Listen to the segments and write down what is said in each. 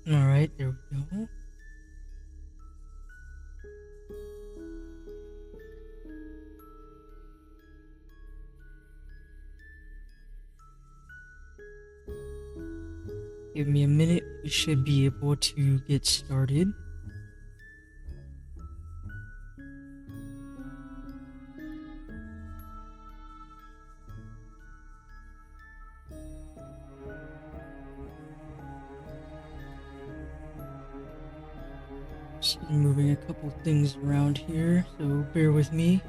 Alright, there we go. Give me a minute, we should be able to get started. Just moving a couple things around here, so bear with me.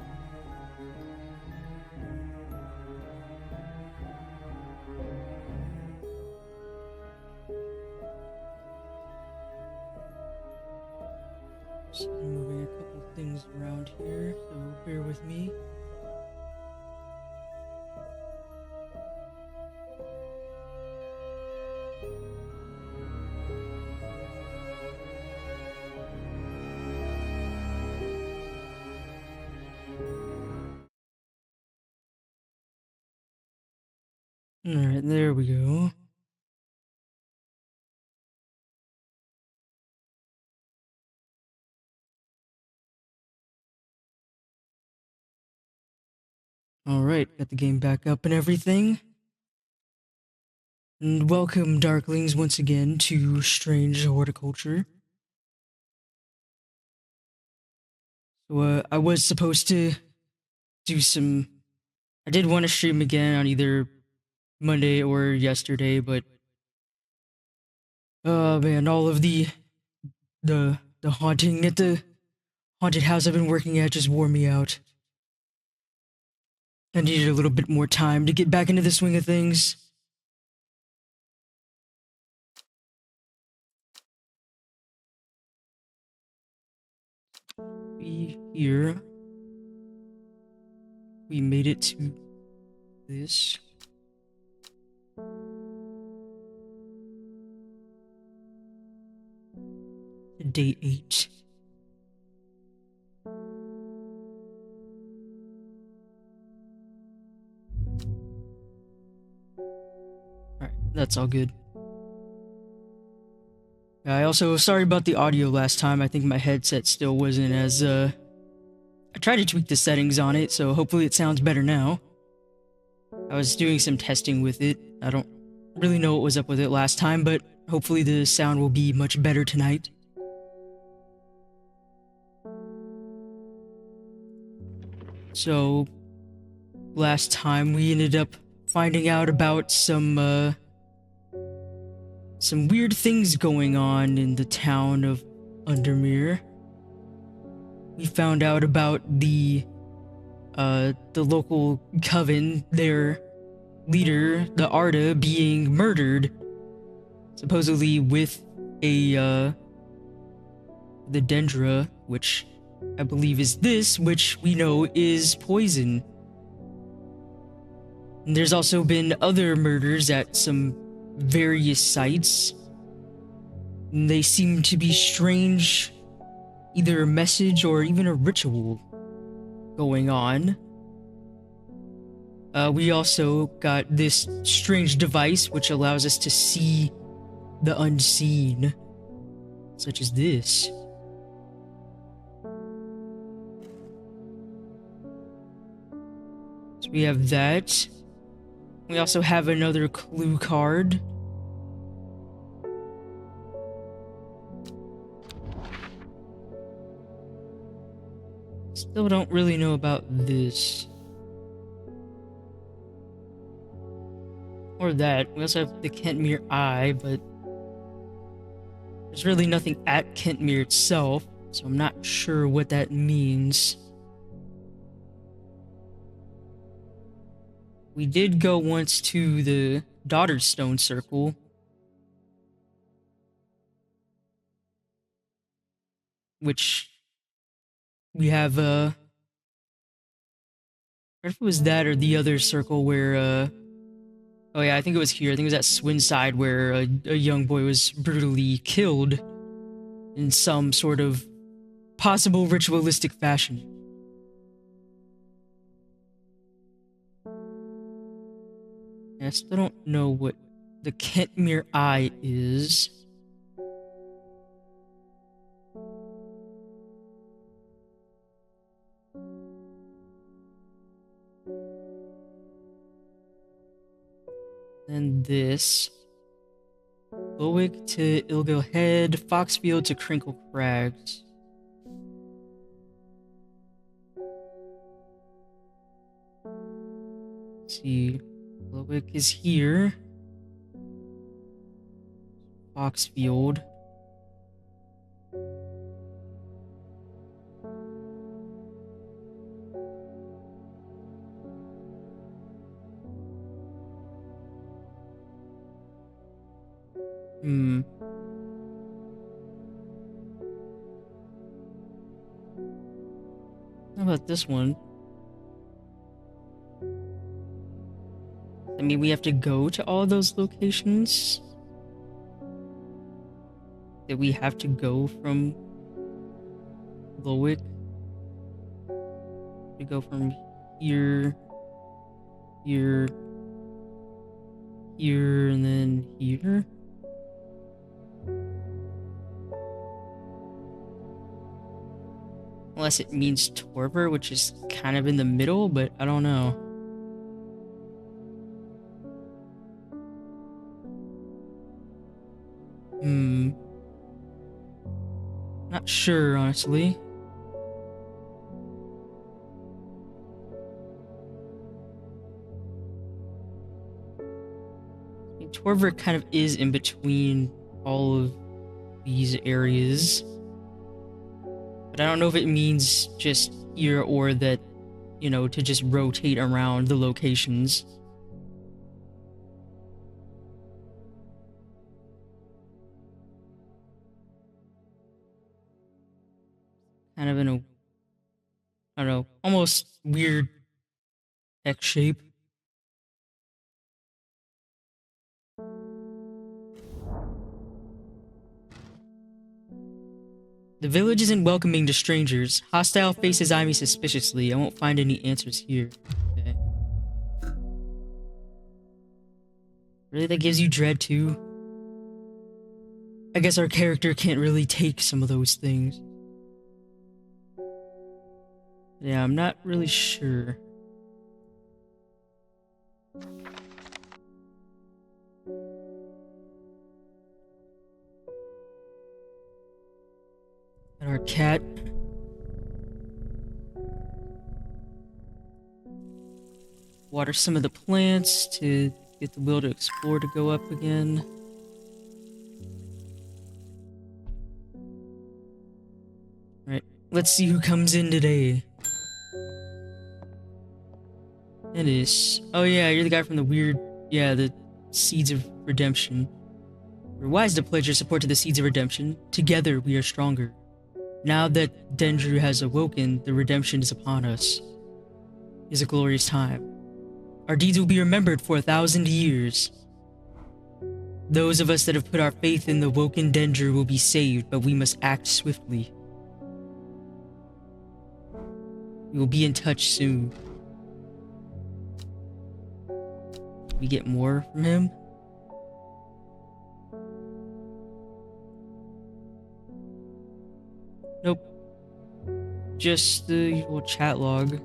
Just moving a couple things around here, so bear with me. Alright, there we go. Alright, got the game back up and everything. And welcome, Darklings, once again to Strange Horticulture. So, I was supposed to do some... I did want to stream again on either Monday or yesterday, but... Oh man, all of the haunting at the haunted house I've been working at just wore me out. I needed a little bit more time to get back into the swing of things. We made it to this. Day 8. Alright, that's all good. I also, sorry about the audio last time. I think my headset still wasn't as, I tried to tweak the settings on it, so hopefully it sounds better now. I was doing some testing with it. I don't really know what was up with it last time, but hopefully the sound will be much better tonight. So, last time we ended up finding out about some weird things going on in the town of Undermere. We found out about the local coven, their leader, the Arda, being murdered, supposedly with the Dendra, which I believe is this, which we know is poison. And there's also been other murders at some various sites. And they seem to be strange, either a message or even a ritual going on. We also got this strange device which allows us to see the unseen, such as this. So we have that. We also have another clue card. Still don't really know about this. Or that. We also have the Kentmere Eye, but there's really nothing at Kentmere itself, so I'm not sure what that means. We did go once to the Daughter's Stone Circle. Which we have, I don't know if it was that or the other circle where, oh yeah, I think it was here. I think it was at Swinside where a young boy was brutally killed in some sort of possible ritualistic fashion. I still don't know what the Kentmere Eye is. this. Lowick to Ilgo Head, Foxfield to Crinkle Crags. Let's see. Lowick is here. Foxfield. How about this one? I mean, we have to go to all those locations? That we have to go from Lowick? We go from here, here, here, and then here? Unless it means Torver, which is kind of in the middle, but I don't know. Not sure, honestly. I mean, Torver kind of is in between all of these areas. But I don't know if it means just here or that, you know, to just rotate around the locations. Kind of in a, I don't know, almost weird X shape. The village isn't welcoming to strangers. Hostile faces eye me suspiciously. I won't find any answers here. Okay. Really, that gives you dread too? I guess our character can't really take some of those things. Yeah, I'm not really sure. And our cat. Water some of the plants to get the will to explore to go up again. Alright, let's see who comes in today. It is. Oh yeah, you're the guy from the weird... Yeah, the Seeds of Redemption. We're wise to pledge our support to the Seeds of Redemption. Together we are stronger. Now that Dendru has awoken, the redemption is upon us. It is a glorious time. Our deeds will be remembered for 1,000 years. Those of us that have put our faith in the woken Dendru will be saved, but we must act swiftly. We will be in touch soon. We get more from him? Nope. Just the usual chat log.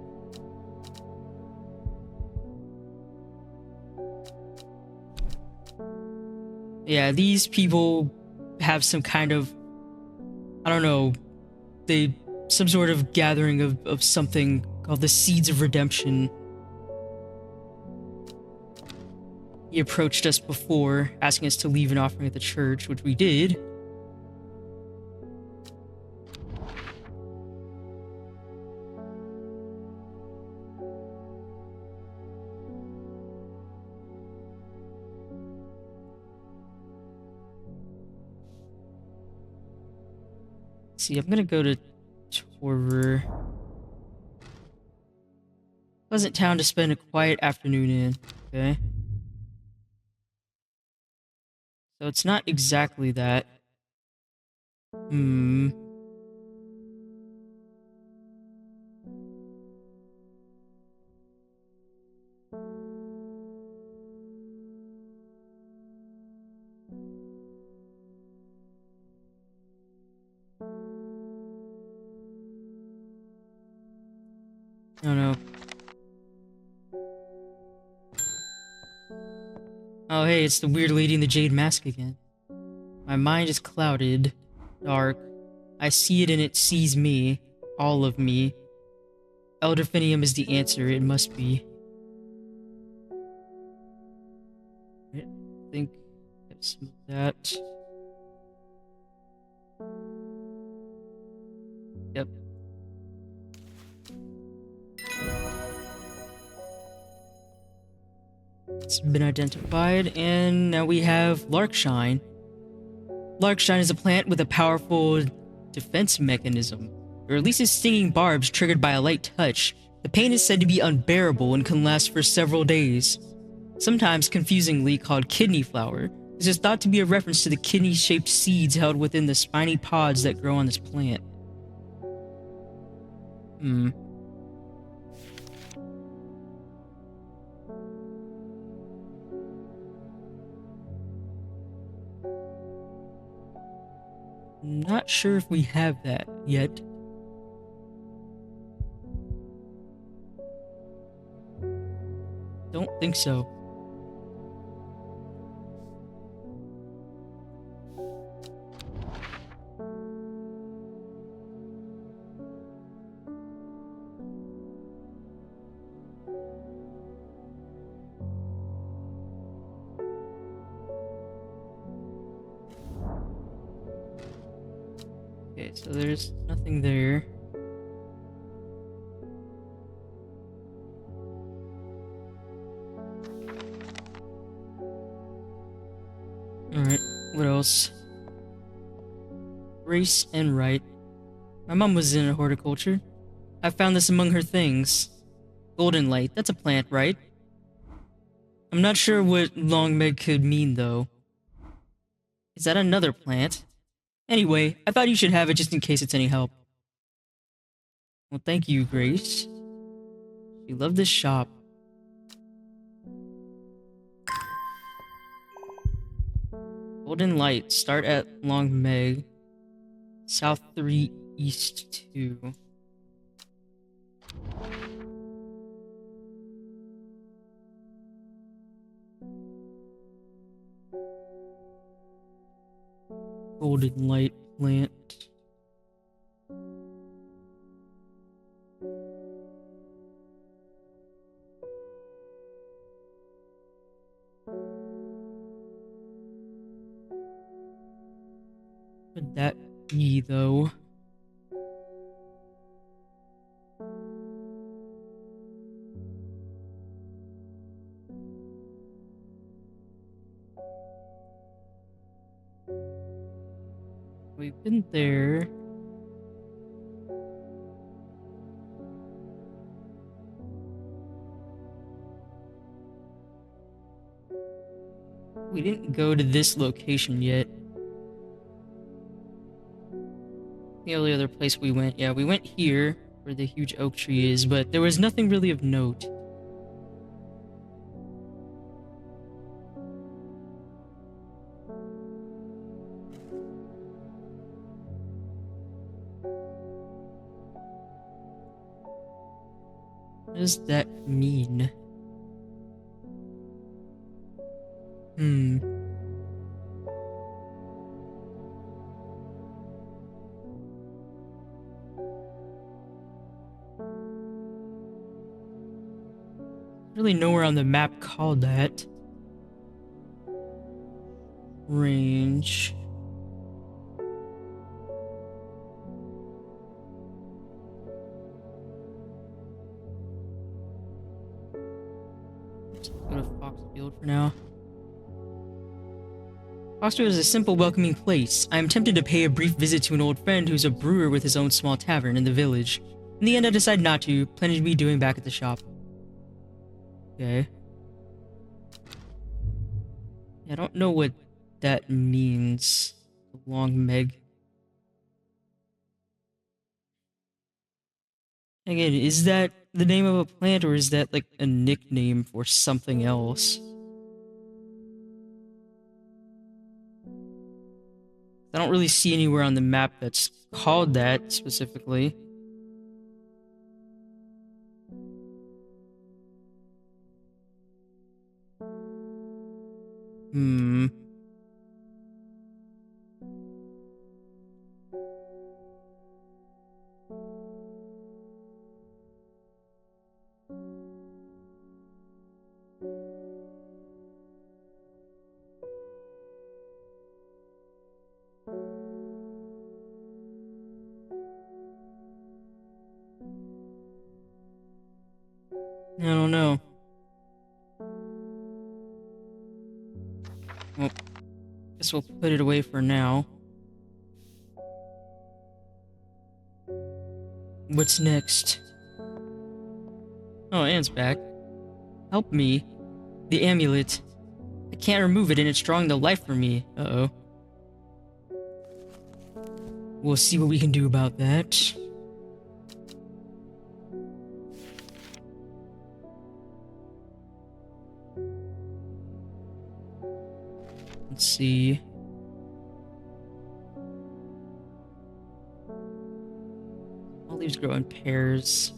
Yeah, these people have some kind of... I don't know. Some sort of gathering of something called the Seeds of Redemption. He approached us before, asking us to leave an offering at the church, which we did. See, I'm gonna go to Torver. Pleasant town to spend a quiet afternoon in. Okay. So it's not exactly that. I don't know. Oh hey, it's the weird lady in the jade mask again. My mind is clouded, dark. I see it and it sees me. All of me. Elderfinium is the answer, it must be. I think I have some of that. Yep. It's been identified, and now we have Larkshine. Larkshine is a plant with a powerful defense mechanism. It releases stinging barbs triggered by a light touch. The pain is said to be unbearable and can last for several days. Sometimes confusingly called kidney flower, this is thought to be a reference to the kidney-shaped seeds held within the spiny pods that grow on this plant. Not sure if we have that yet. Don't think so. Okay, so there's nothing there. Alright, what else? Race and right. My mom was in horticulture. I found this among her things. Golden light, that's a plant, right? I'm not sure what long meg could mean, though. Is that another plant? Anyway, I thought you should have it just in case it's any help. Well, thank you, Grace. You love this shop. Golden light, start at Long Meg. South 3, East 2. Golden light plant. What would that be, though? We've been there. We didn't go to this location yet. The only other place we went, yeah, we went here, where the huge oak tree is, but there was nothing really of note. What does that mean? Really nowhere on the map called that. Range. Let's go to Foxfield for now. Foxfield is a simple, welcoming place. I am tempted to pay a brief visit to an old friend who's a brewer with his own small tavern in the village. In the end, I decide not to, planning to be doing back at the shop. Okay. I don't know what that means. Long Meg. Again, is that the name of a plant or is that like a nickname for something else? I don't really see anywhere on the map that's called that specifically. I don't know. Well, guess we'll put it away for now. What's next? Oh, Anne's back. Help me. The amulet. I can't remove it and it's drawing the life from me. Uh-oh. We'll see what we can do about that. Let's see. All leaves grow in pairs.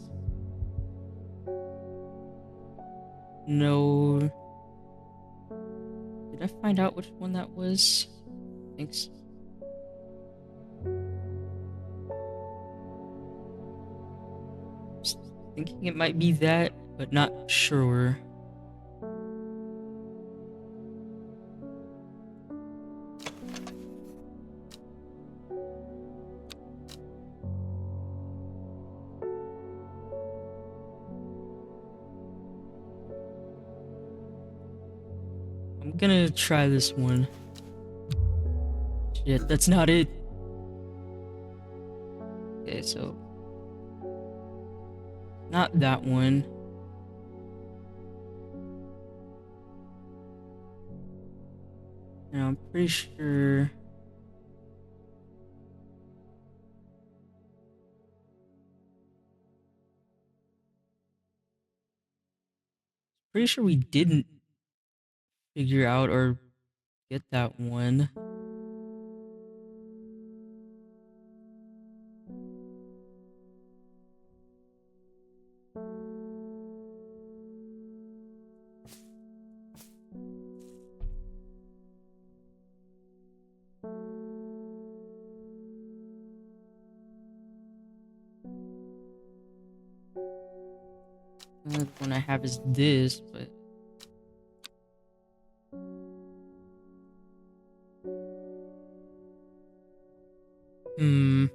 No. Did I find out which one that was? I think so. Just thinking it might be that, but not sure. I'm gonna try this one. Shit, that's not it. Okay, so not that one. No, I'm pretty sure. Pretty sure we didn't figure out or get that one. The one I have is this, but and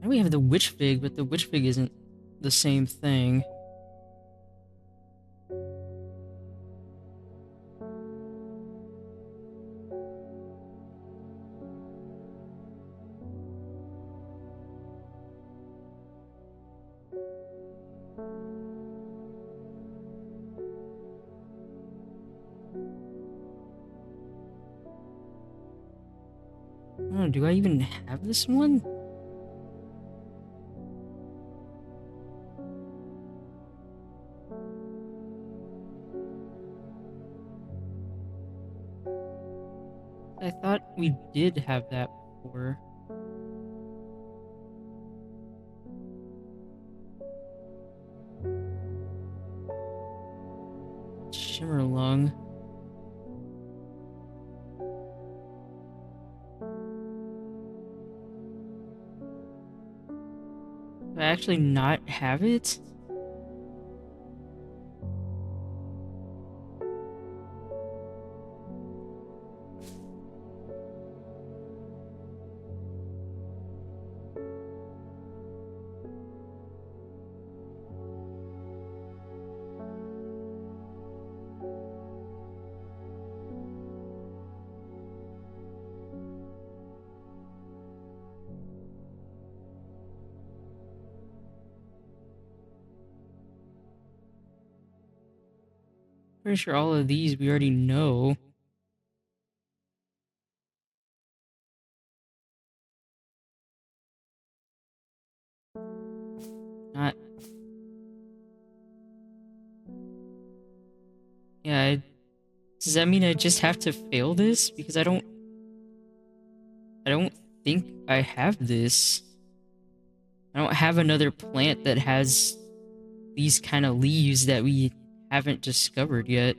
we have the witch fig, but the witch fig isn't the same thing. I don't know, do I even have this one? I thought we did have that before. Shimmerlung. Do I actually not have it? Pretty sure all of these we already know. Not. Yeah, does that mean I just have to fail this? Because I don't think I have this. I don't have another plant that has these kind of leaves that we haven't discovered yet.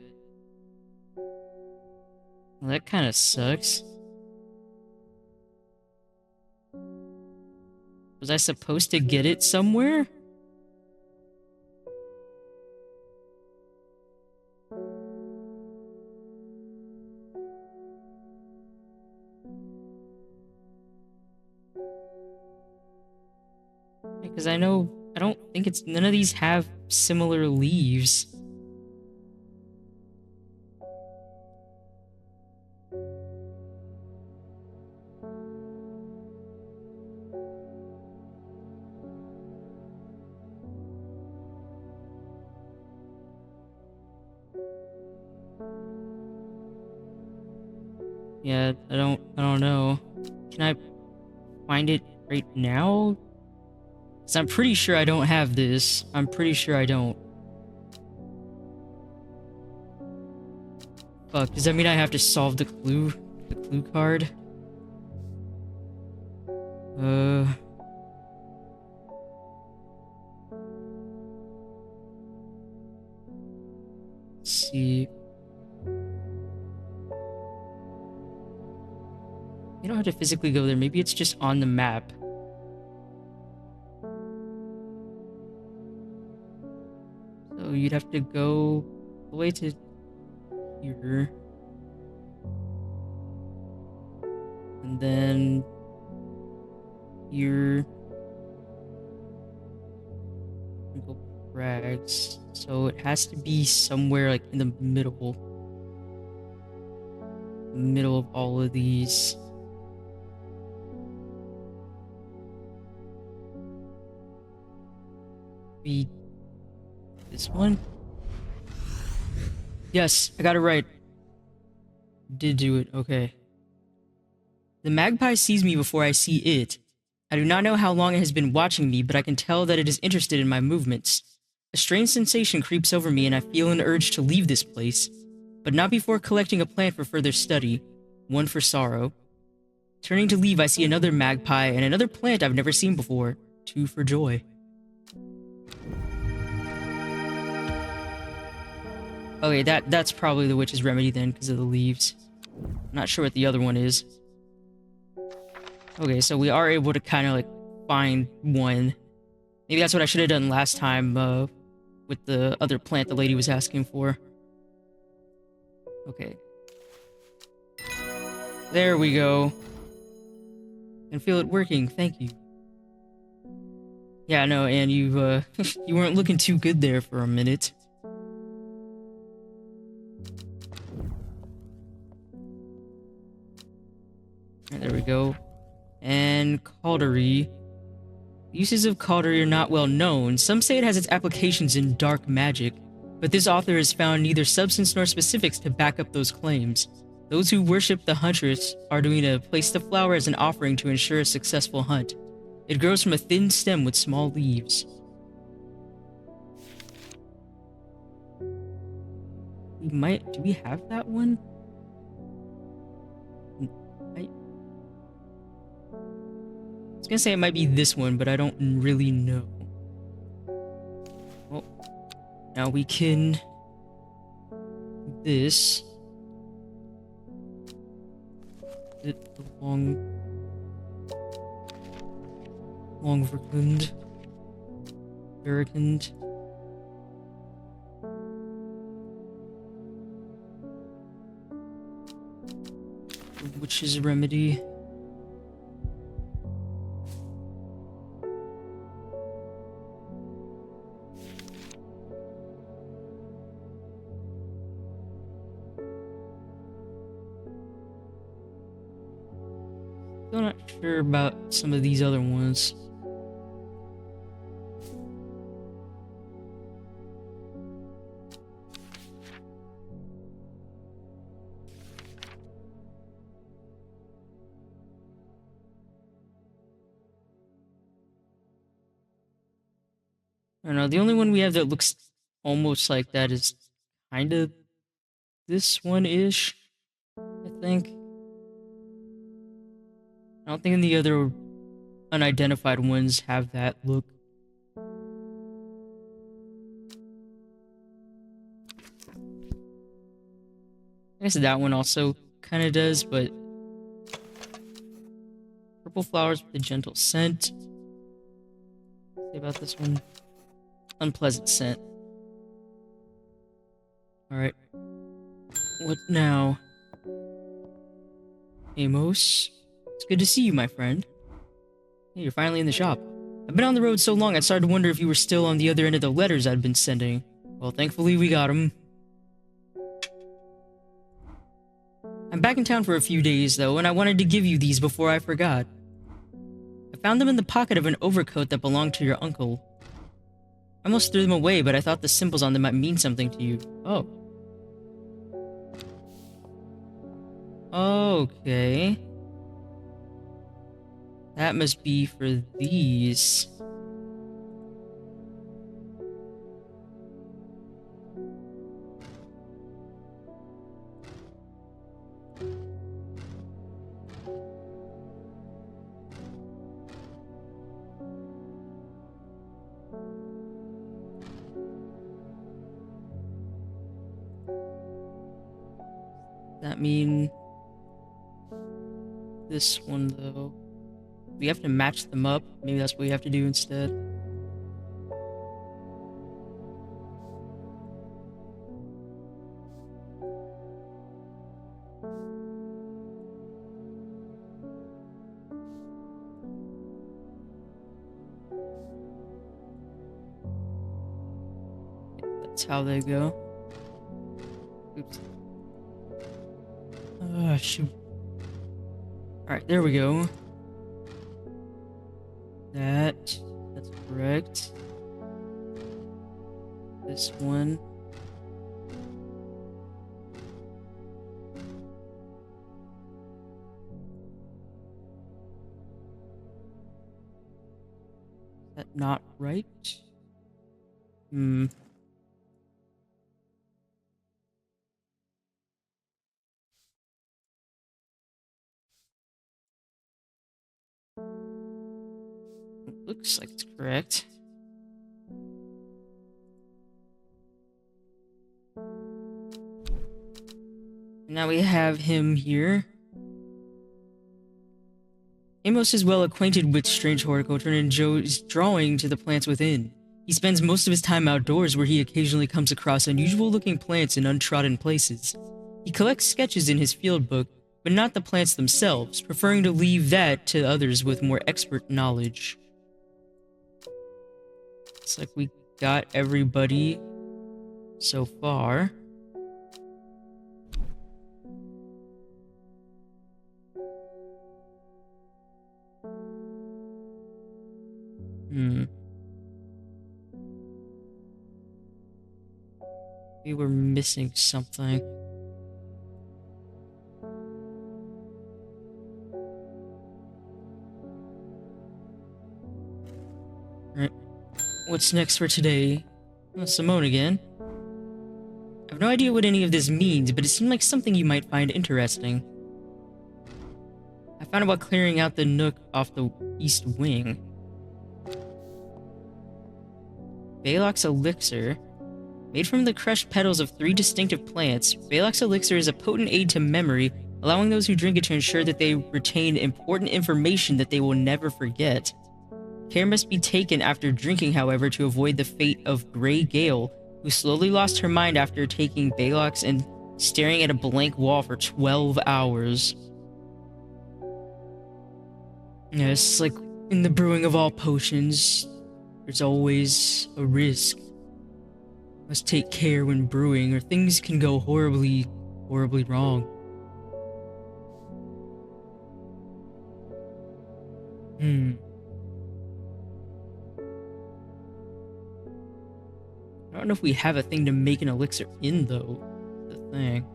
Well, that kind of sucks. Was I supposed to get it somewhere? Because I don't think none of these have similar leaves. Yeah, I don't know. Can I find it right now? Cause I'm pretty sure I don't have this. I'm pretty sure I don't. Fuck, does that mean I have to solve the clue card? Let's see. You don't have to physically go there. Maybe it's just on the map. So you'd have to go all the way to here. And then here. Go rags. So it has to be somewhere like in the middle. Middle of all of these. Be this one? Yes, I got it right. Did do it, okay. The magpie sees me before I see it. I do not know how long it has been watching me, but I can tell that it is interested in my movements. A strange sensation creeps over me and I feel an urge to leave this place, but not before collecting a plant for further study, one for sorrow. Turning to leave, I see another magpie and another plant I've never seen before, two for joy. Okay, that's probably the witch's remedy then, because of the leaves. Not sure what the other one is. Okay, so we are able to kind of like find one. Maybe that's what I should have done last time with the other plant the lady was asking for. Okay. There we go. I can feel it working, thank you. Yeah, no, and you you weren't looking too good there for a minute. There we go. And cautery. Uses of cautery are not well known. Some say it has its applications in dark magic, but this author has found neither substance nor specifics to back up those claims. Those who worship the huntress are doing to place the flower as an offering to ensure a successful hunt. It grows from a thin stem with small leaves. Do we have that one? I was gonna say it might be this one, but I don't really know. Well, now we can do this. The long Verkund. The witch's remedy. Still not sure about some of these other ones. I don't know, the only one we have that looks almost like that is kind of this one-ish, I think. I don't think any other unidentified ones have that look. I guess that one also kind of does, but... Purple flowers with a gentle scent. Say about this one. Unpleasant scent. Alright. What now? Amos? It's good to see you, my friend. Hey, you're finally in the shop. I've been on the road so long I started to wonder if you were still on the other end of the letters I'd been sending. Well, thankfully we got them. I'm back in town for a few days, though, and I wanted to give you these before I forgot. I found them in the pocket of an overcoat that belonged to your uncle. I almost threw them away, but I thought the symbols on them might mean something to you. Oh. Okay. That must be for these. That mean this one though? We have to match them up. Maybe that's what we have to do instead. That's how they go. Oops. Shoot. Alright, there we go. That's correct. This one. Is that not right? Looks like it's correct. Now we have him here. Amos is well acquainted with strange horticulture and enjoys drawing to the plants within. He spends most of his time outdoors, where he occasionally comes across unusual-looking plants in untrodden places. He collects sketches in his field book, but not the plants themselves, preferring to leave that to others with more expert knowledge. Looks like we got everybody so far. We were missing something. Alright. What's next for today? Well, Simone again. I have no idea what any of this means, but it seemed like something you might find interesting. I found out about clearing out the nook off the east wing. Baylock's elixir. Made from the crushed petals of 3 distinctive plants, Baylock's elixir is a potent aid to memory, allowing those who drink it to ensure that they retain important information that they will never forget. Care must be taken after drinking, however, to avoid the fate of Grey Gale, who slowly lost her mind after taking Baylock's and staring at a blank wall for 12 hours. Yeah, it's like in the brewing of all potions, there's always a risk. Must take care when brewing, or things can go horribly, horribly wrong. I don't know if we have a thing to make an elixir in, though. That's the thing.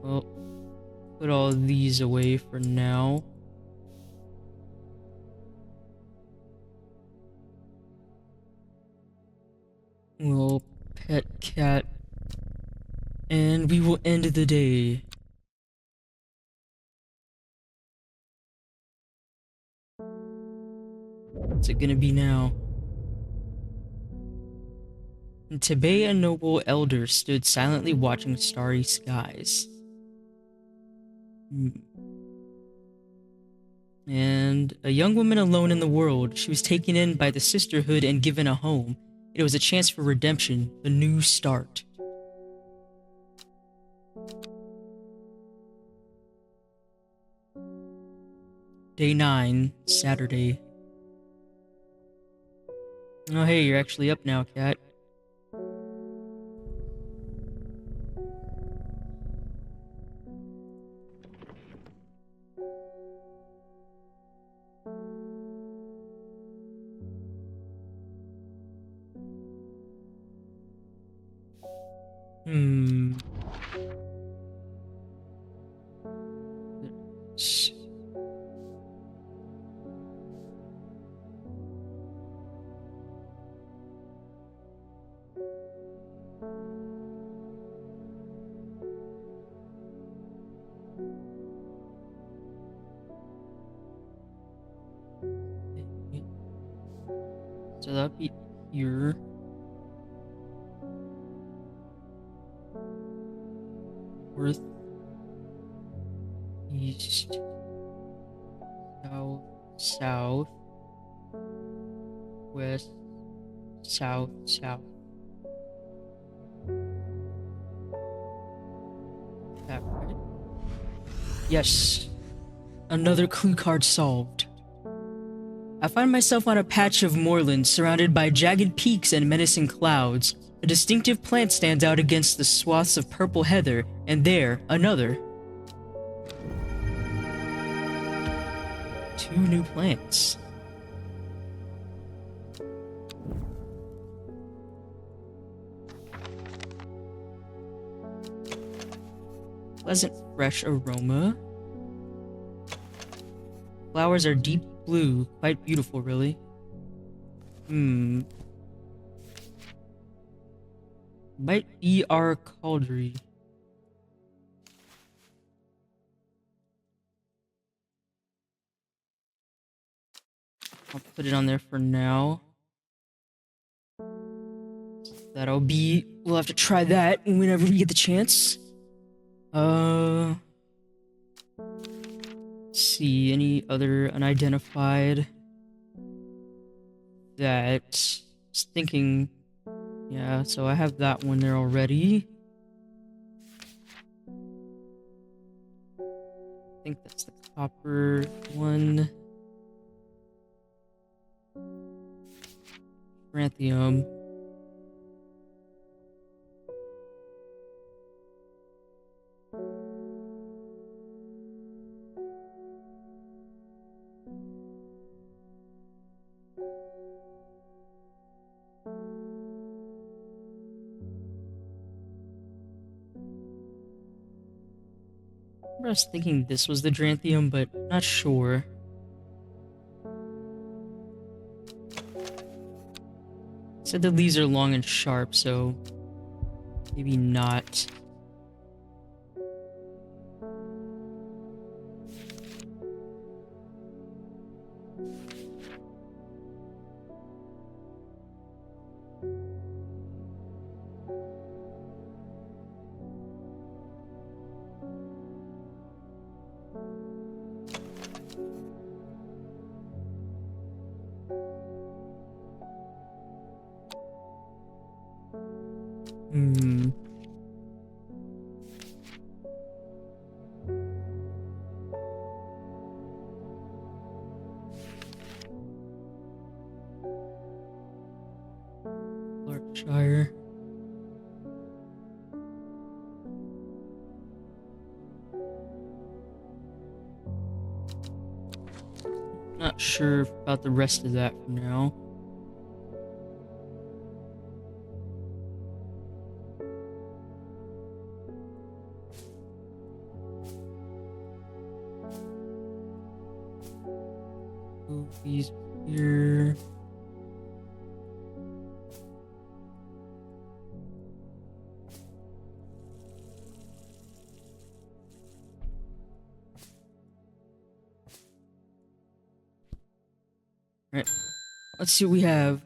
Well, put all these away for now. We'll pet cat, and we will end the day. What's it gonna be now? In Tibet, a noble elder stood silently watching starry skies. And a young woman alone in the world, she was taken in by the sisterhood and given a home. It was a chance for redemption, a new start. Day 9, Saturday. Oh, hey, you're actually up now, cat. So that'd be here. North, east, south, south, west, south, south. That right? Yes. Another clue card solved. I find myself on a patch of moorland surrounded by jagged peaks and menacing clouds. A distinctive plant stands out against the swaths of purple heather, and there, another. 2 new plants. Pleasant fresh aroma. Flowers are deep blue, quite beautiful, really. Might be our cauldry. I'll put it on there for now. That'll be... We'll have to try that whenever we get the chance. Let's see, any other unidentified... That... Just thinking... Yeah, so I have that one there already. I think that's the copper one. Ranthium. I was thinking this was the Dranthium, but not sure. It said the leaves are long and sharp, so maybe not. Yorkshire. Not sure about the rest of that for now. Movies here. Alright, let's see what we have.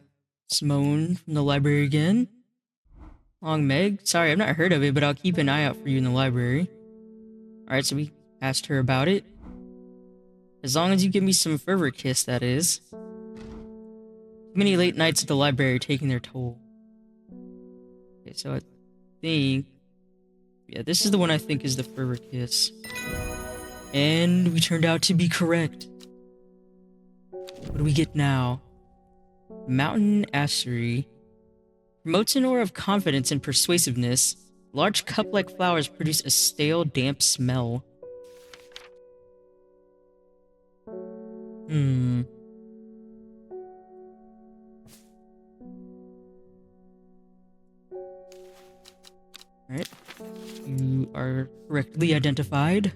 Simone from the library again. Long Meg. Sorry, I've not heard of it, but I'll keep an eye out for you in the library. Alright, so we asked her about it. As long as you give me some fervor kiss, that is. Too many late nights at the library taking their toll. Okay, so I think... Yeah, this is the one I think is the fervor kiss. And we turned out to be correct. What do we get now? Mountain Ashery. Promotes an aura of confidence and persuasiveness. Large cup-like flowers produce a stale, damp smell. Alright. You are correctly identified.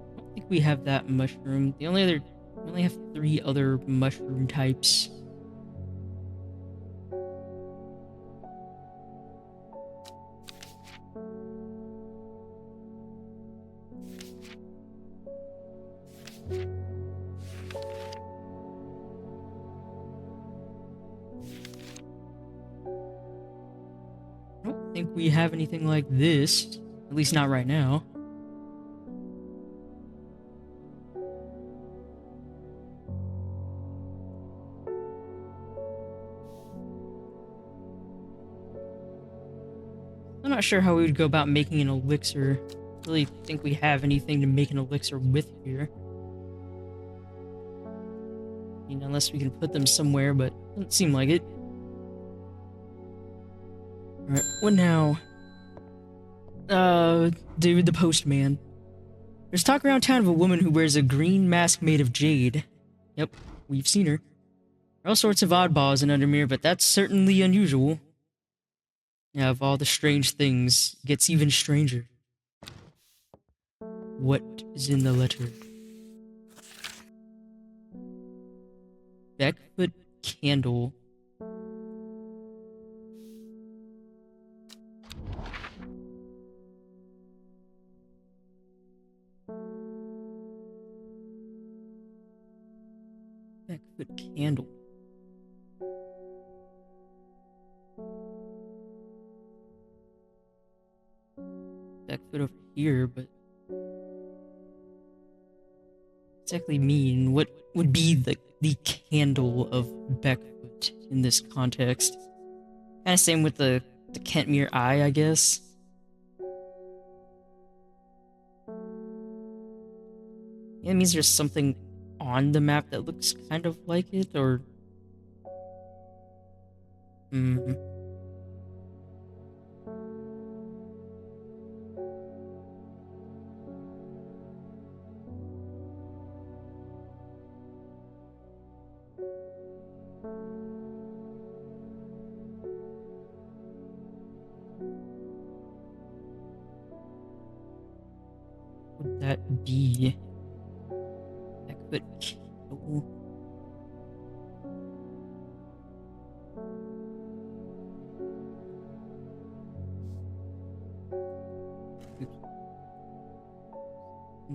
I don't think we have that mushroom. We only have 3 other mushroom types. I don't think we have anything like this. At least not right now. I'm not sure how we would go about making an elixir. I really think we have anything to make an elixir with here. I mean, unless we can put them somewhere, but doesn't seem like it. Alright, what now? David the postman. There's talk around town of a woman who wears a green mask made of jade. Yep, we've seen her. There are all sorts of oddballs in Undermere, but that's certainly unusual. Yeah, of all the strange things, it gets even stranger. What is in the letter? Backfoot candle. Backfoot candle. Backfoot over here, but exactly mean? What would be the candle of Backfoot in this context? Kind of same with the Kentmere Eye, I guess. Yeah, it means there's something on the map that looks kind of like it, or... would that be? Backfoot candle?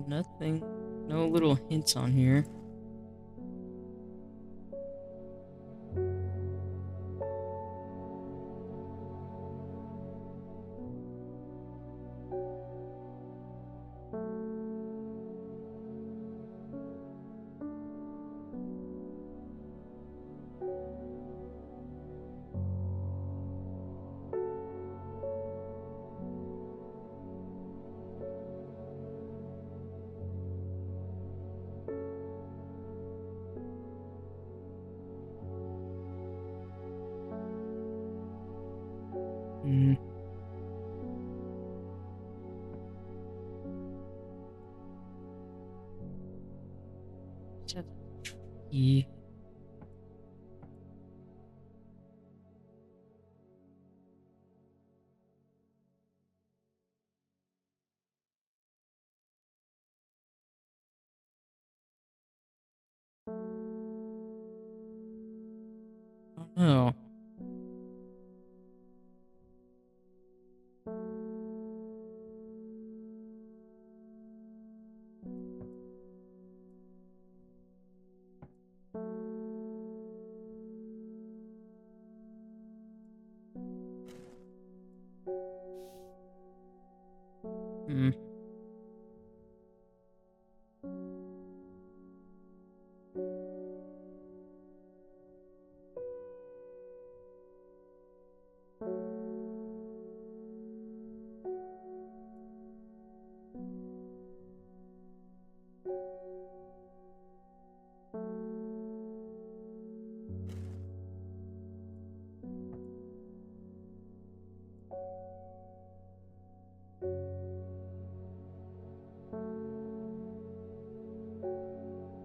Nothing. No little hints on here. Just tree. Oh. Hmm.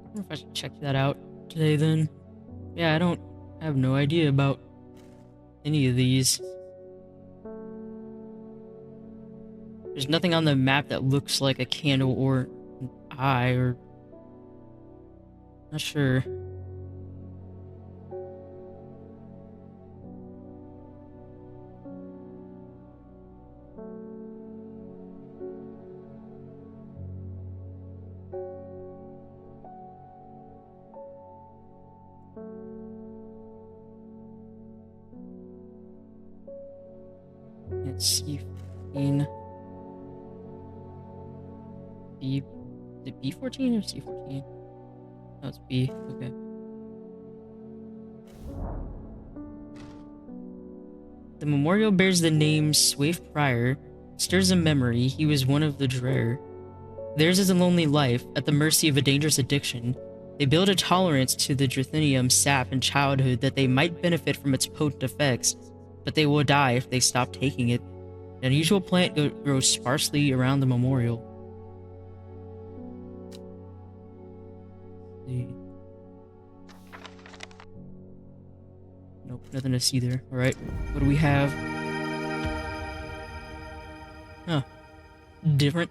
I wonder if I should check that out today then. Yeah, I have no idea about any of these. There's nothing on the map that looks like a candle or an eye or... Not sure. It's C14. B... Is it B14 or C14? No, it's B. Okay. The memorial bears the name Swaif Pryor. Stirs a memory, he was one of the Dreher. Theirs is a lonely life, at the mercy of a dangerous addiction. They build a tolerance to the Drithinium sap in childhood that they might benefit from its potent effects, but they will die if they stop taking it. An unusual plant grows sparsely around the memorial. Nope, nothing to see there. Alright, what do we have? Huh. Different.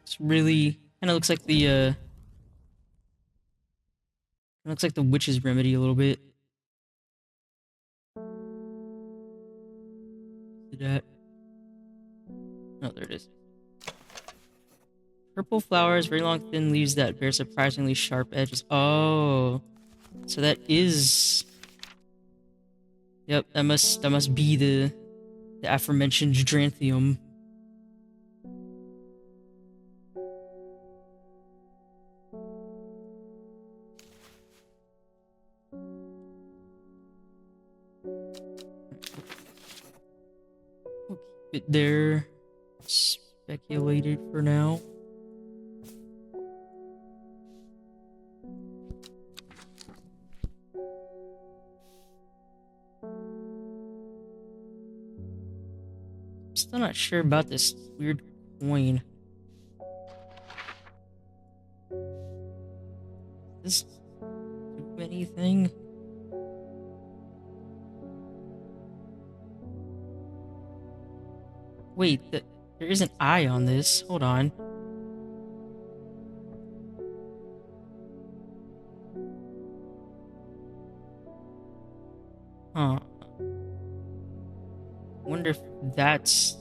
It's really... kinda looks like the, looks like the witch's remedy a little bit. That. Oh, there it is. Purple flowers, very long thin leaves that bear surprisingly sharp edges. Oh. So that is... Yep, that must be the aforementioned Dranthium. We'll keep it there. Speculated for now. Still not sure about this weird coin. Does this do anything? Wait, there is an eye on this. Hold on. Huh. Wonder if that's...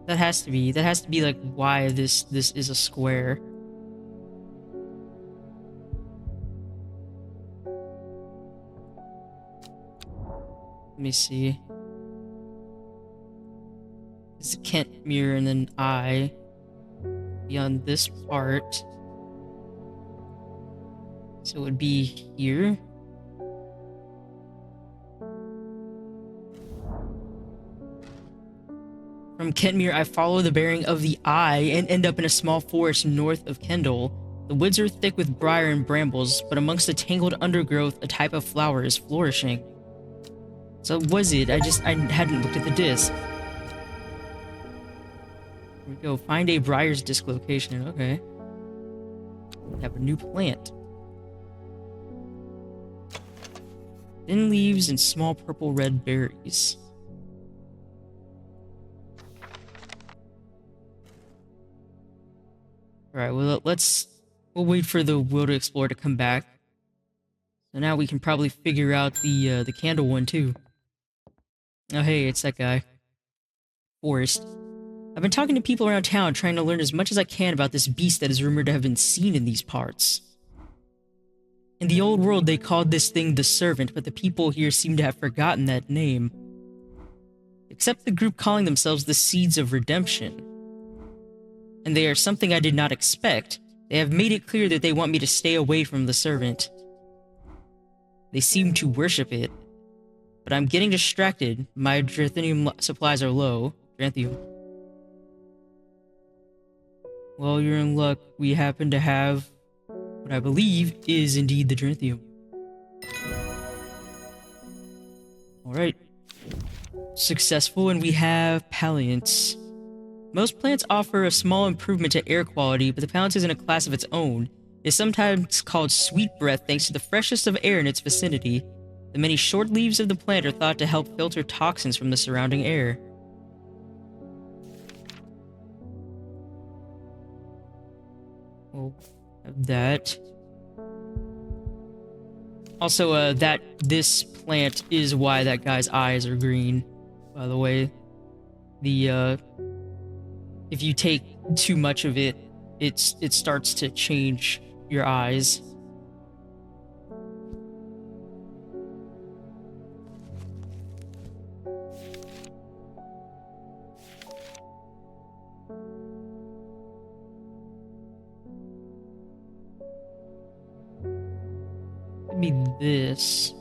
That has to be like why this is a square. Let me see. It's a Kent mirror and then eye. Beyond this part. So it would be here. From Kentmere, I follow the bearing of the eye and end up in a small forest north of Kendall. The woods are thick with briar and brambles, but amongst the tangled undergrowth, a type of flower is flourishing. So what was it? I hadn't looked at the disc. Here we go. Find a briar's dislocation. Okay. We have a new plant. Thin leaves and small purple-red berries. Alright, well, we'll wait for the Will to Explore to come back. So now we can probably figure out the candle one, too. Oh, hey, it's that guy. Forrest. I've been talking to people around town, trying to learn as much as I can about this beast that is rumored to have been seen in these parts. In the old world, they called this thing the Servant, but the people here seem to have forgotten that name. Except the group calling themselves the Seeds of Redemption. and they are something I did not expect. They have made it clear that they want me to stay away from the servant. They seem to worship it, but I'm getting distracted. My Dranthenium supplies are low. Dranthium. Well, you're in luck. We happen to have what I believe is indeed the Dranthium. Alright. Successful, and we have Palliance. Most plants offer a small improvement to air quality, but the Palliance is in a class of its own. It is sometimes called sweet breath thanks to the freshest of air in its vicinity. The many short leaves of the plant are thought to help filter toxins from the surrounding air. We'll have that. Also, this plant is why that guy's eyes are green, by the way. If you take too much of it, it starts to change your eyes. Maybe this.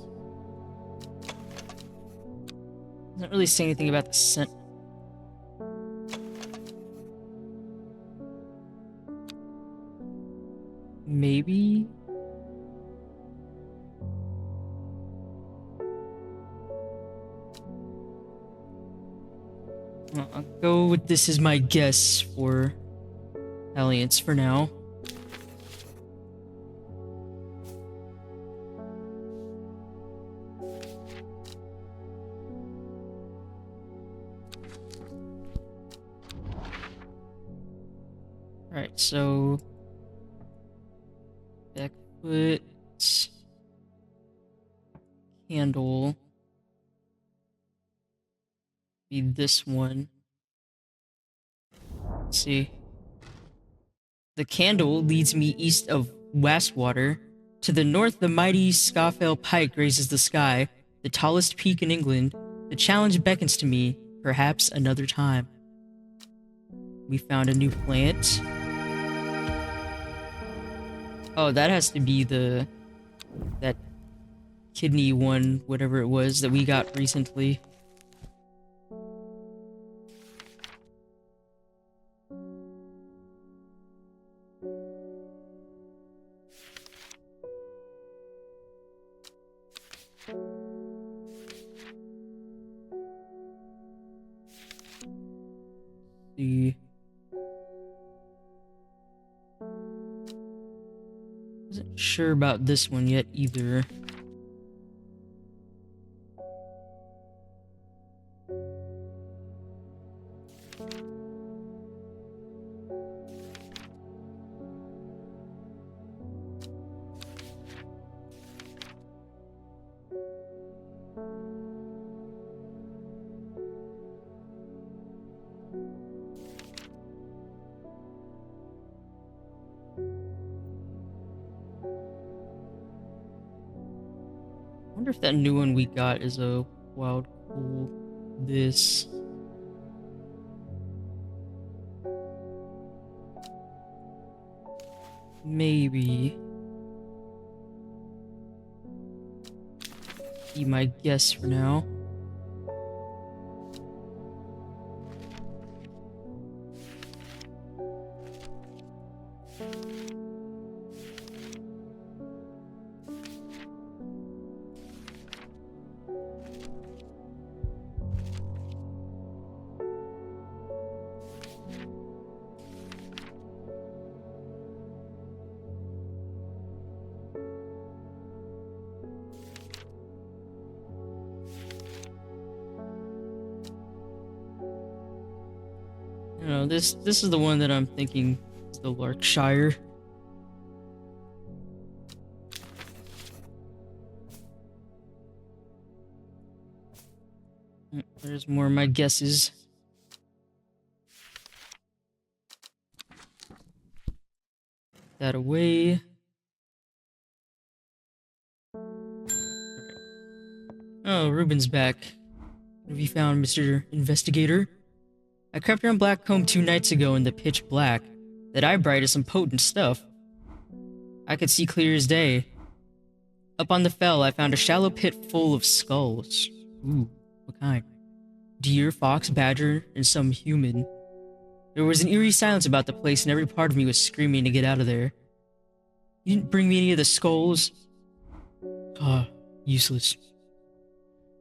Doesn't really say anything about the scent. Maybe? I'll go with this as my guess for Alliance for now. Alright, so backfoot candle be this one. Let's see. The candle leads me east of Wastwater. To the north, the mighty Scafell Pike raises the sky, the tallest peak in England. The challenge beckons to me, perhaps another time. We found a new plant. Oh, that has to be that kidney one, whatever it was, that we got recently. See. Wasn't sure about this one yet either. I wonder if that new one we got is a wild cool. This. Maybe. Be my guess for now. No, this is the one that I'm thinking is the Larkshire. There's more of my guesses. That away. Oh, Ruben's back. What have you found, Mr. Investigator? I crept around Blackcomb 2 nights ago in the pitch black. That eye bright is some potent stuff. I could see clear as day. Up on the fell, I found a shallow pit full of skulls. Ooh, what kind? Deer, fox, badger, and some human. There was an eerie silence about the place, and every part of me was screaming to get out of there. You didn't bring me any of the skulls? Ah, useless.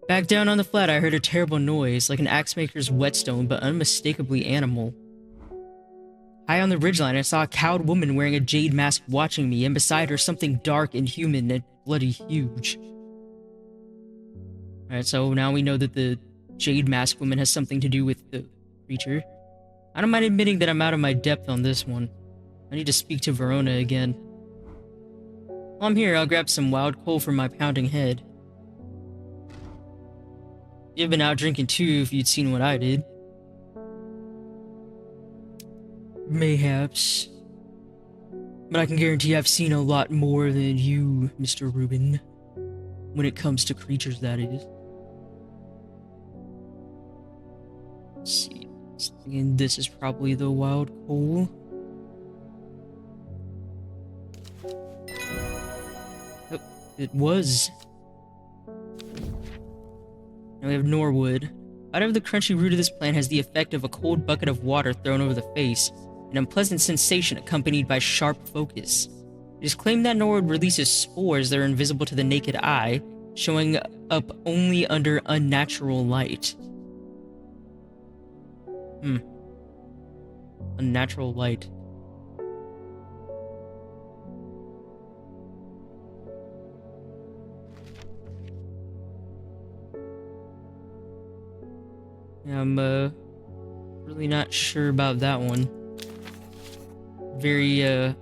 Back down on the flat, I heard a terrible noise, like an axe-maker's whetstone, but unmistakably animal. High on the ridgeline, I saw a cowed woman wearing a jade mask watching me, and beside her something dark and human and bloody huge. Alright, so now we know that the jade mask woman has something to do with the creature. I don't mind admitting that I'm out of my depth on this one. I need to speak to Verona again. While I'm here, I'll grab some wild coal from my pounding head. You've been out drinking too, if you'd seen what I did. Mayhaps. But I can guarantee I've seen a lot more than you, Mr. Rubin. When it comes to creatures, that is. Let's see. And this is probably the wild coal. Oh, it was. Now we have Norwood. Out of the crunchy root of this plant has the effect of a cold bucket of water thrown over the face, an unpleasant sensation accompanied by sharp focus. It is claimed that Norwood releases spores that are invisible to the naked eye, showing up only under unnatural light. Unnatural light. I'm really not sure about that one. Very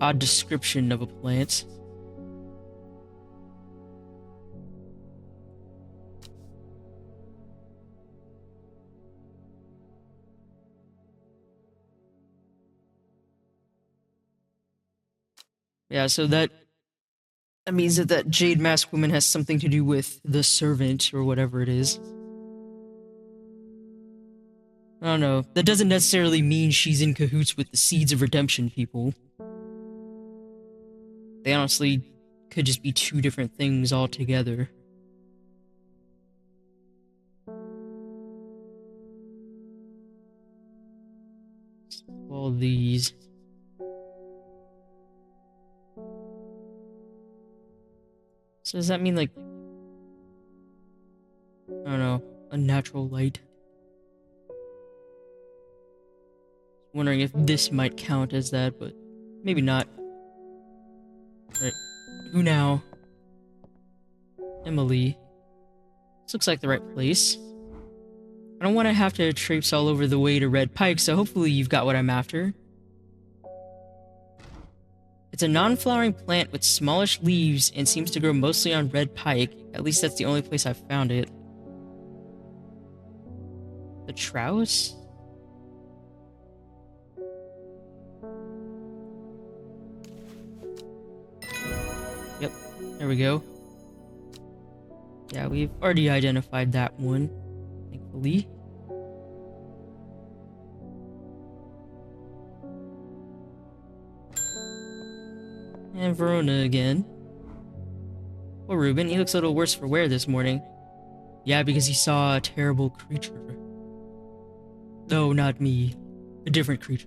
odd description of a plant. Yeah, so that means that jade mask woman has something to do with the servant or whatever it is. I don't know. That doesn't necessarily mean she's in cahoots with the Seeds of Redemption people. They honestly could just be two different things altogether. All these. So does that mean, like, I don't know, unnatural light? Wondering if this might count as that, but maybe not. Right. Who now? Emily. This looks like the right place. I don't want to have to traipse all over the way to Red Pike, so hopefully you've got what I'm after. It's a non-flowering plant with smallish leaves and seems to grow mostly on Red Pike. At least that's the only place I've found it. The trowse? Yep, there we go. Yeah, we've already identified that one, thankfully. And Verona again. Well, Reuben, he looks a little worse for wear this morning. Yeah, because he saw a terrible creature. No, not me. A different creature.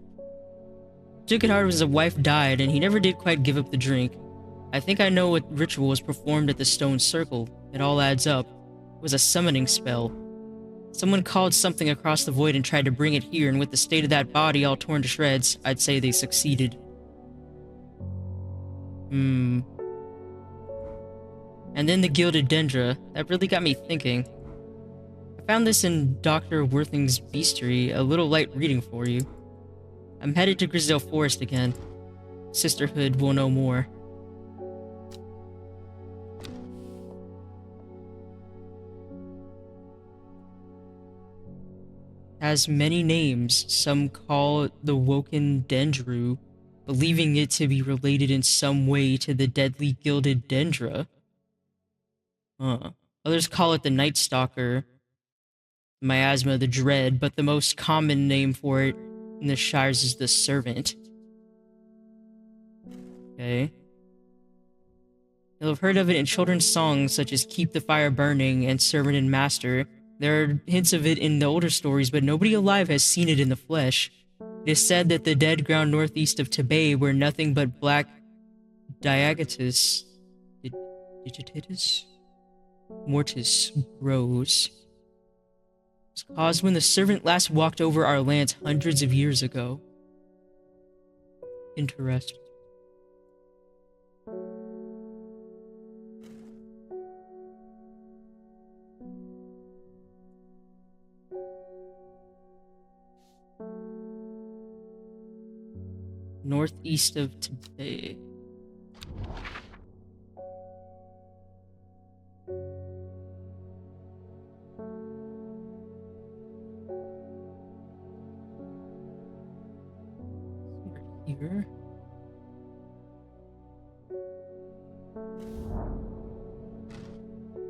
Took it hard when his wife died, and he never did quite give up the drink. I think I know what ritual was performed at the stone circle. It all adds up. It was a summoning spell. Someone called something across the void and tried to bring it here, and with the state of that body all torn to shreds, I'd say they succeeded. And then the gilded dendra. That really got me thinking. I found this in Dr. Worthing's bestiary, a little light reading for you. I'm headed to Grisdale Forest again. Sisterhood will know more. Has many names. Some call it the Woken Dendru, believing it to be related in some way to the deadly gilded dendra. Others call it the Night Stalker. miasma, the dread, but the most common name for it in the Shires is the servant. Okay. You'll have heard of it in children's songs such as Keep the Fire Burning and Servant and Master. There are hints of it in the older stories, but nobody alive has seen it in the flesh. It is said that the dead ground northeast of Tibet, where nothing but black Diagatus digitatus mortis grows, was caused when the servant last walked over our lands hundreds of years ago. Interesting. Northeast of Tibet. Here.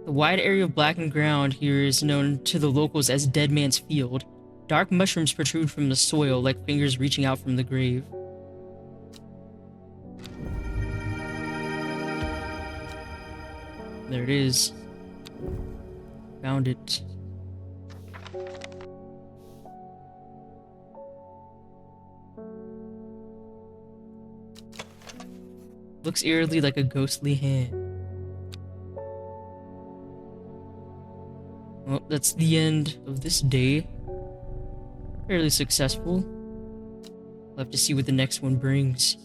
The wide area of blackened ground here is known to the locals as Dead Man's Field. Dark mushrooms protrude from the soil like fingers reaching out from the grave. There it is. Found it. Looks eerily like a ghostly hand. Well, that's the end of this day. Fairly successful. We'll have to see what the next one brings.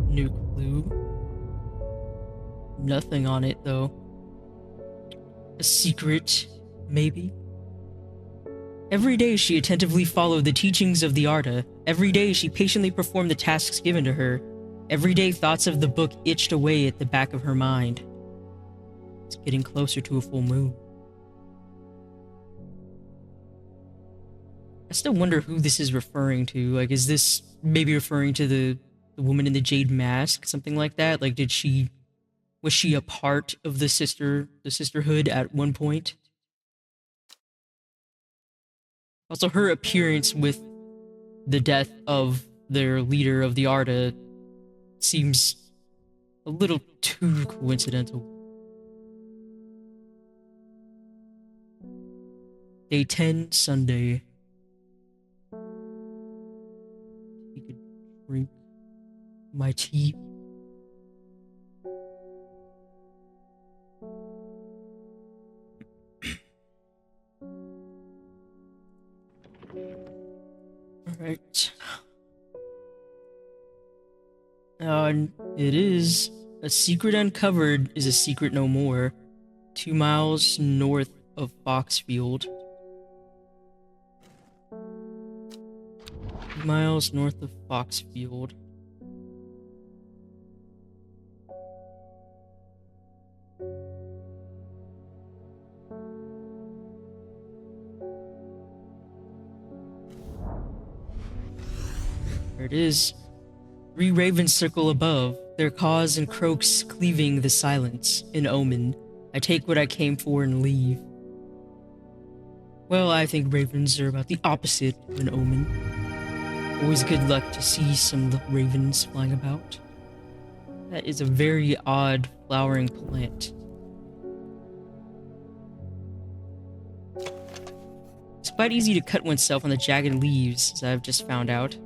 New clue. Nothing on it, though. A secret, maybe? Every day she attentively followed the teachings of the Arda. Every day she patiently performed the tasks given to her. Every day thoughts of the book itched away at the back of her mind. It's getting closer to a full moon. I still wonder who this is referring to. Like, is this maybe referring to the woman in the jade mask? Something like that? Like, was she a part of the sisterhood at one point? Also, her appearance with the death of their leader of the Arda seems a little too coincidental. Day 10, Sunday. Take a drink. My tea. Alright. It is a secret uncovered is a secret no more. 2 miles north of Foxfield. 2 miles north of Foxfield. There it is. 3 ravens circle above, their caws and croaks cleaving the silence. An omen. I take what I came for and leave. Well, I think ravens are about the opposite of an omen. Always good luck to see some ravens flying about. That is a very odd flowering plant. It's quite easy to cut oneself on the jagged leaves, as I've just found out.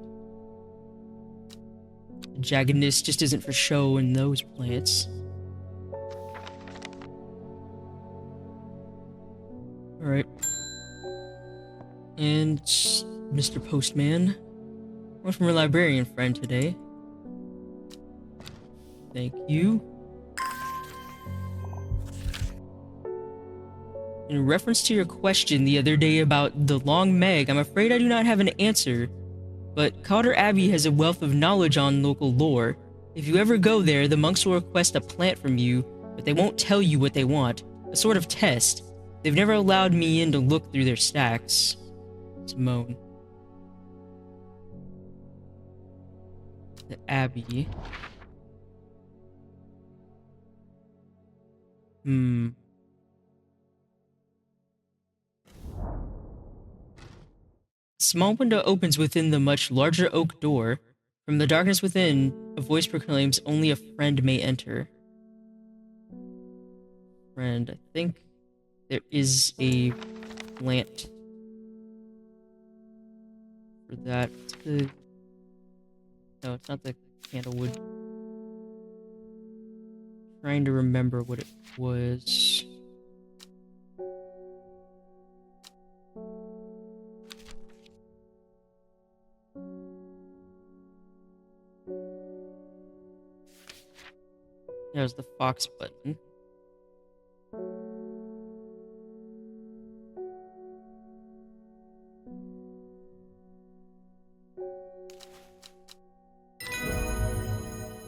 The jaggedness just isn't for show in those plants. Alright. And Mr. Postman. One from our librarian friend today. Thank you. In reference to your question the other day about the Long Meg, I'm afraid I do not have an answer. But Cotter Abbey has a wealth of knowledge on local lore. If you ever go there, the monks will request a plant from you, but they won't tell you what they want. A sort of test. They've never allowed me in to look through their stacks. Simone. The Abbey. Hmm. A small window opens within the much larger oak door. From the darkness within, a voice proclaims only a friend may enter. Friend, I think there is a plant for that. No, it's not the candlewood. Trying to remember what it was. There's the fox button.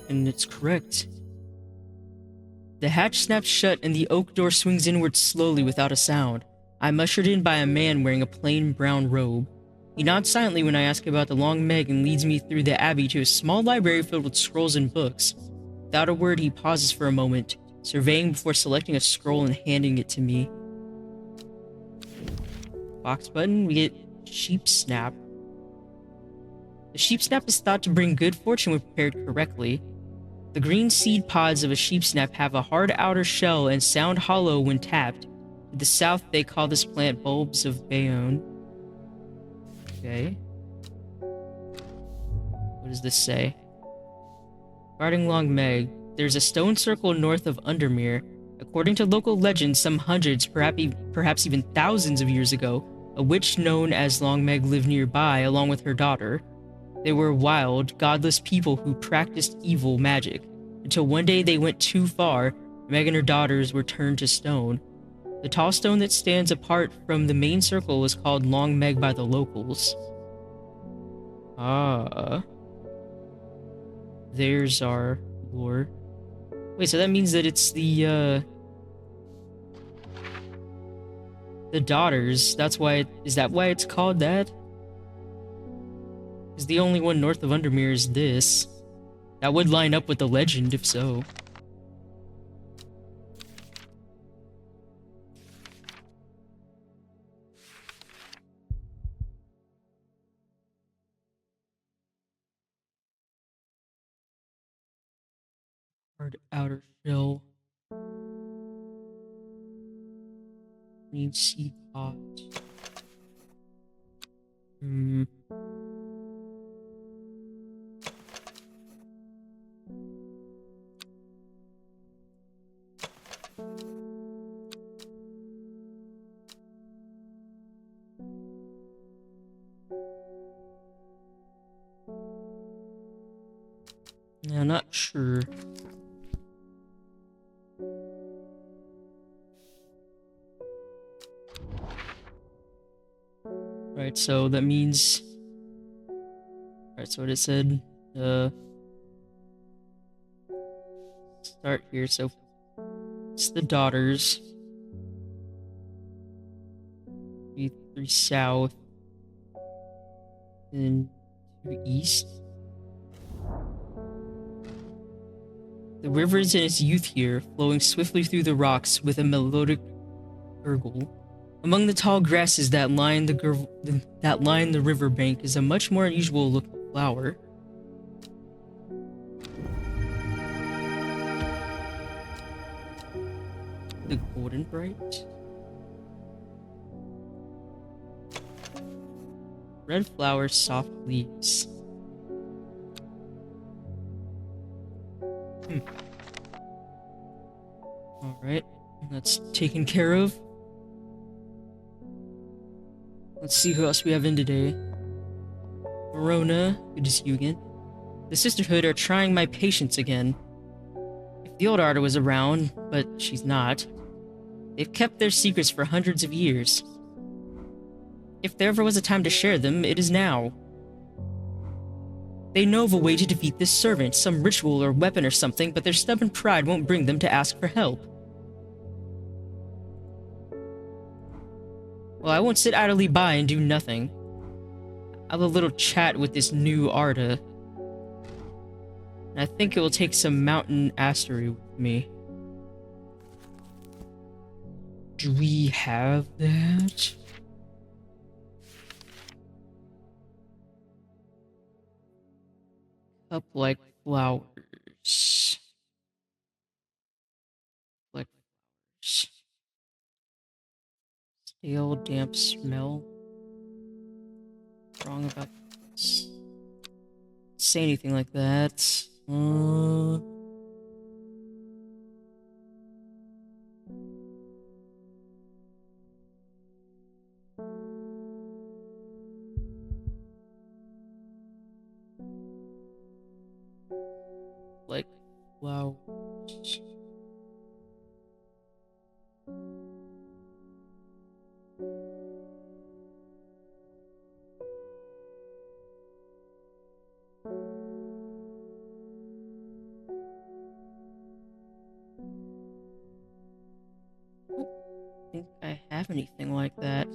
And it's correct. The hatch snaps shut and the oak door swings inward slowly without a sound. I'm ushered in by a man wearing a plain brown robe. He nods silently when I ask about the Long Meg and leads me through the abbey to a small library filled with scrolls and books. Without a word, he pauses for a moment, surveying before selecting a scroll and handing it to me. Box button, we get sheep snap. The sheep snap is thought to bring good fortune when prepared correctly. The green seed pods of a sheep snap have a hard outer shell and sound hollow when tapped. To the south, they call this plant bulbs of Bayonne. Okay. What does this say? Regarding Long Meg, there's a stone circle north of Undermere. According to local legends, some hundreds, perhaps even thousands of years ago, a witch known as Long Meg lived nearby along with her daughter. They were wild, godless people who practiced evil magic, until one day they went too far, and Meg and her daughters were turned to stone. The tall stone that stands apart from the main circle is called Long Meg by the locals. Ah. There's our lore. Wait, so that means that it's the daughters. That's why is that why it's called that? Because the only one north of Undermere is this. That would line up with the legend, if so. Hard outer shell. Need seed pot. Yeah, not sure. Right, so that means... Right, so what it said, start here, so it's the daughters. 3 south. And 2 east. The river is in its youth here, flowing swiftly through the rocks with a melodic gurgle. Among the tall grasses that line the riverbank is a much more unusual looking flower. The golden bright. Red flowers, soft leaves. Alright, that's taken care of. Let's see who else we have in today. Verona, good to see you again. The Sisterhood are trying my patience again. If the old Arda was around, but she's not. They've kept their secrets for hundreds of years. If there ever was a time to share them, it is now. They know of a way to defeat this servant, some ritual or weapon or something, but their stubborn pride won't bring them to ask for help. Well, I won't sit idly by and do nothing. I'll have a little chat with this new Arda. And I think it will take some mountain astery with me. Do we have that? Cup-like flowers. Like stale, damp smell. Wrong about this. Say anything like that. Like flowers. Think I have anything like that.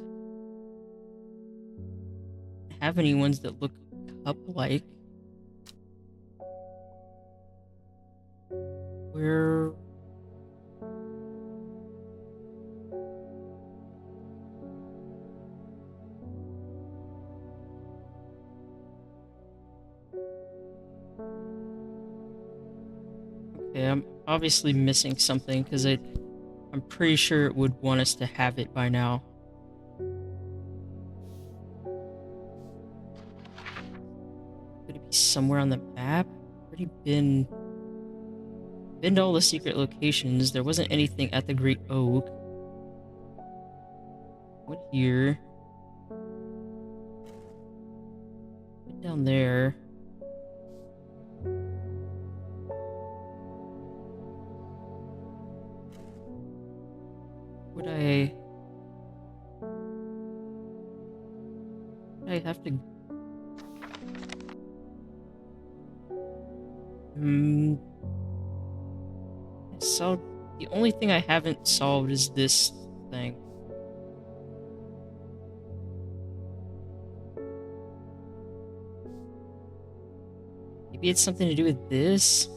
Have any ones that look cup-like? Where? Okay, I'm obviously missing something because I'm pretty sure it would want us to have it by now. Could it be somewhere on the map? Already been to all the secret locations. There wasn't anything at the Great Oak. What here? What down there? Would I have to... So the only thing I haven't solved is this thing. Maybe it's something to do with this?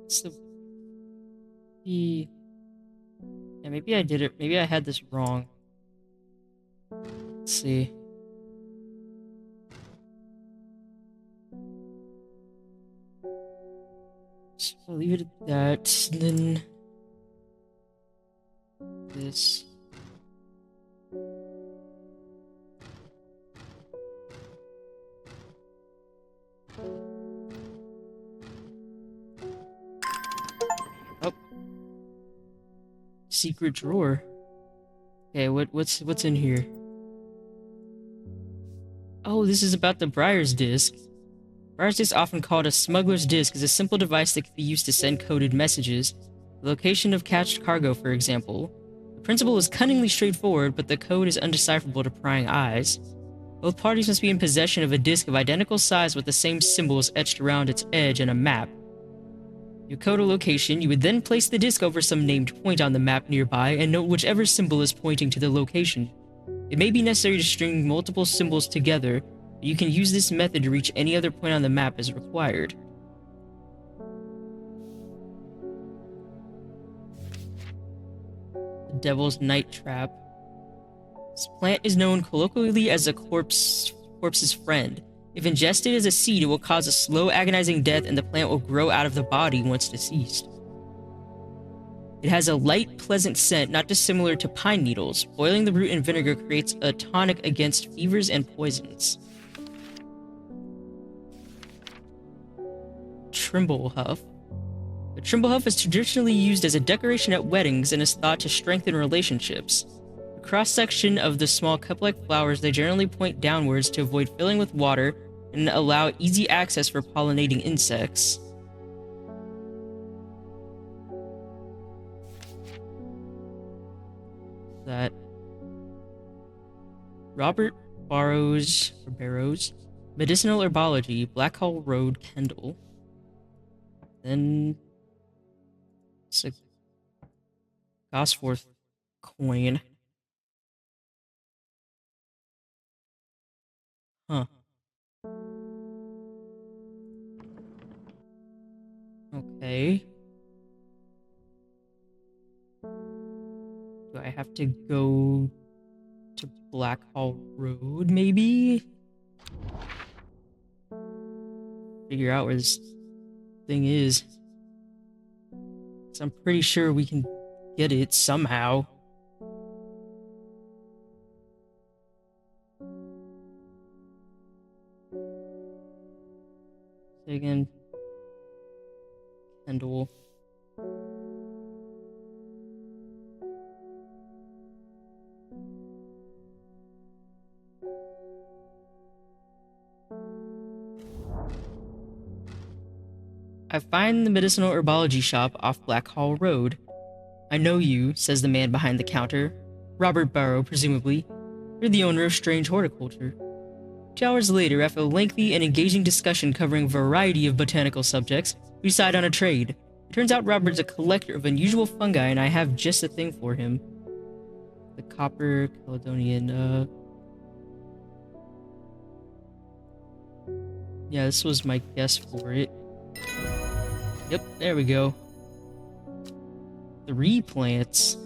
It's the... Yeah, maybe I did it. Maybe I had this wrong. Let's see. So I'll leave it at that. And then this. Oh. Secret drawer. Okay, what's in here? Oh, this is about the Briar's Disc. Briar's Disc, often called a smuggler's disc, is a simple device that can be used to send coded messages. The location of cached cargo, for example. The principle is cunningly straightforward, but the code is undecipherable to prying eyes. Both parties must be in possession of a disc of identical size with the same symbols etched around its edge and a map. You code a location, you would then place the disc over some named point on the map nearby and note whichever symbol is pointing to the location. It may be necessary to string multiple symbols together, but you can use this method to reach any other point on the map as required. The Devil's Night Trap. This plant is known colloquially as a corpse's friend. If ingested as a seed, it will cause a slow, agonizing death, and the plant will grow out of the body once deceased. It has a light, pleasant scent, not dissimilar to pine needles. Boiling the root in vinegar creates a tonic against fevers and poisons. Trimblehuff. The trimblehuff is traditionally used as a decoration at weddings and is thought to strengthen relationships. A cross-section of the small cup-like flowers, they generally point downwards to avoid filling with water and allow easy access for pollinating insects. that? Robert Barrows Medicinal Herbology, Blackhall Road, Kendall. Then it's a Gosforth coin. Huh. Okay. Do I have to go to Blackhall Road, maybe? Figure out where this thing is. 'Cause I'm pretty sure we can get it somehow. Say again. Kendall. I find the medicinal herbology shop off Blackhall Road. I know you, says the man behind the counter. Robert Barrow, presumably. You're the owner of Strange Horticulture. 2 hours later, after a lengthy and engaging discussion covering a variety of botanical subjects, we decide on a trade. It turns out Robert's a collector of unusual fungi, and I have just a thing for him. The Copper Caledonian, yeah, this was my guess for it. Yep, there we go. 3 plants.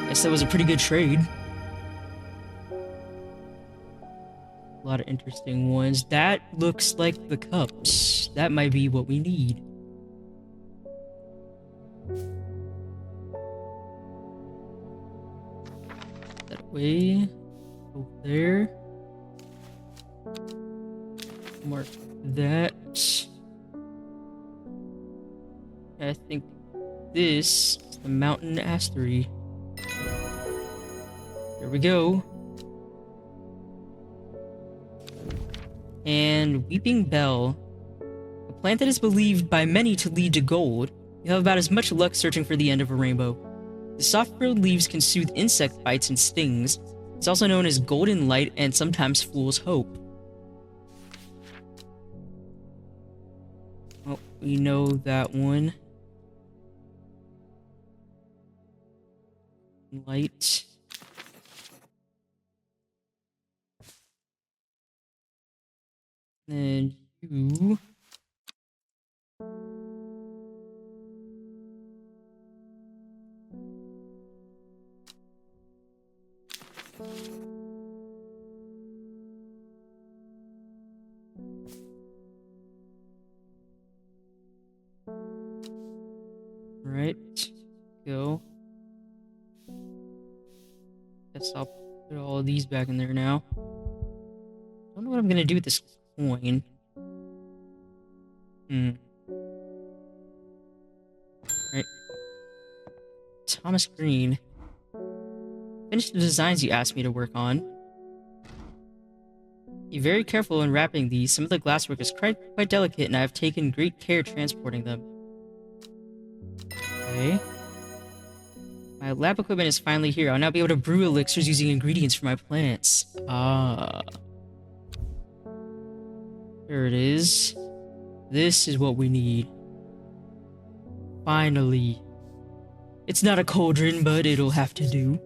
Guess that was a pretty good trade. A lot of interesting ones. That looks like the cups. That might be what we need. That way. Over there. Mark that. I think this is the mountain astery. There we go. And Weeping Bell. A plant that is believed by many to lead to gold. You have about as much luck searching for the end of a rainbow. The soft-grilled leaves can soothe insect bites and stings. It's also known as golden light and sometimes fool's hope. Well, we know that one. Light. Then you. Right. Go. Guess I'll put all of these back in there now. Don't know what I'm gonna do with this coin. Right. Thomas Green. Finish the designs you asked me to work on. Be very careful in wrapping these. Some of the glasswork is quite delicate, and I have taken great care transporting them. Okay. My lab equipment is finally here. I'll now be able to brew elixirs using ingredients from my plants. Ah. There it is. This is what we need. Finally. It's not a cauldron, but it'll have to do.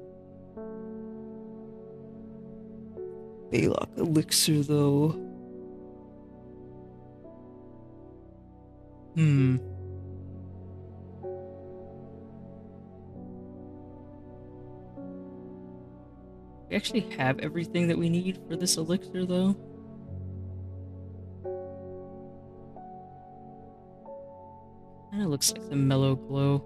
Baylock elixir, though. We actually have everything that we need for this elixir, though. Kinda looks like the mellow glow.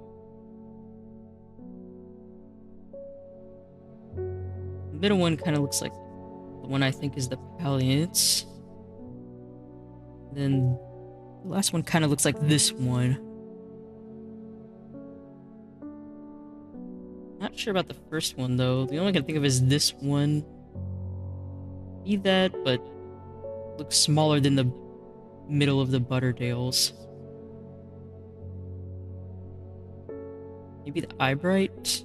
The middle one kinda looks like the one I think is the Palliance. Then the last one kinda looks like this one. Not sure about the first one though. The only I can think of is this one. Be that, but looks smaller than the middle of the Butterdales. Maybe the Eyebright?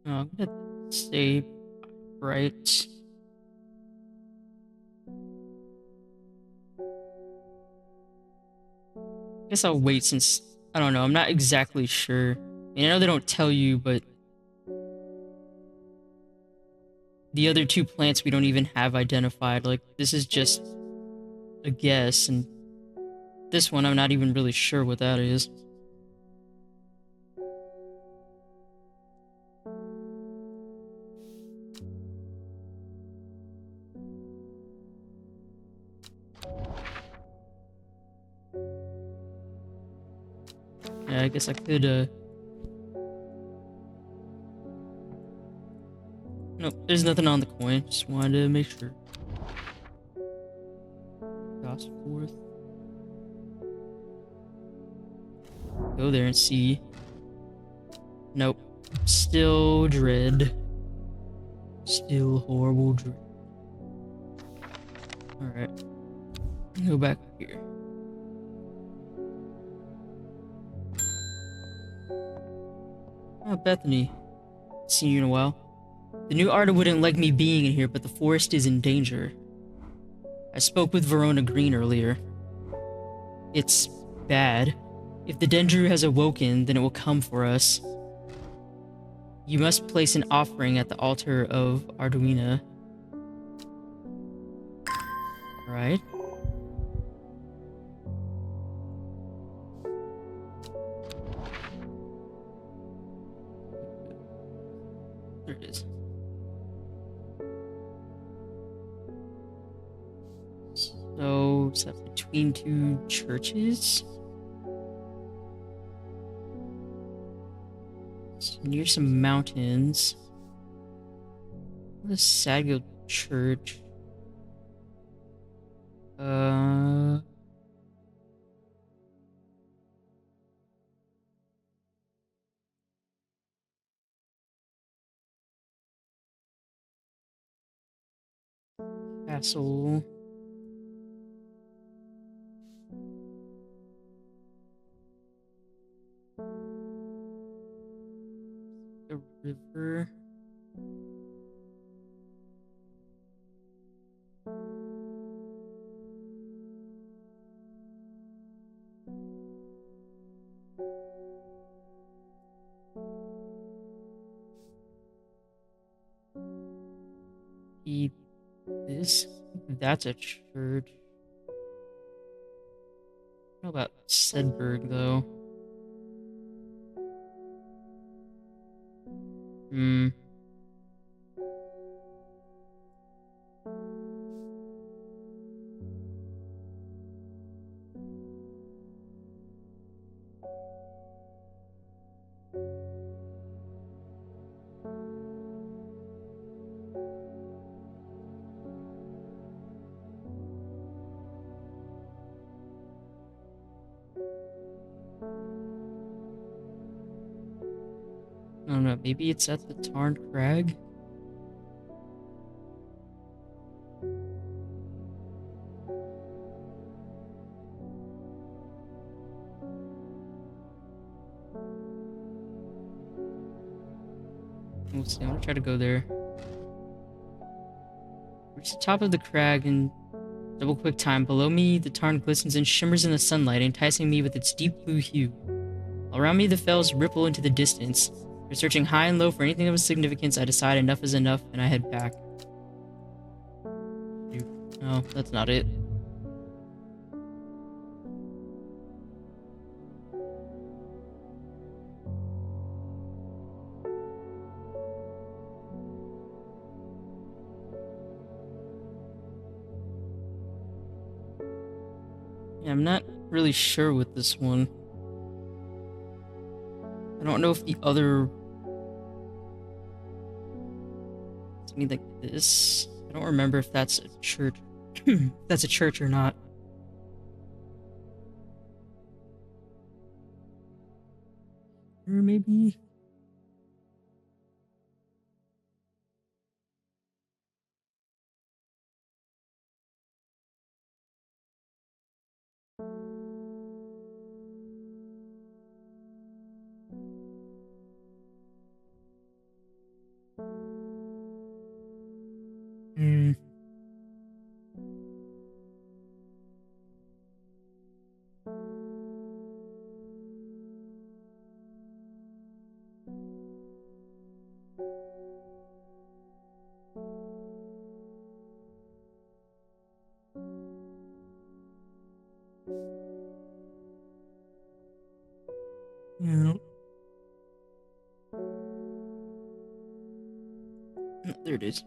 I'm gonna say right. I guess I'll wait since I don't know. I'm not exactly sure. I mean, I know they don't tell you, but the other two plants we don't even have identified. Like, this is just a guess, and this one I'm not even really sure what that is. Yeah, I guess I could, Nope, there's nothing on the coin. Just wanted to make sure. Gosforth. Go there and see. Nope. Still dread. Still horrible dread. Alright. Go back here. Oh, Bethany. Seen you in a while. The new Arda wouldn't like me being in here, but the forest is in danger. I spoke with Verona Green earlier. It's bad. If the Dendru has awoken, then it will come for us. You must place an offering at the altar of Arduina. Right? There it is. So, is that between two churches? So near some mountains. The Sadgill Church. Castle. The river. This? That's a church. How about Sedberg, though? Hmm. I don't know, maybe it's at the Tarn Crag? We'll see, I'm gonna try to go there. Reach the top of the crag in double quick time. Below me, the tarn glistens and shimmers in the sunlight, enticing me with its deep blue hue. All around me, the fells ripple into the distance. After searching high and low for anything of significance, I decide enough is enough, and I head back. No, that's not it. Yeah, I'm not really sure with this one. I don't know if the other... something like this. I don't remember if that's a church. That's a church or not. Or maybe... Hmm. Yeah. There it is.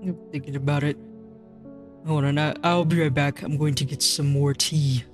Yep, thinking about it. Hold on, I'll be right back. I'm going to get some more tea.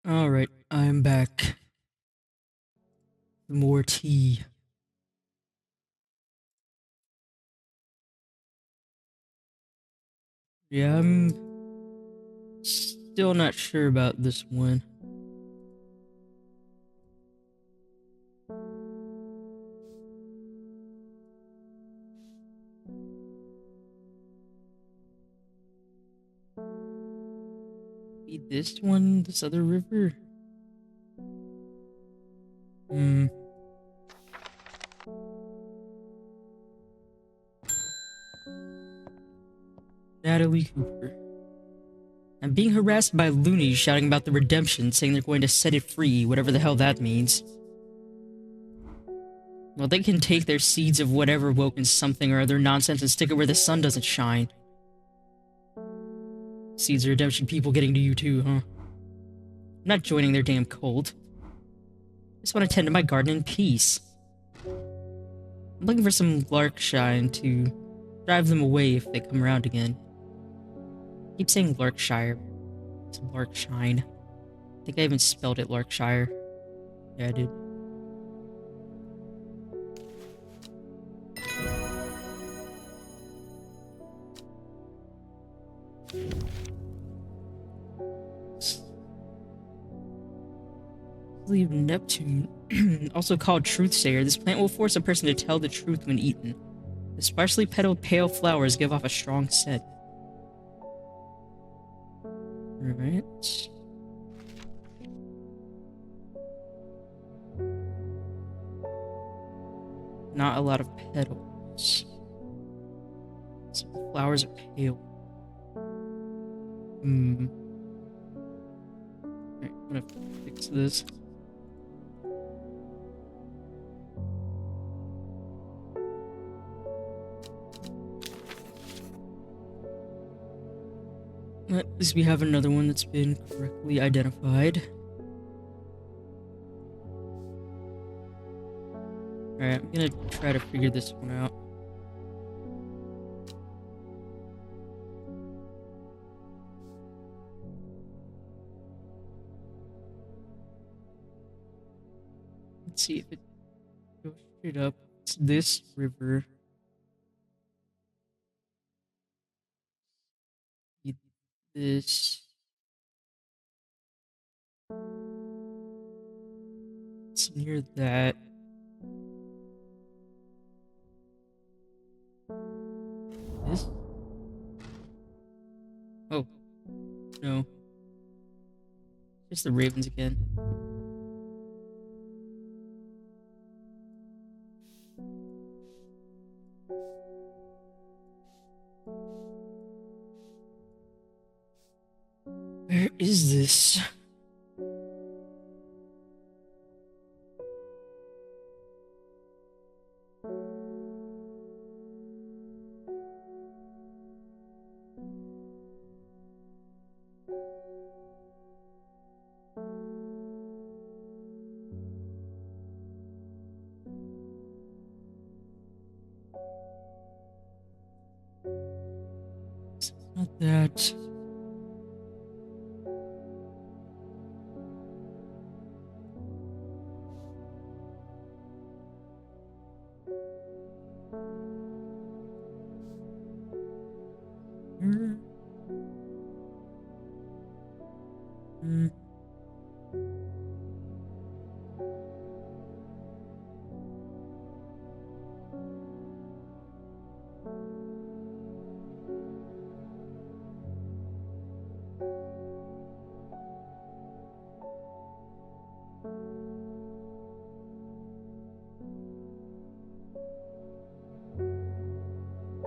Alright, I'm back. More tea. Yeah, I'm still not sure about this one. Be this one, this other river? Hmm. Natalie Cooper. I'm being harassed by loonies shouting about the redemption, saying they're going to set it free, whatever the hell that means. Well, they can take their seeds of whatever woken something or other nonsense and stick it where the sun doesn't shine. Seeds of redemption people getting to you too, huh? I'm not joining their damn cult. I just want to tend to my garden in peace. I'm looking for some Larkshine to drive them away if they come around again. I keep saying Larkshire. It's Larkshine. I think I even spelled it Larkshire. Yeah, I did. Leave Neptune, also called Truthsayer. This plant will force a person to tell the truth when eaten. The sparsely petaled pale flowers give off a strong scent. Alright. Not a lot of petals. Some flowers are pale. Hmm. Alright, I'm gonna fix this. At least we have another one that's been correctly identified. Alright, I'm gonna try to figure this one out. Let's see if it goes straight up. It's this river. This. It's near that. This? Oh, no. Just the ravens again. Where is this? It's not that. Hmm. Hmm.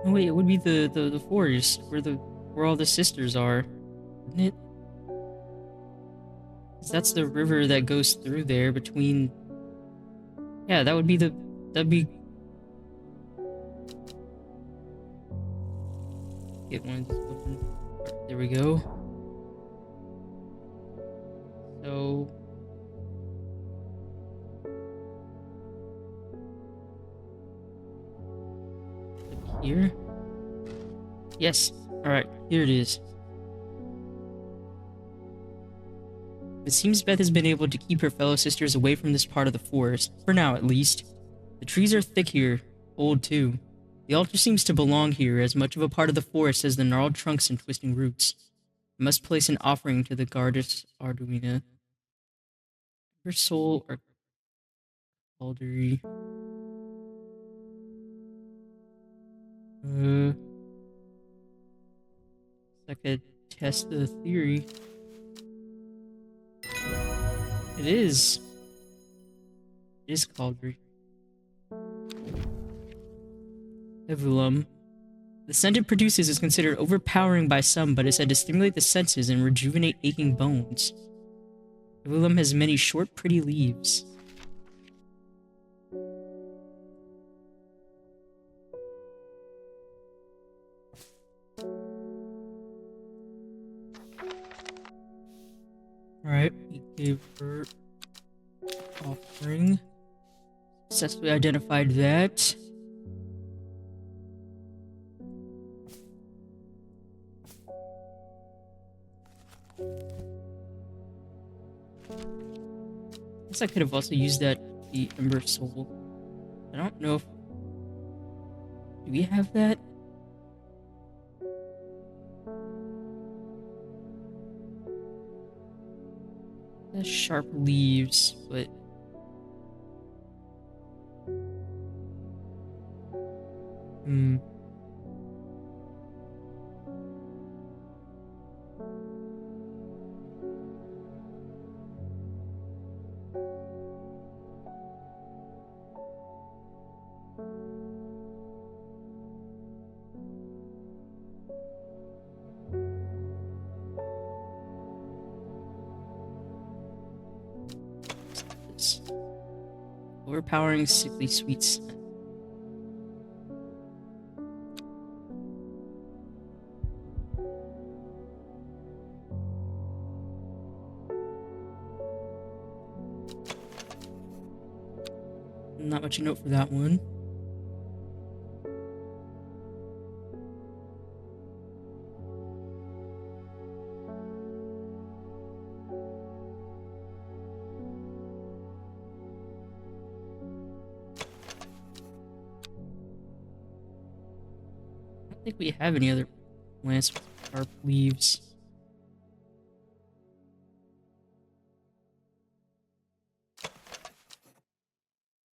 Oh wait, it would be the forest where all the sisters are, wouldn't it? 'Cause that's the river that goes through there between. Yeah, that'd be. Get one of these open. There we go. So. Up here. Yes. Alright, here it is. It seems Beth has been able to keep her fellow sisters away from this part of the forest, for now at least. The trees are thick here, old too. The altar seems to belong here, as much of a part of the forest as the gnarled trunks and twisting roots. I must place an offering to the goddess Arduina. Her soul or caldery. I could test the theory. It is. It is caldery. Evulum. The scent it produces is considered overpowering by some, but is said to stimulate the senses and rejuvenate aching bones. Evulum has many short, pretty leaves. Alright, we gave her offering. Successfully identified that. I could have also used that the Ember Soul. I don't know if... Do we have that? It has sharp leaves, but... Overpowering sickly sweet scent. Not much a note for that one. I don't think we have any other plants with sharp leaves. I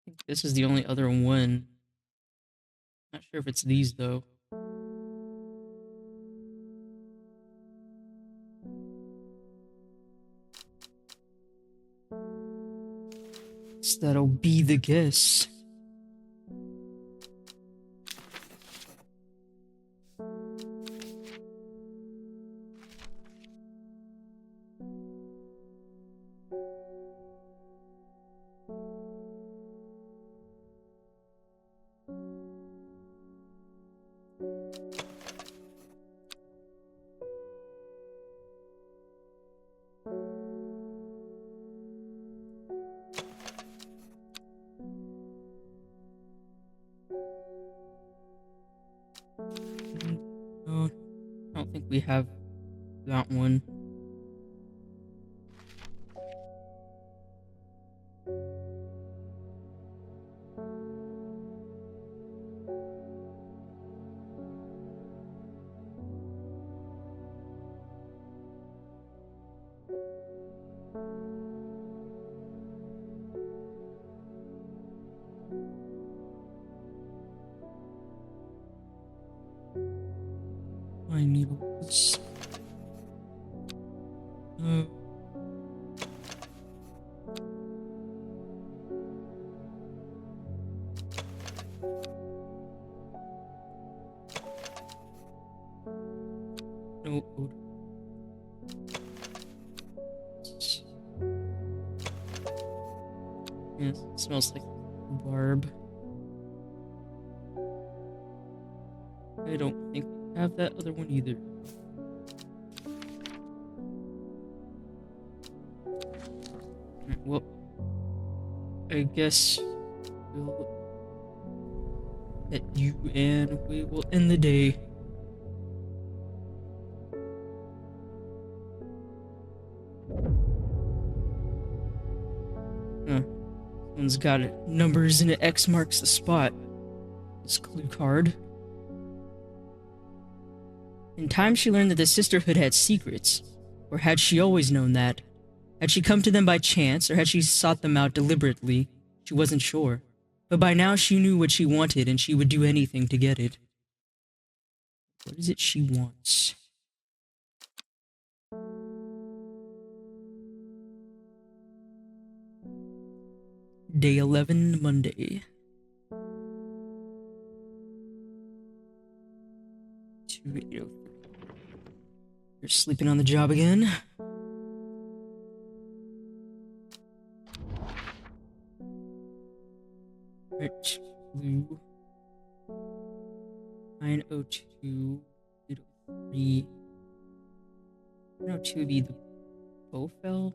think this is the only other one. Not sure if it's these though. So that'll be the guess. No, I don't think we have that one. Pine needles. No odor. Yes, it smells like barb. I don't think we have that other one either. Alright, well, I guess we'll let you and we will end the day. One's got numbers and an X marks the spot. This clue card. In time, she learned that the Sisterhood had secrets. Or had she always known that? Had she come to them by chance, or had she sought them out deliberately? She wasn't sure. But by now she knew what she wanted, and she would do anything to get it. What is it she wants? Day 11, Monday. 2803. You're sleeping on the job again? Right, blue. 902. 803. 902 would be the Bowfell.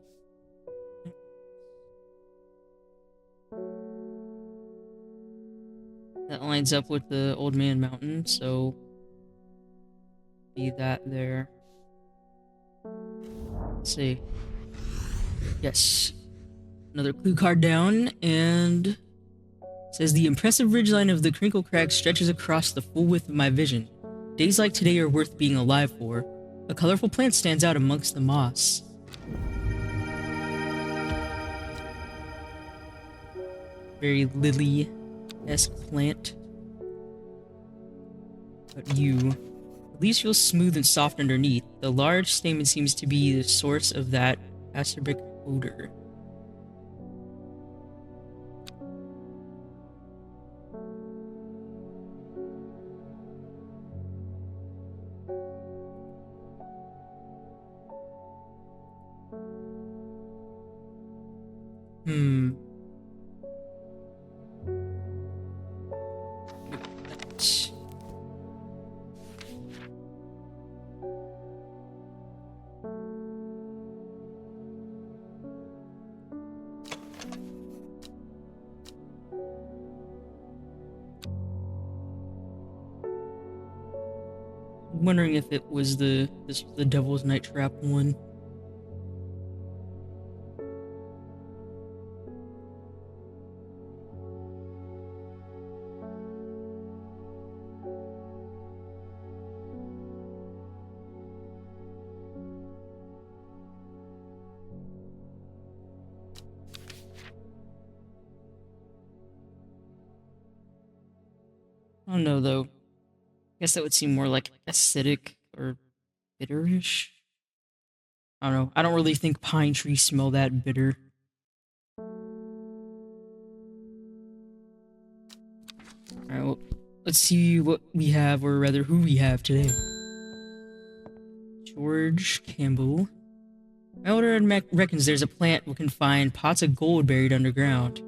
That lines up with the Old Man Mountain, so be that there. Let's see. Yes. Another clue card down, and it says the impressive ridgeline of the Crinkle Crag stretches across the full width of my vision. Days like today are worth being alive for. A colorful plant stands out amongst the moss. Very lily-esque plant. But you... leaves feel smooth and soft underneath. The large stamen seems to be the source of that acerbic odor. I'm wondering if it was the Devil's Night Trap one. I don't know though. I guess that would seem more like acidic or bitterish. I don't know. I don't really think pine trees smell that bitter. Alright, well, let's see what we have, or rather who we have today. George Campbell. My older reckons there's a plant we can find pots of gold buried underground.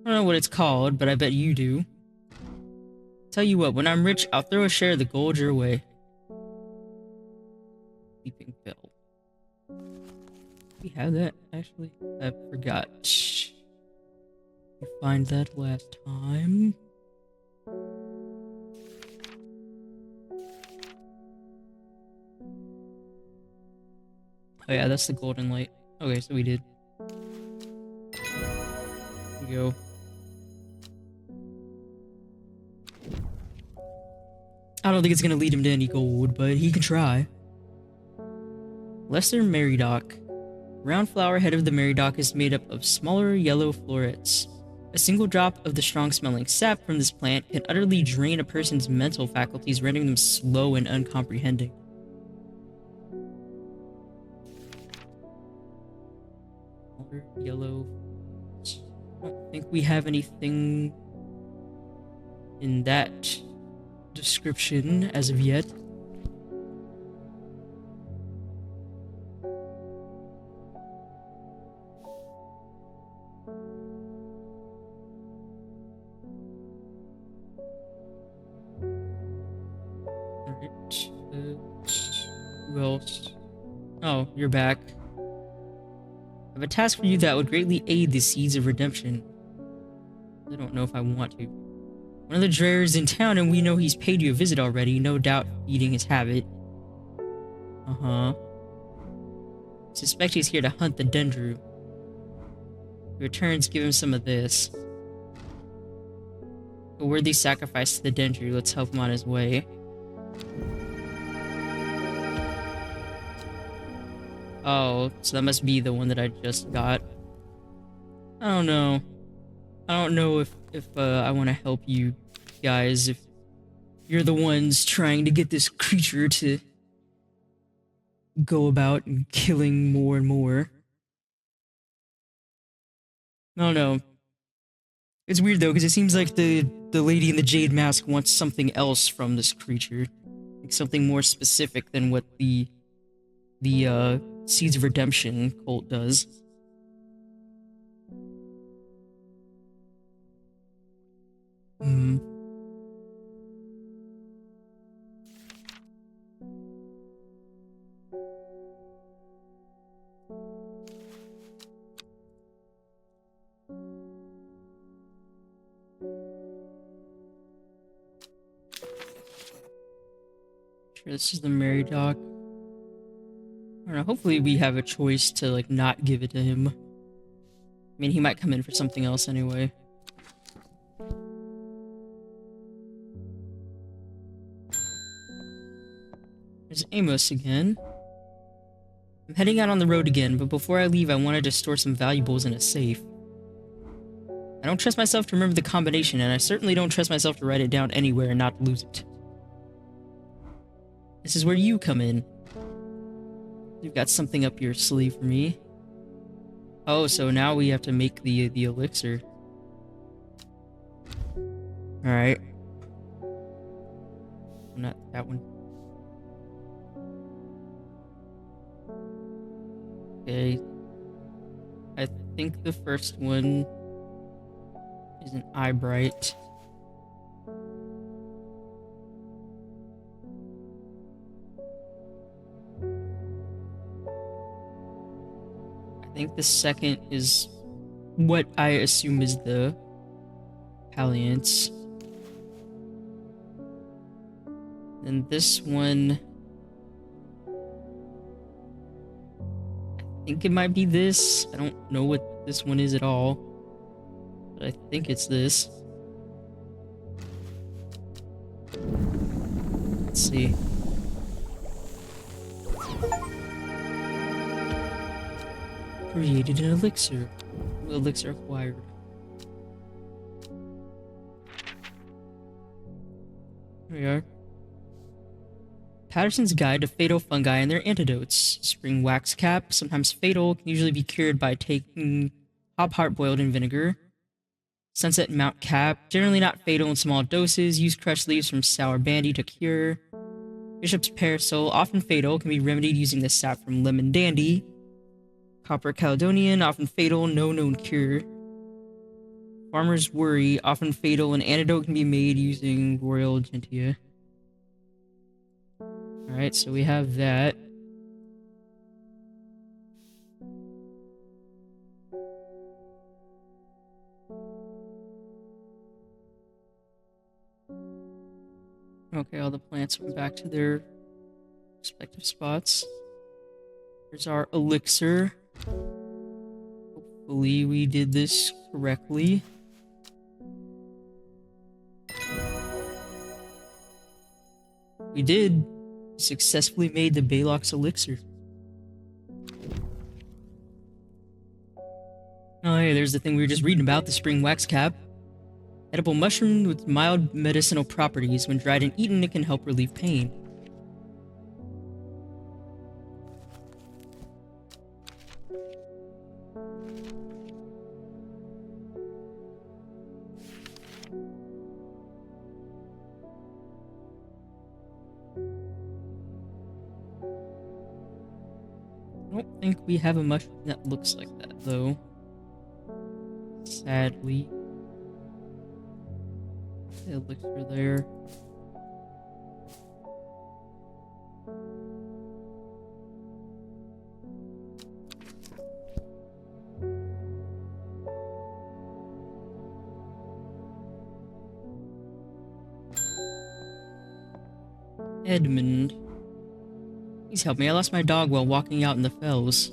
I don't know what it's called, but I bet you do. Tell you what, when I'm rich, I'll throw a share of the gold your way. Sleeping pill. We have that, actually. I forgot. We find that last time. Oh yeah, that's the golden light. Okay, so we did. Here we go. I don't think it's gonna lead him to any gold, but he can try. Lesser Meridoc. Round flower head of the Meridoc is made up of smaller yellow florets. A single drop of the strong-smelling sap from this plant can utterly drain a person's mental faculties, rendering them slow and uncomprehending. Smaller yellow. I don't think we have anything in that description as of yet. Alright, who else? Oh, you're back. I have a task for you that would greatly aid the seeds of redemption. I don't know if I want to. One of the Dreyers in town, and we know he's paid you a visit already, no doubt feeding his habit. Uh-huh. Suspect he's here to hunt the Dendru. He returns, give him some of this. A worthy sacrifice to the Dendry. Let's help him on his way. Oh, so that must be the one that I just got. I don't know. I don't know if I want to help you guys, if you're the ones trying to get this creature to go about and killing more and more. I don't know. It's weird though, because it seems like the lady in the jade mask wants something else from this creature. Like something more specific than what the Seeds of Redemption cult does. Hmm. Sure, this is the Mary Doc. I don't know, hopefully we have a choice to, like, not give it to him. I mean, he might come in for something else anyway. There's Amos again. I'm heading out on the road again, but before I leave, I wanted to store some valuables in a safe. I don't trust myself to remember the combination, and I certainly don't trust myself to write it down anywhere and not lose it. This is where you come in. You've got something up your sleeve for me. Oh, so now we have to make the elixir. Alright. Not that one. Okay. I think the first one is an eye bright. I think the second is what I assume is the Palliance. And this one, I think it might be this. I don't know what this one is at all, but I think it's this. Let's see. Created an elixir. Elixir acquired. Here we are. Patterson's Guide to Fatal Fungi and Their Antidotes. Spring wax cap, sometimes fatal, can usually be cured by taking hop heart boiled in vinegar. Sunset Mount cap, generally not fatal in small doses. Use crushed leaves from sour bandy to cure. Bishop's Parasol, often fatal, can be remedied using the sap from lemon dandy. Copper Caledonian, often fatal, no known cure. Farmer's Worry, often fatal, an antidote can be made using Royal Gentia. Alright, so we have that. Okay, all the plants went back to their respective spots. Here's our elixir. Hopefully we did this correctly. We did. We successfully made the Baylock's elixir. Oh hey, there's the thing we were just reading about, the spring wax cap. Edible mushroom with mild medicinal properties. When dried and eaten, it can help relieve pain. I don't think we have a mushroom that looks like that, though. Sadly. Elixir there. Edmund. Please help me. I lost my dog while walking out in the fells.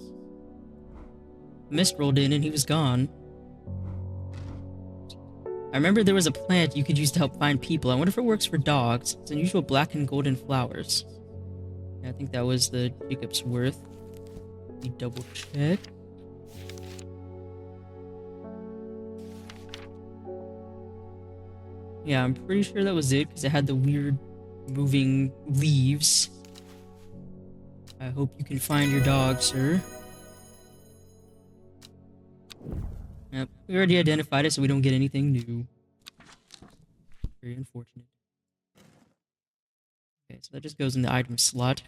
The mist rolled in and he was gone. I remember there was a plant you could use to help find people. I wonder if it works for dogs. It's unusual black and golden flowers. Yeah, I think that was the Jacob's worth. Let me double check. Yeah, I'm pretty sure that was it because it had the weird moving leaves. I hope you can find your dog, sir. Yep, we already identified it, so we don't get anything new. Very unfortunate. Okay, so that just goes in the item slot.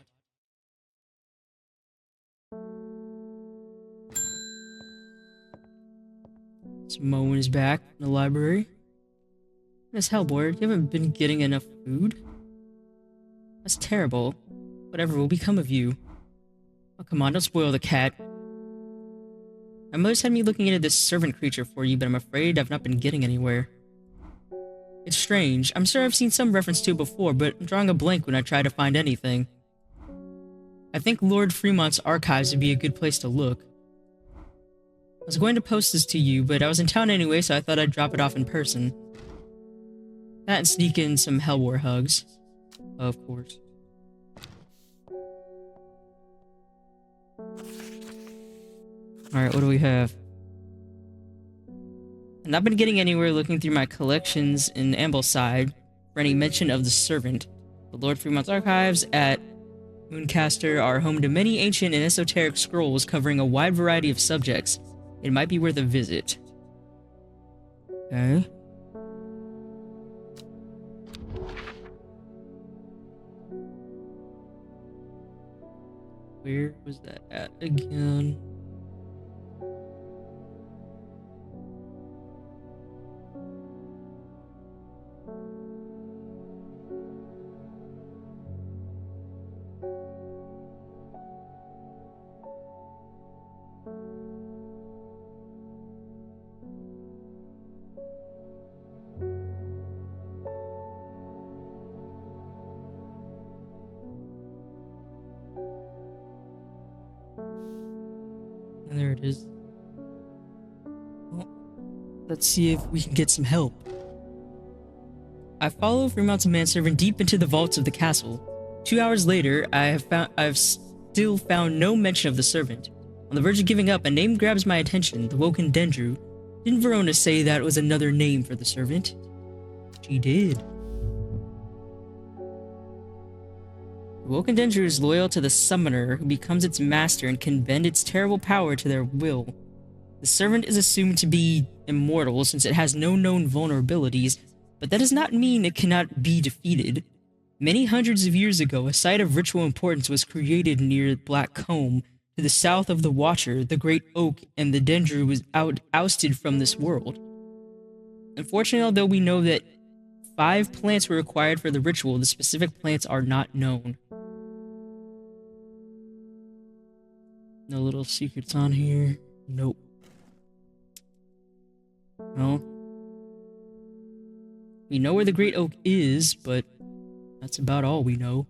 Simone is back in the library. Miss Hellboard, you haven't been getting enough food? That's terrible. Whatever will become of you? Oh, come on, don't spoil the cat. My mother's had me looking into this servant creature for you, but I'm afraid I've not been getting anywhere. It's strange. I'm sure I've seen some reference to it before, but I'm drawing a blank when I try to find anything. I think Lord Fremont's archives would be a good place to look. I was going to post this to you, but I was in town anyway, so I thought I'd drop it off in person. That and sneak in some Hellwar hugs. Of course. Alright, what do we have? I've not been getting anywhere looking through my collections in Ambleside for any mention of the servant. The Lord Fremont's archives at Mooncaster are home to many ancient and esoteric scrolls covering a wide variety of subjects. It might be worth a visit. Okay. Where was that at again? There it is. Well, let's see if we can get some help. I follow Fremont's manservant deep into the vaults of the castle. 2 hours later, I've still found no mention of the servant. On the verge of giving up, a name grabs my attention, the Woken Dendru. Didn't Verona say that was another name for the servant? She did. The Woken Dendru is loyal to the summoner, who becomes its master and can bend its terrible power to their will. The servant is assumed to be immortal since it has no known vulnerabilities, but that does not mean it cannot be defeated. Many hundreds of years ago, a site of ritual importance was created near Black Combe. To the south of the Watcher, the Great Oak and the Dendru was ousted from this world. Unfortunately, although we know that 5 plants were required for the ritual, the specific plants are not known. No little secrets on here. Nope. No. We know where the Great Oak is, but that's about all we know.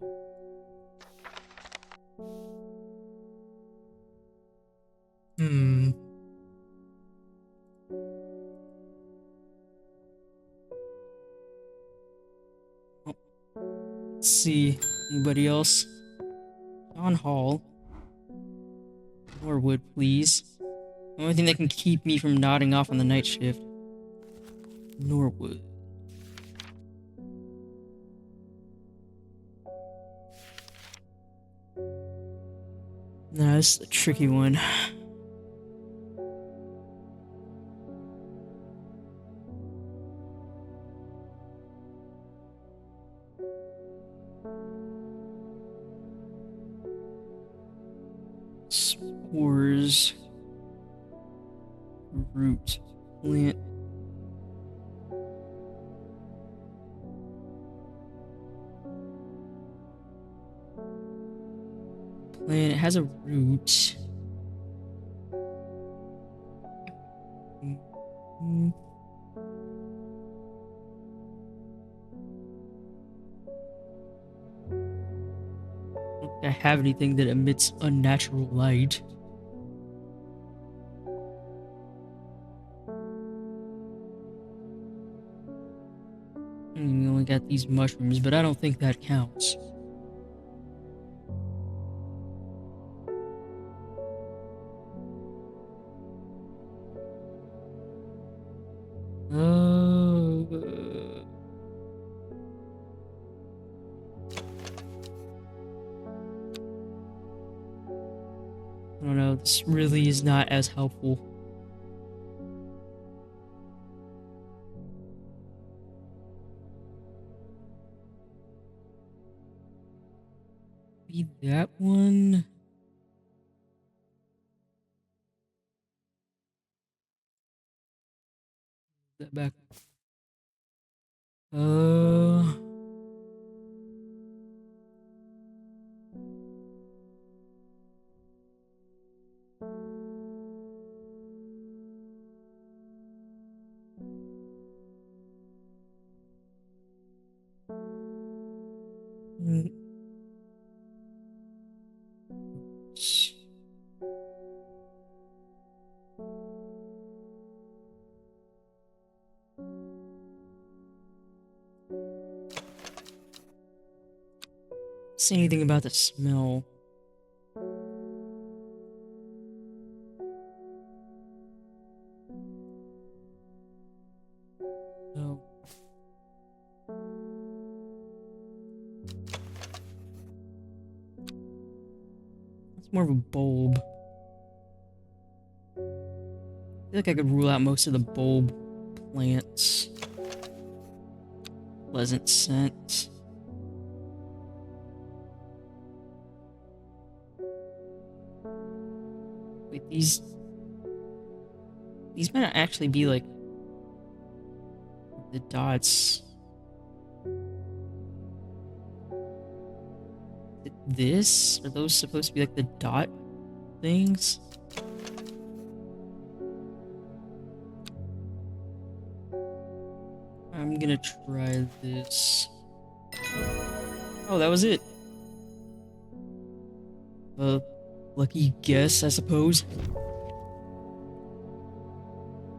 Let's see. Anybody else? John Hall. Norwood, please. The only thing that can keep me from nodding off on the night shift. Norwood. Nah, this is a tricky one. Spores. Root. Plant. Plant. It has a root. I don't think I have anything that emits unnatural light. We only got these mushrooms, but I don't think that counts. I don't know, this really is not as helpful. Be that one. That back. Mm. Say anything about the smell. No. It's more of a bulb. I feel like I could rule out most of the bulb plants. Pleasant scent. Wait, these might not actually be like the dots. This? Are those supposed to be like the dot things? I'm gonna try this. Oh, that was it. Lucky guess, I suppose.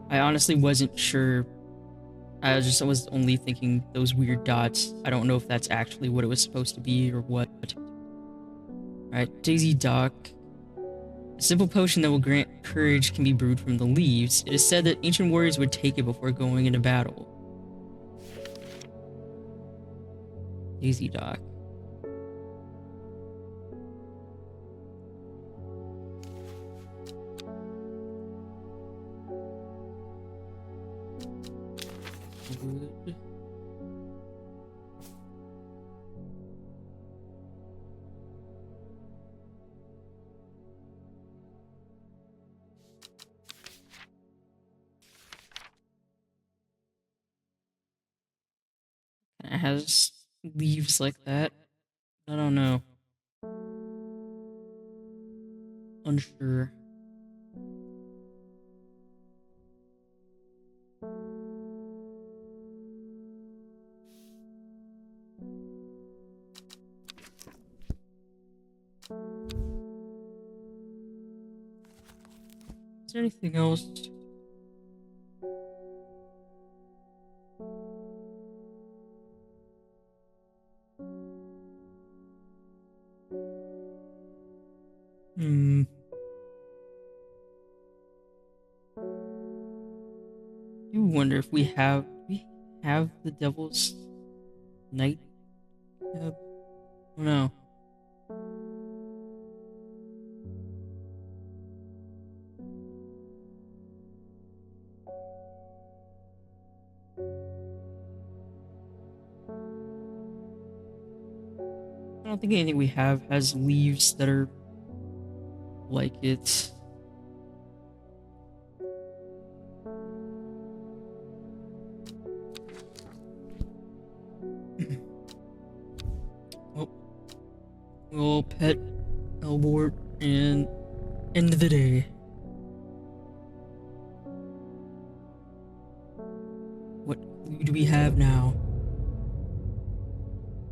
I honestly wasn't sure. I was only thinking those weird dots. I don't know if that's actually what it was supposed to be or what. Alright, Daisy Dock. A simple potion that will grant courage can be brewed from the leaves. It is said that ancient warriors would take it before going into battle. Daisy Dock. Good. It has leaves like that. I don't know. Unsure. Is there anything else? You wonder if we have the devil's night cab? Oh no. I don't think anything we have has leaves that are like it. Well, we'll pet Elbort and end of the day. What clue do we have now?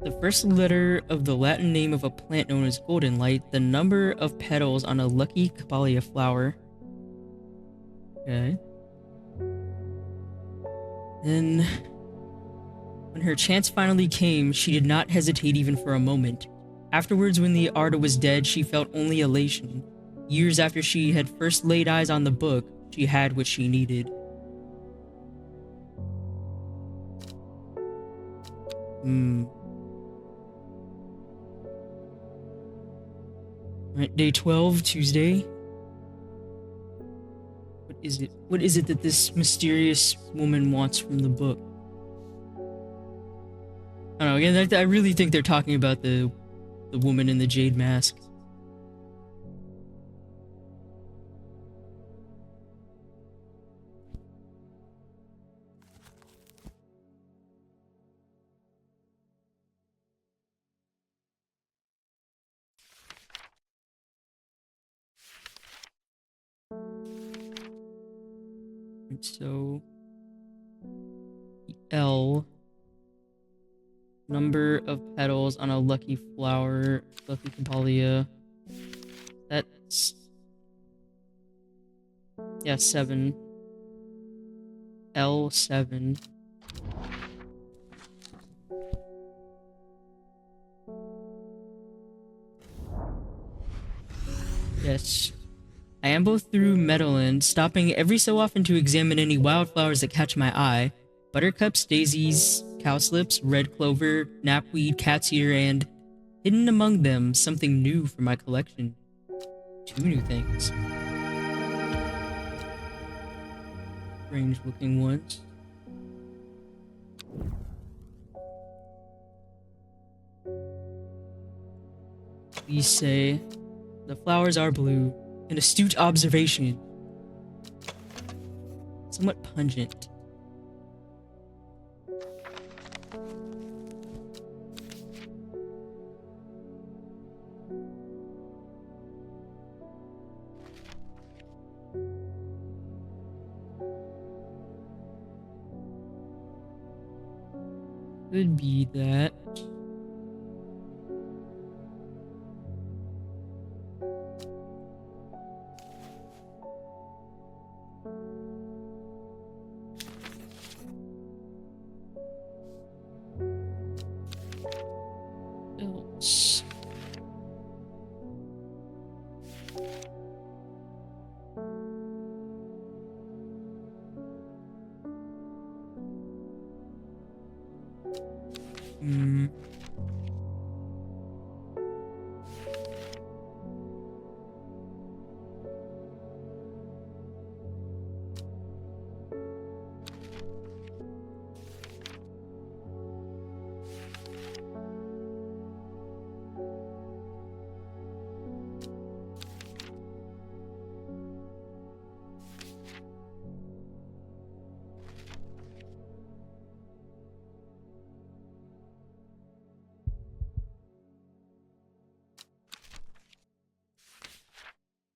The first letter of the Latin name of a plant known as golden light, the number of petals on a lucky caballia flower. Okay. Then When her chance finally came, she did not hesitate even for a moment. Afterwards, when the artist was dead, she felt only elation. Years after she had first laid eyes on the book, she had what she needed. Alright, day 12, Tuesday. What is it? What is it that this mysterious woman wants from the book? I don't know, again, I really think they're talking about the woman in the jade mask. And so, L, number of petals on a lucky flower, lucky camellia. That's, yeah, 7. L7. Yes. I amble through Meadowland, stopping every so often to examine any wildflowers that catch my eye. Buttercups, daisies, cowslips, red clover, knapweed, cat's ear, and, hidden among them, something new for my collection. 2 new things. Strange looking ones. These say, the flowers are blue. An astute observation. Somewhat pungent. Could be that. Else.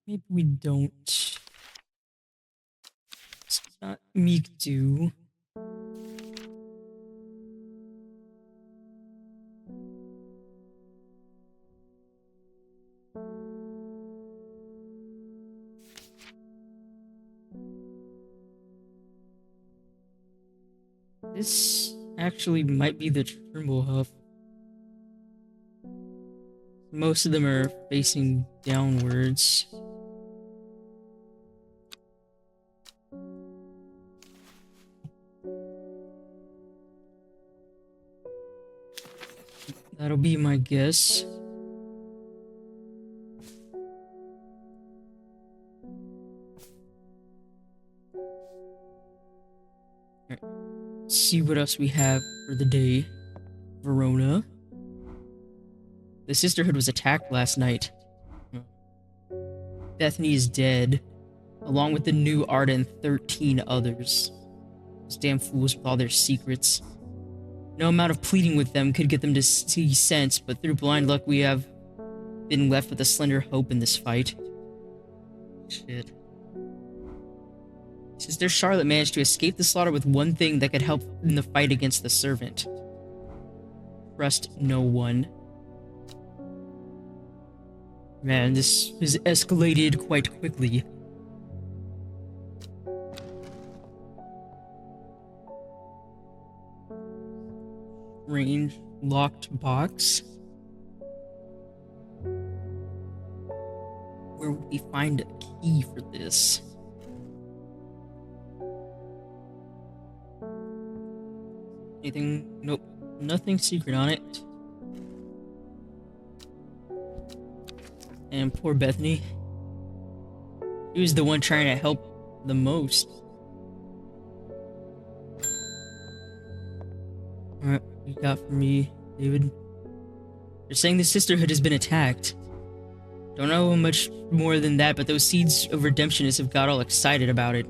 Maybe we don't. It's not meek do. This actually might be the Trimblehuff. Most of them are facing downwards. That'll be my guess. Alright. Let's see what else we have for the day. Verona. The Sisterhood was attacked last night. Bethany is dead, along with the new Arda and 13 others. Those damn fools with all their secrets. No amount of pleading with them could get them to see sense, but through blind luck we have been left with a slender hope in this fight. Shit. Sister Charlotte managed to escape the slaughter with one thing that could help in the fight against the servant. Trust no one. Man, this has escalated quite quickly. range locked box. Where would we find a key for this? Anything? Nope. Nothing secret on it. And poor Bethany. She was the one trying to help the most. Alright, what you got for me, David? They're saying the Sisterhood has been attacked. Don't know much more than that, but those seeds of redemptionists have got all excited about it.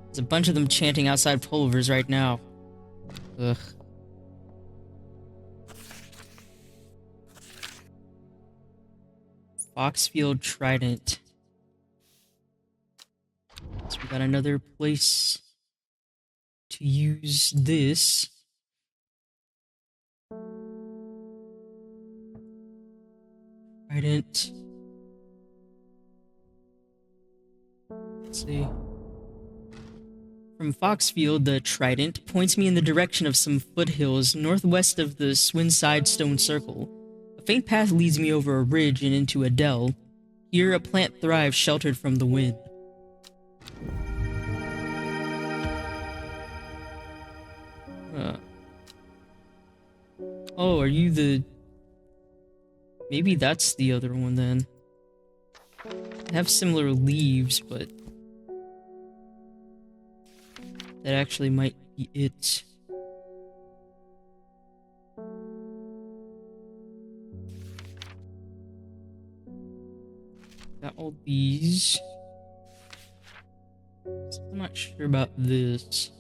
There's a bunch of them chanting outside pullovers right now. Ugh. Foxfield Trident. So we got another place to use this. Trident. Let's see. From Foxfield, the Trident points me in the direction of some foothills northwest of the Swinside Stone Circle. A faint path leads me over a ridge and into a dell. Here, a plant thrives sheltered from the wind. Oh, are you the... Maybe that's the other one then. They have similar leaves, but... that actually might be it. Got all these. I'm not sure about this.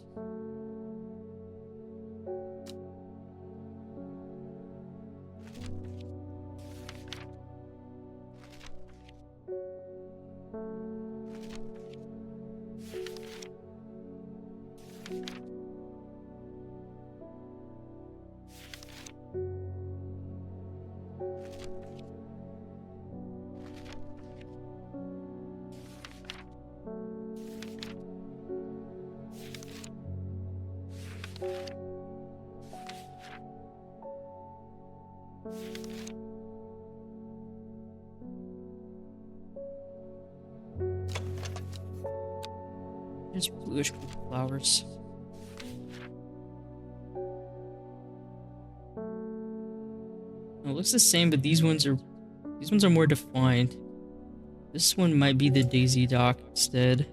There's bluish flowers. It looks the same, but these ones are more defined. This one might be the Daisy Dock instead.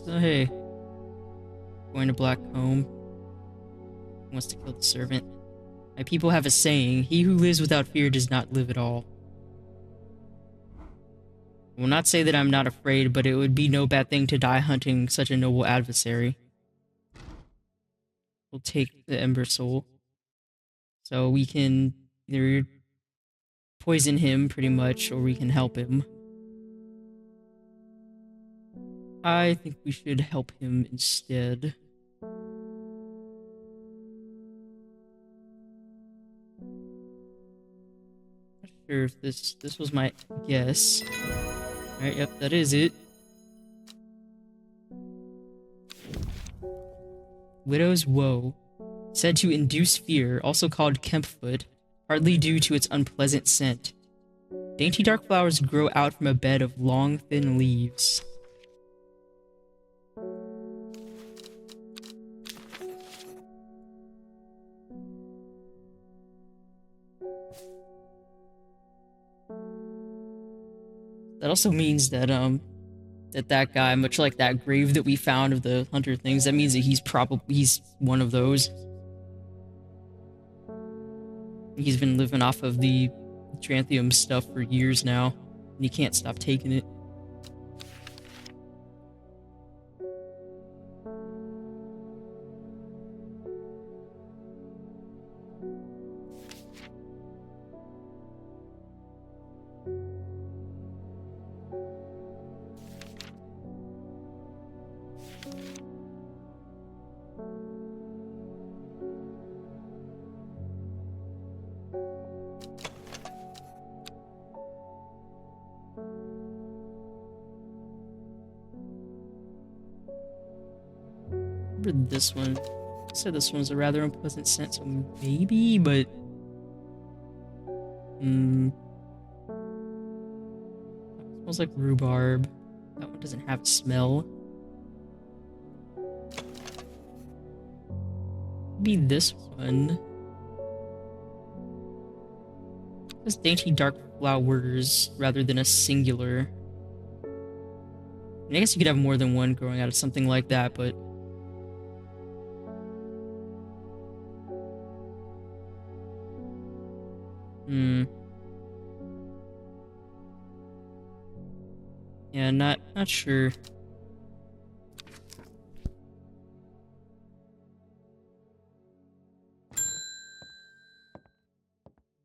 Oh, hey. Going to Blackcomb. Wants to kill the servant. My people have a saying, he who lives without fear does not live at all. I will not say that I'm not afraid, but it would be no bad thing to die hunting such a noble adversary. We'll take the Ember Soul. So we can either poison him, pretty much, or we can help him. I think we should help him instead. Not sure if this was my guess. Alright, yep, that is it. Widow's Woe. Said to induce fear, also called Kempfoot, partly due to its unpleasant scent. Dainty dark flowers grow out from a bed of long, thin leaves. That also means that that guy, much like that grave that we found of the hunter things, that means that he's one of those. He's been living off of the Tranthium stuff for years now, and he can't stop taking it. remember this one. I said this one's a rather unpleasant scent, so maybe, but... Smells like rhubarb. That one doesn't have a smell. Maybe this one. It says dainty dark flowers rather than a singular. I guess you could have more than one growing out of something like that, but... Yeah, not sure.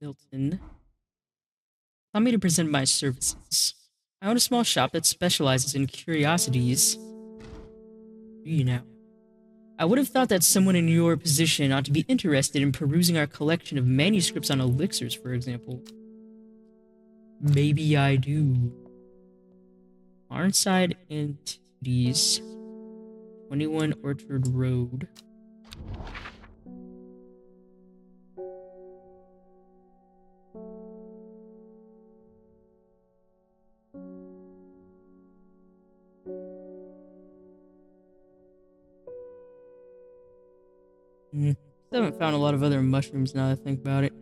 Milton. Allow me to present my services. I own a small shop that specializes in curiosities. Do you now? I would have thought that someone in your position ought to be interested in perusing our collection of manuscripts on elixirs, for example. Maybe I do. Arnside Antiquities, 21 Orchard Road. I haven't found a lot of other mushrooms now that I think about it.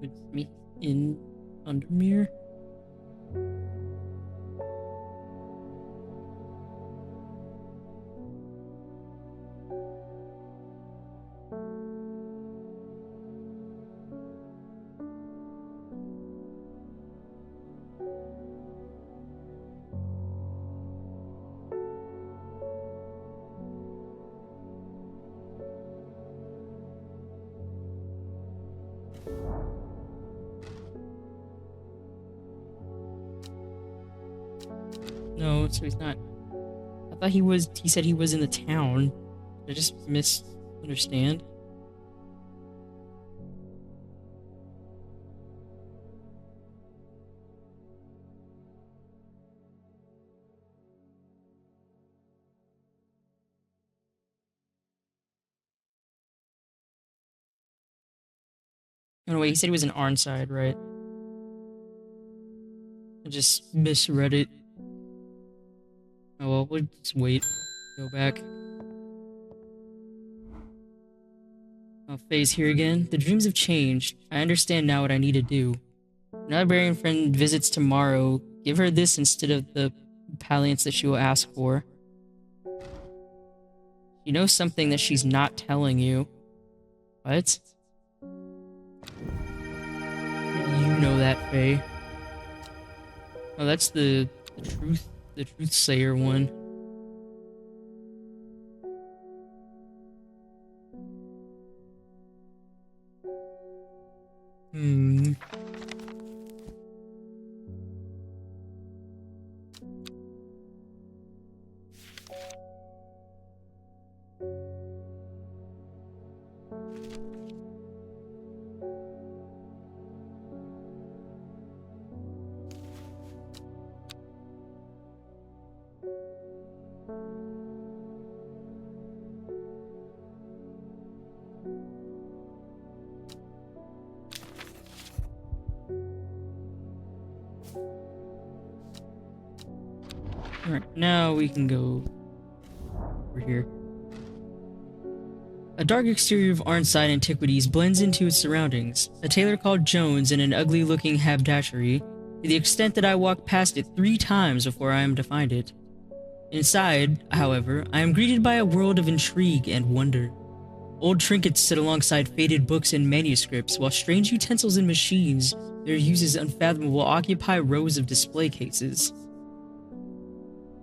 With me in Undermere. No, so he's not. I thought he said he was in the town. Did I just misunderstand? Oh, no, wait, he said he was in Arnside, right? I just misread it. Oh well, we'll just wait. Go back. Oh, Faye's here again. The dreams have changed. I understand now what I need to do. When our librarian friend visits tomorrow, give her this instead of the palliance that she will ask for. You know something that she's not telling you. What? You know that, Faye. Oh, that's the truth-sayer one. Alright, now we can go over here. A dark exterior of Arnside antiquities blends into its surroundings. A tailor called Jones in an ugly-looking haberdashery, to the extent that I walked past it 3 times before I am to find it. Inside, however, I am greeted by a world of intrigue and wonder. Old trinkets sit alongside faded books and manuscripts, while strange utensils and machines, their uses unfathomable, occupy rows of display cases.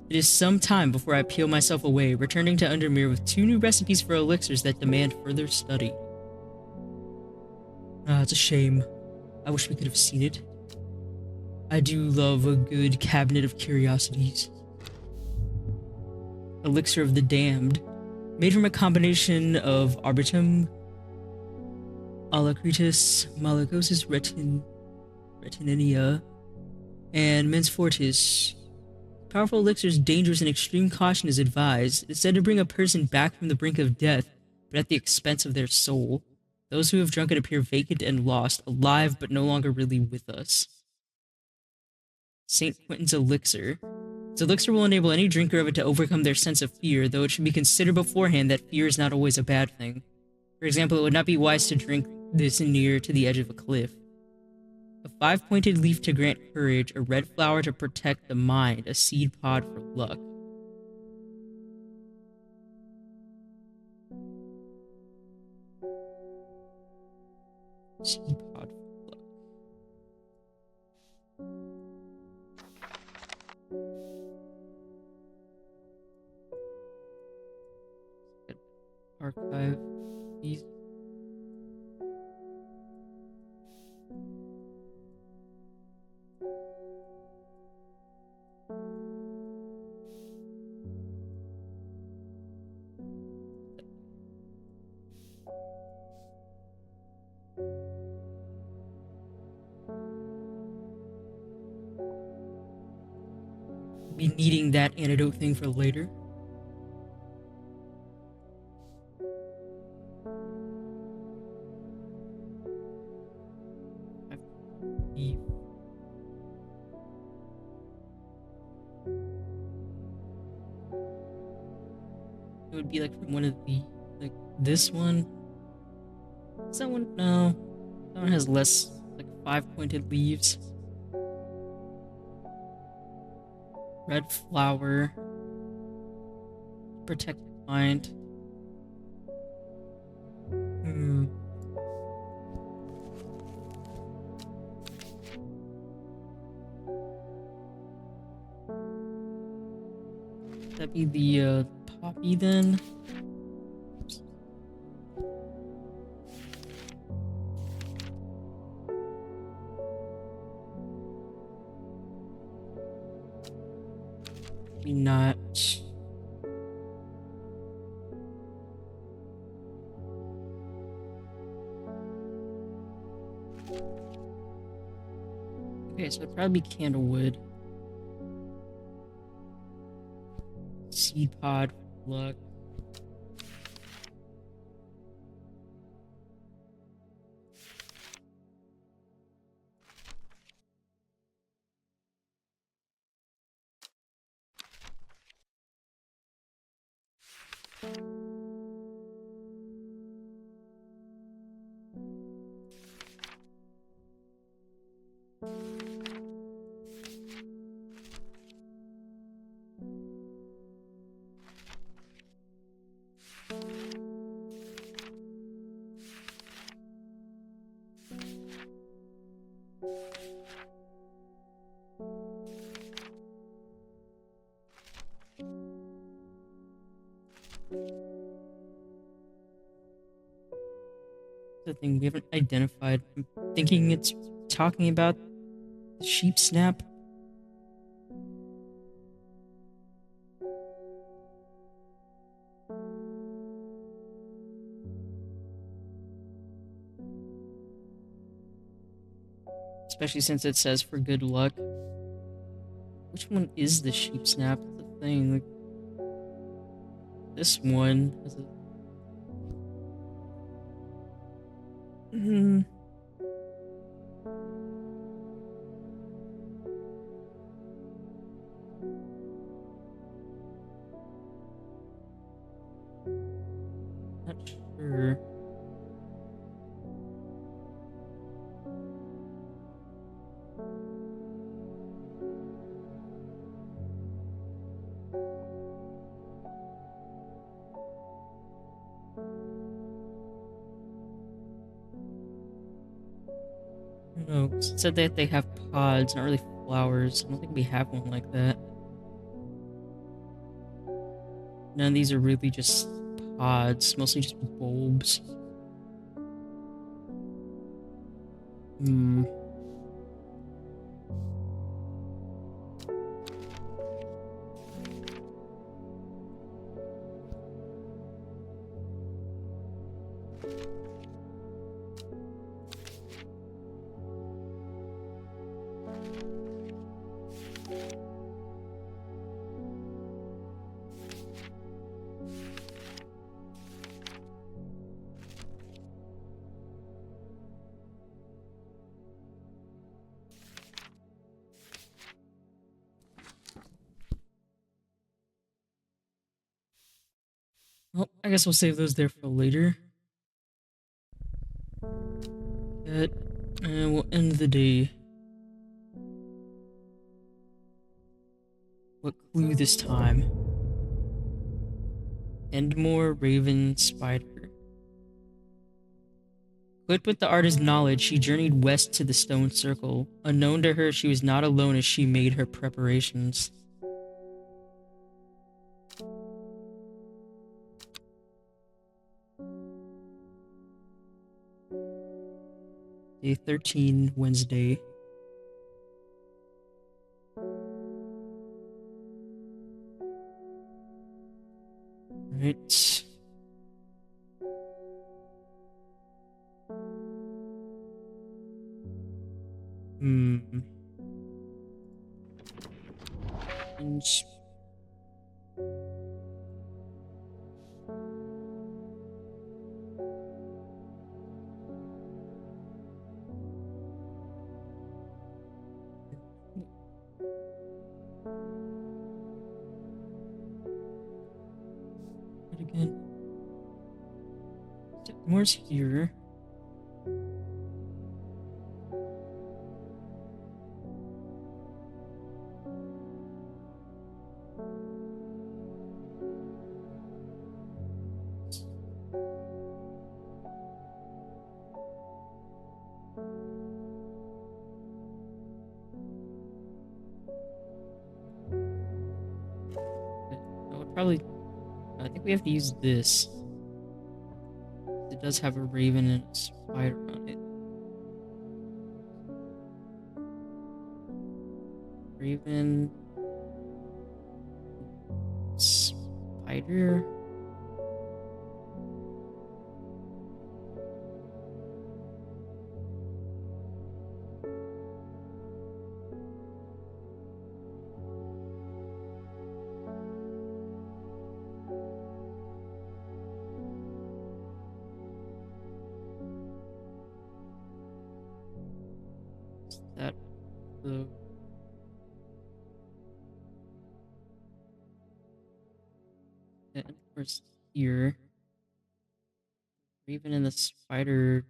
It is some time before I peel myself away, returning to Undermere with 2 new recipes for elixirs that demand further study. It's a shame. I wish we could have seen it. I do love a good cabinet of curiosities. Elixir of the Damned, made from a combination of Arbitum, Alacritus, Malacosis Retinia, and Mens Fortis. Powerful elixirs, dangerous, and extreme caution is advised. It is said to bring a person back from the brink of death, but at the expense of their soul. Those who have drunk it appear vacant and lost, alive but no longer really with us. St. Quentin's Elixir. This elixir will enable any drinker of it to overcome their sense of fear, though it should be considered beforehand that fear is not always a bad thing. For example, it would not be wise to drink this near to the edge of a cliff. A 5-pointed leaf to grant courage, a red flower to protect the mind, a seed pod for luck. Seed pod for luck. Archive these. Be needing that antidote thing for later. It would be like from one of the, like this one. Is that one? No. That one has less, like 5-pointed leaves. Red flower. Protect the mind. That'd be the poppy then. Maybe not. Okay, so it'd probably be candlewood. Seed pod, luck. The thing we haven't identified. I'm thinking it's talking about the sheep snap. Especially since it says for good luck. Which one is the sheep snap? That's the thing. Like, this one has a... Not sure. don't know. It said that they have pods, not really flowers. I don't think we have one like that. None of these are really just pods, mostly just bulbs. Hmm. Well, I guess we'll save those there for later. And we'll end the day. What clue this time? Endmore Raven Spider. Equipped with the artist's knowledge, she journeyed west to the stone circle. Unknown to her, she was not alone as she made her preparations. Day 13, Wednesday. Right. And again. Where's here? I would probably. I think we have to use this. It does have a raven and a spider on it. Raven. Spider. Is that the. And of course, here. Raven and the spider.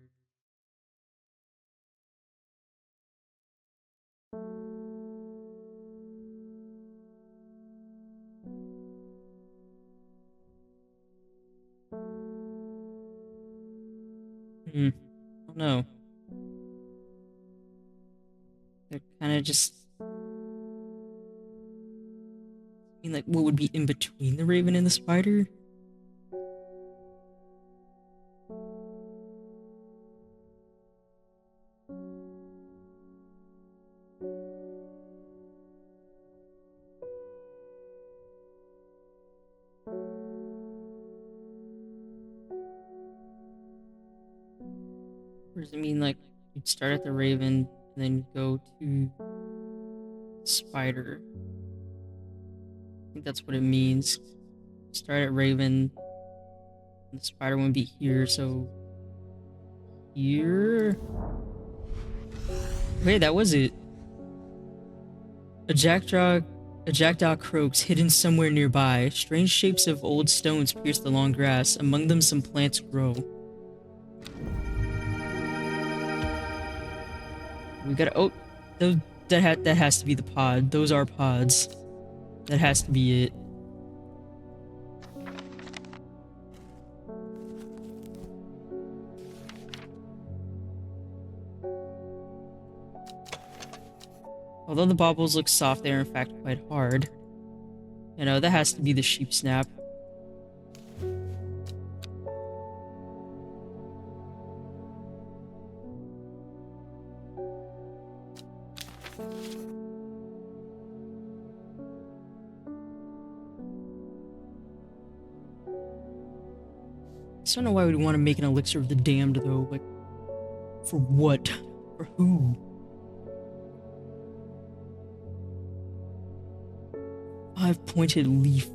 Oh no. They're kind of just. I mean, like, what would be in between the raven and the spider? Or does it mean like you'd start at the raven and then go to spider? I think that's what it means. Start at raven, and the spider wouldn't be here, so here. Wait, that was it. A jackdaw croaks hidden somewhere nearby. Strange shapes of old stones pierce the long grass. Among them, some plants grow. We gotta. Oh, that has to be the pod. Those are pods. That has to be it. Although the baubles look soft, they are in fact quite hard. You know, that has to be the sheep snap. I don't know why we'd want to make an elixir of the damned, though. Like, for what? For who? Five-pointed leaf.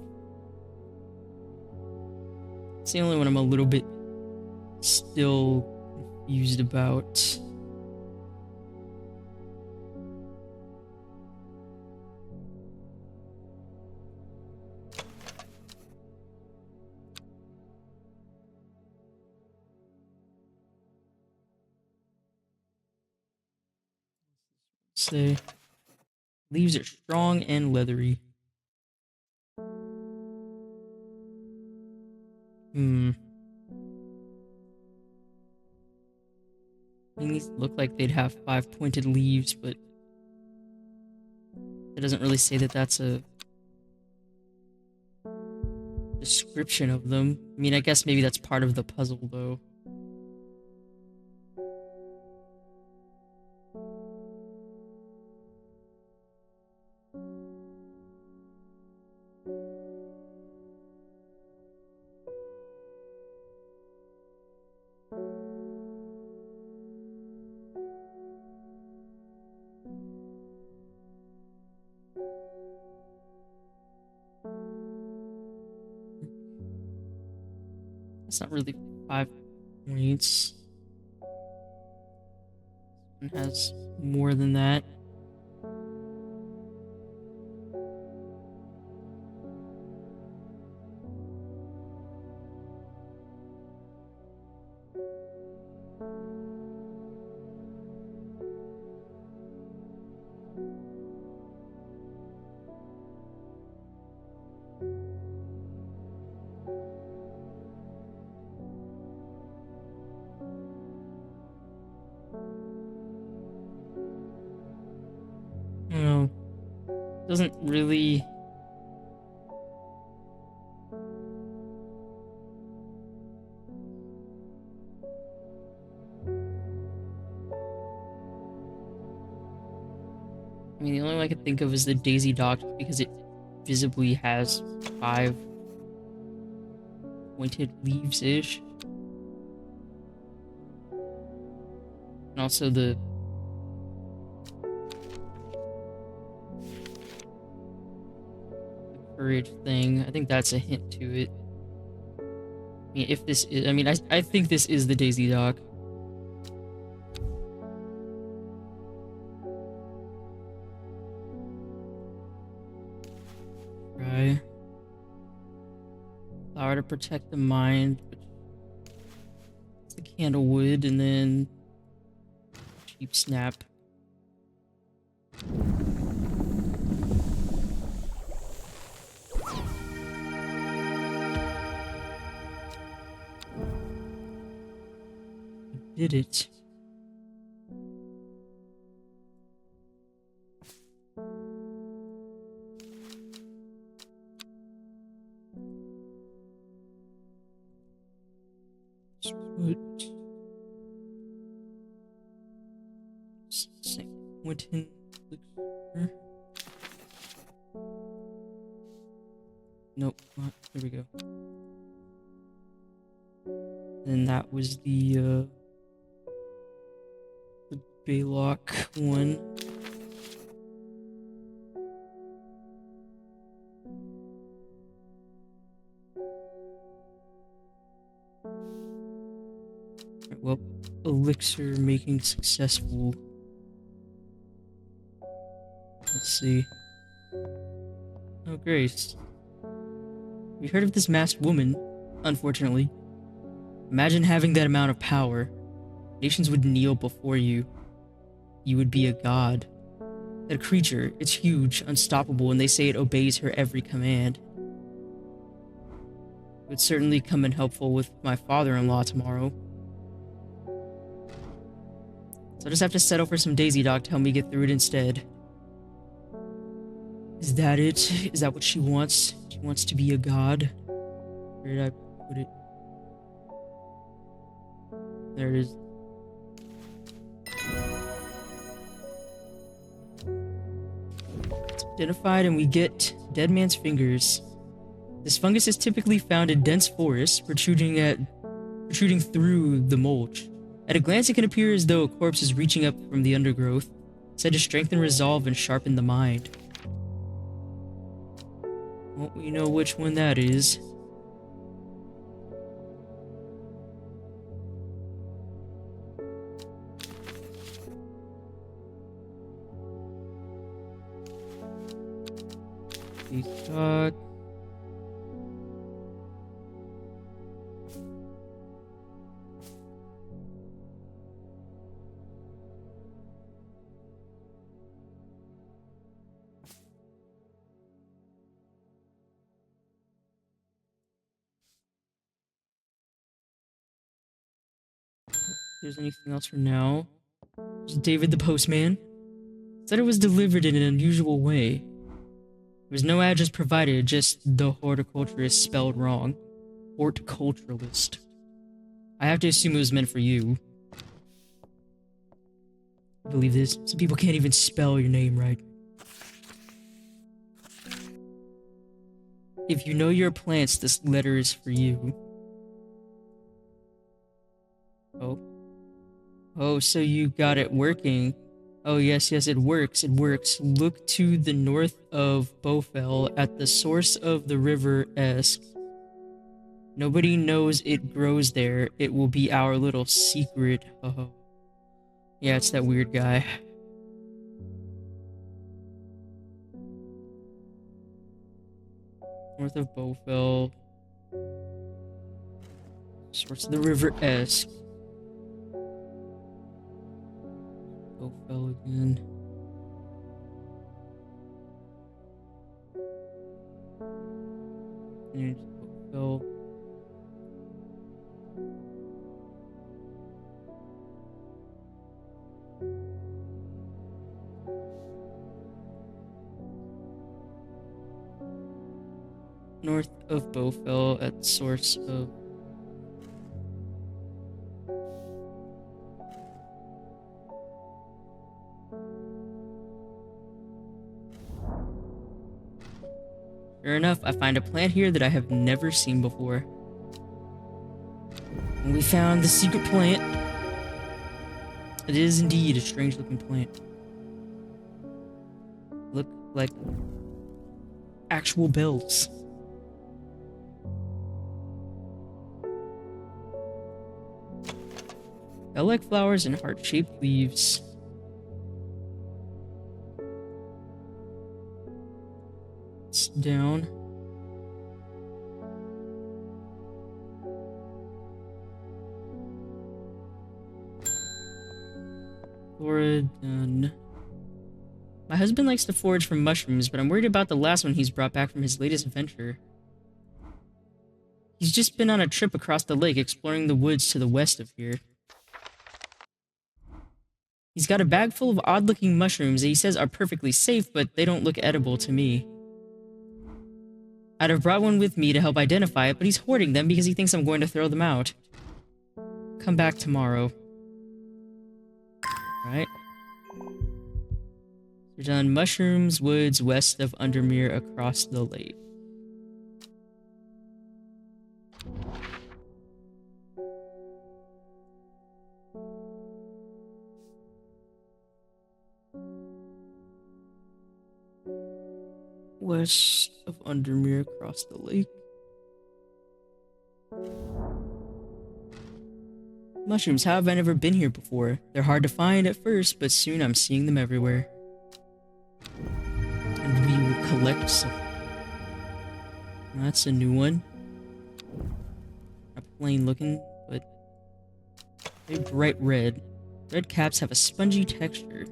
It's the only one I'm a little bit still confused about. Say, leaves are strong and leathery. I mean, these look like they'd have five-pointed leaves, but it doesn't really say that that's a description of them. I mean, I guess maybe that's part of the puzzle, though. It's not really 5 points. It has more than that. No, doesn't really. I mean, the only one I could think of is the Daisy Dock because it visibly has 5 pointed leaves-ish. And also the courage thing. I think that's a hint to it. I mean, if this is, I mean, I think this is the Daisy Dock. Right. Flower to protect the mind. It's the candlewood, and then cheap snap. Did it? Witten elixir. Nope, not. There we go. And that was the Baylock one. Right, well, elixir making successful. Let's see. Oh, Grace. We heard of this masked woman, unfortunately. Imagine having that amount of power. Nations would kneel before you. You would be a god. That creature, it's huge, unstoppable, and they say it obeys her every command. It would certainly come in helpful with my father-in-law tomorrow. So I just have to settle for some Daisy Dock to help me get through it instead. Is that it? Is that what she wants? She wants to be a god? Where did I put it? There it is. It's identified, and we get dead man's fingers. This fungus is typically found in dense forests, protruding through the mulch. At a glance, it can appear as though a corpse is reaching up from the undergrowth, said to strengthen resolve and sharpen the mind. Won't we know which one that is? Talk. There's anything else for now? There's David the postman. Said it was delivered in an unusual way. There was no address provided, just the horticulturist spelled wrong. Horticulturalist. I have to assume it was meant for you. I believe this. Some people can't even spell your name right. If you know your plants, this letter is for you. Oh. Oh, so you got it working. Oh, yes, it works, it works. Look to the north of Bofel at the source of the river S. Nobody knows it grows there. It will be our little secret. Oh. Yeah, it's that weird guy. North of Bofel. Source of the river S. Bofel again. There's Bofel. North of Bofel at source of... Sure enough, I find a plant here that I have never seen before. And we found the secret plant. It is indeed a strange looking plant. Look like actual bells. Bell-like flowers and heart-shaped leaves. It's down. Flora done. My husband likes to forage for mushrooms, but I'm worried about the last one he's brought back from his latest venture. He's just been on a trip across the lake exploring the woods to the west of here. He's got a bag full of odd-looking mushrooms that he says are perfectly safe, but they don't look edible to me. I'd have brought one with me to help identify it, but he's hoarding them because he thinks I'm going to throw them out. Come back tomorrow. Right. We're done. Mushrooms, woods, west of Undermere, across the lake. West of Undermere, across the lake. Mushrooms, how have I never been here before? They're hard to find at first, but soon I'm seeing them everywhere. And we will collect some. That's a new one. Not plain looking, but they're bright red. Red caps have a spongy texture.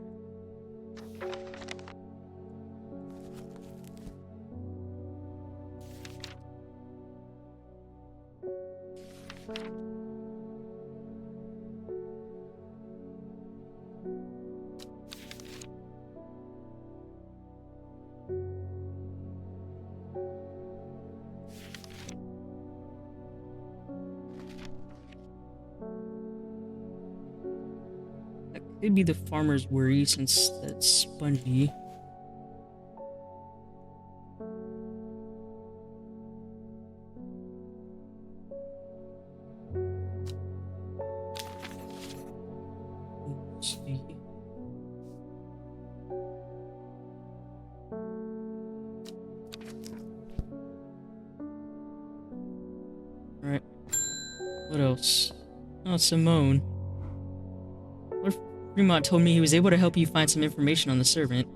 Could be the farmer's worry since that's spongy. Let's see. Alright. What else? Oh, Simone. What if Fremont told me he was able to help you find some information on the servant?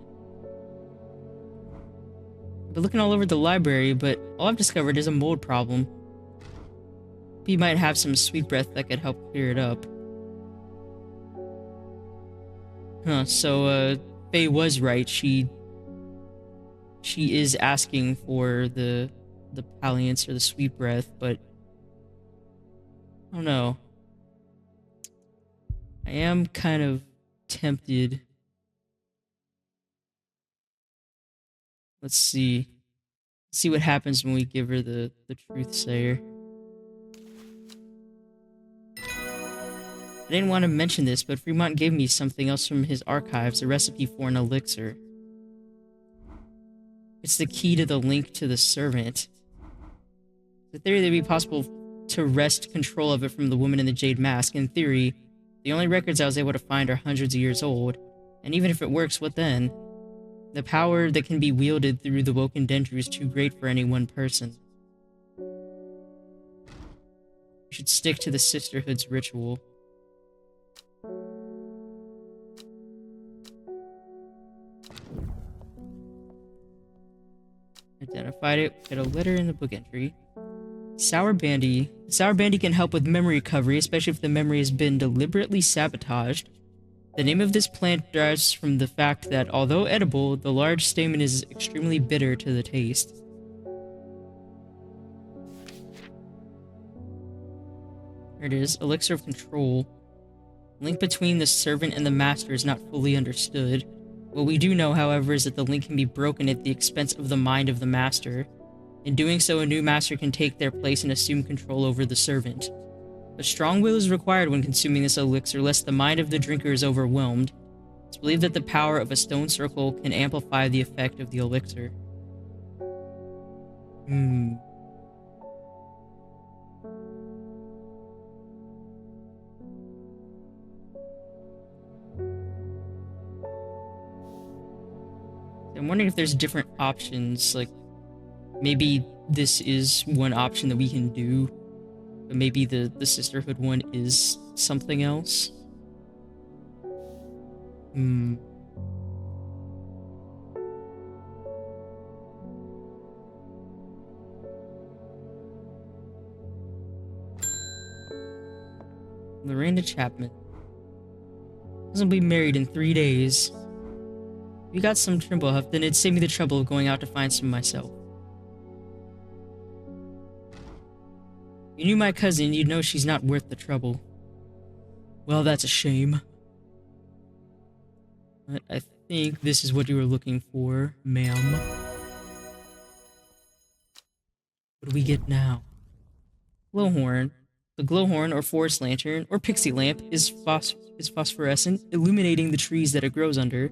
I've been looking all over the library, but all I've discovered is a mold problem. He might have some sweet breath that could help clear it up. Huh, so, Faye was right. She is asking for the palliance or the sweet breath, but I don't know. I am kind of tempted. Let's see. Let's see what happens when we give her the truth sayer. I didn't want to mention this, but Fremont gave me something else from his archives, a recipe for an elixir. It's the key to the link to the servant. The theory that it would be possible to wrest control of it from the woman in the jade mask. In theory, the only records I was able to find are hundreds of years old. And even if it works, what then? The power that can be wielded through the woken dendru is too great for any one person. We should stick to the Sisterhood's ritual. Identified it. Got a letter in the book entry. Sour Bandy. Sour Bandy can help with memory recovery, especially if the memory has been deliberately sabotaged. The name of this plant derives from the fact that, although edible, the large stamen is extremely bitter to the taste. There it is. Elixir of Control. Link between the servant and the master is not fully understood. What we do know, however, is that the link can be broken at the expense of the mind of the master. In doing so, a new master can take their place and assume control over the servant. A strong will is required when consuming this elixir, lest the mind of the drinker is overwhelmed. It's believed that the power of a stone circle can amplify the effect of the elixir. I'm wondering if there's different options, like, maybe this is one option that we can do, but maybe the Sisterhood one is something else? Miranda Chapman. Doesn't be married in 3 days. If you got some Trimblehuff, then it'd save me the trouble of going out to find some myself. If you knew my cousin, you'd know she's not worth the trouble. Well, that's a shame. But I think this is what you were looking for, ma'am. What do we get now? Glowhorn. The glowhorn, or forest lantern, or pixie lamp, is phosphorescent, illuminating the trees that it grows under.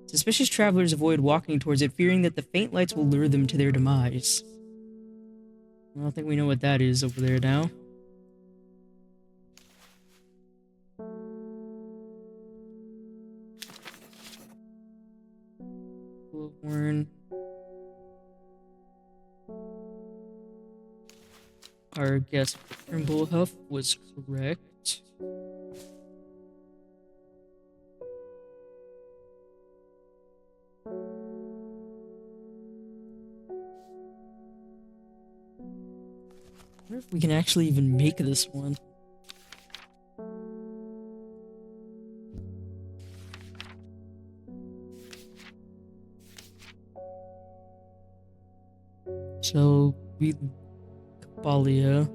Suspicious travelers avoid walking towards it, fearing that the faint lights will lure them to their demise. I don't think we know what that is over there now. Glowhorn. Our guess for Trimblehuff was correct. I wonder if we can actually even make this one. So, we... Kabalia.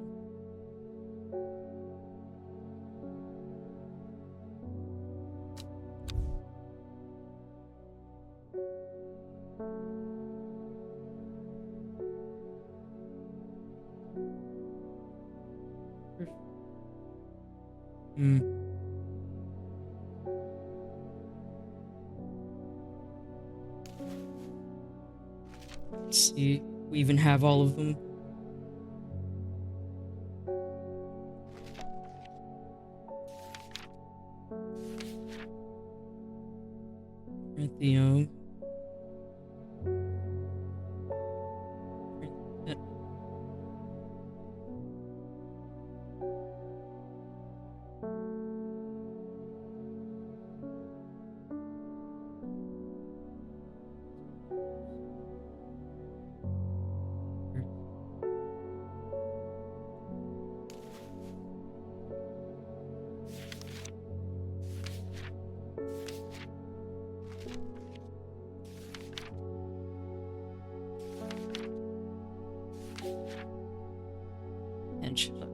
Let's see. We even have all of them. Lithium. Hedgehog.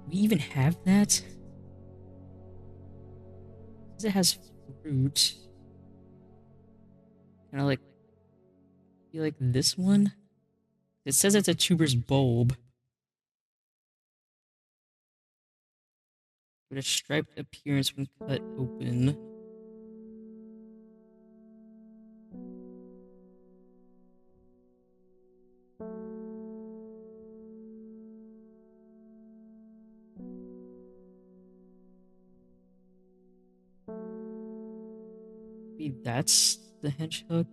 We even have that? It has fruit. Kind of like, feel like this one. It says it's a tuberous bulb, with a striped appearance when cut open. Maybe that's the hedgehog.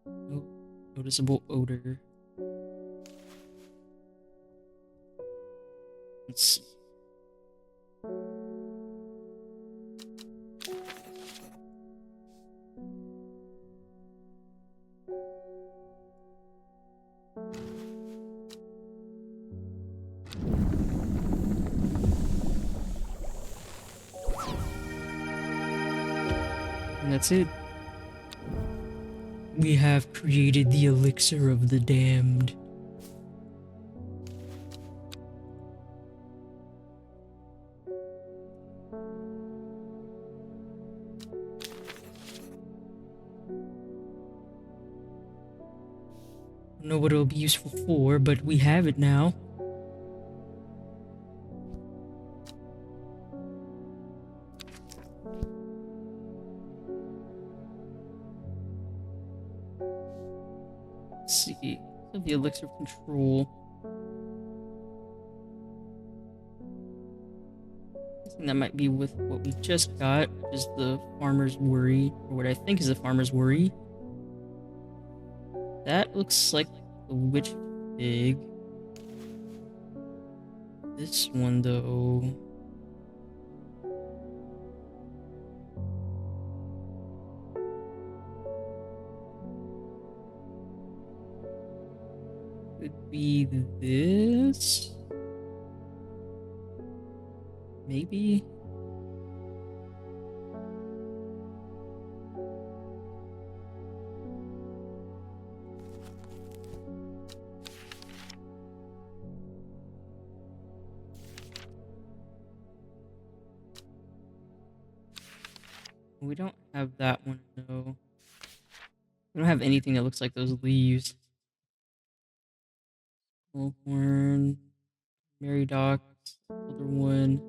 No noticeable odor. Let's see. And that's it. We have created the elixir of the damned. Don't know what it'll be useful for, but we have it now. Let's see. The elixir of control. I think that might be with what we just got, which is the farmer's worry, or what I think is the farmer's worry. That looks like the witch fig. This one, though. Could be this? Maybe? We don't have that one, though. We don't have anything that looks like those leaves. Bullhorn, Mary Doc, Elder One,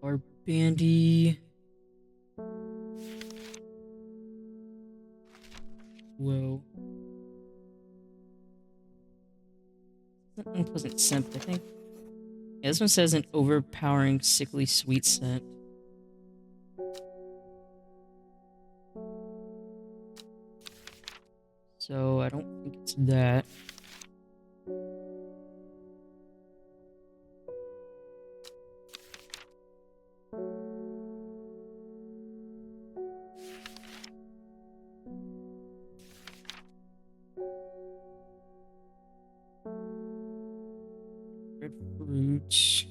Barbandy. Whoa. It's an unpleasant scent, I think. Yeah, this one says an overpowering, sickly sweet scent. So I don't think it's that. Red fruit.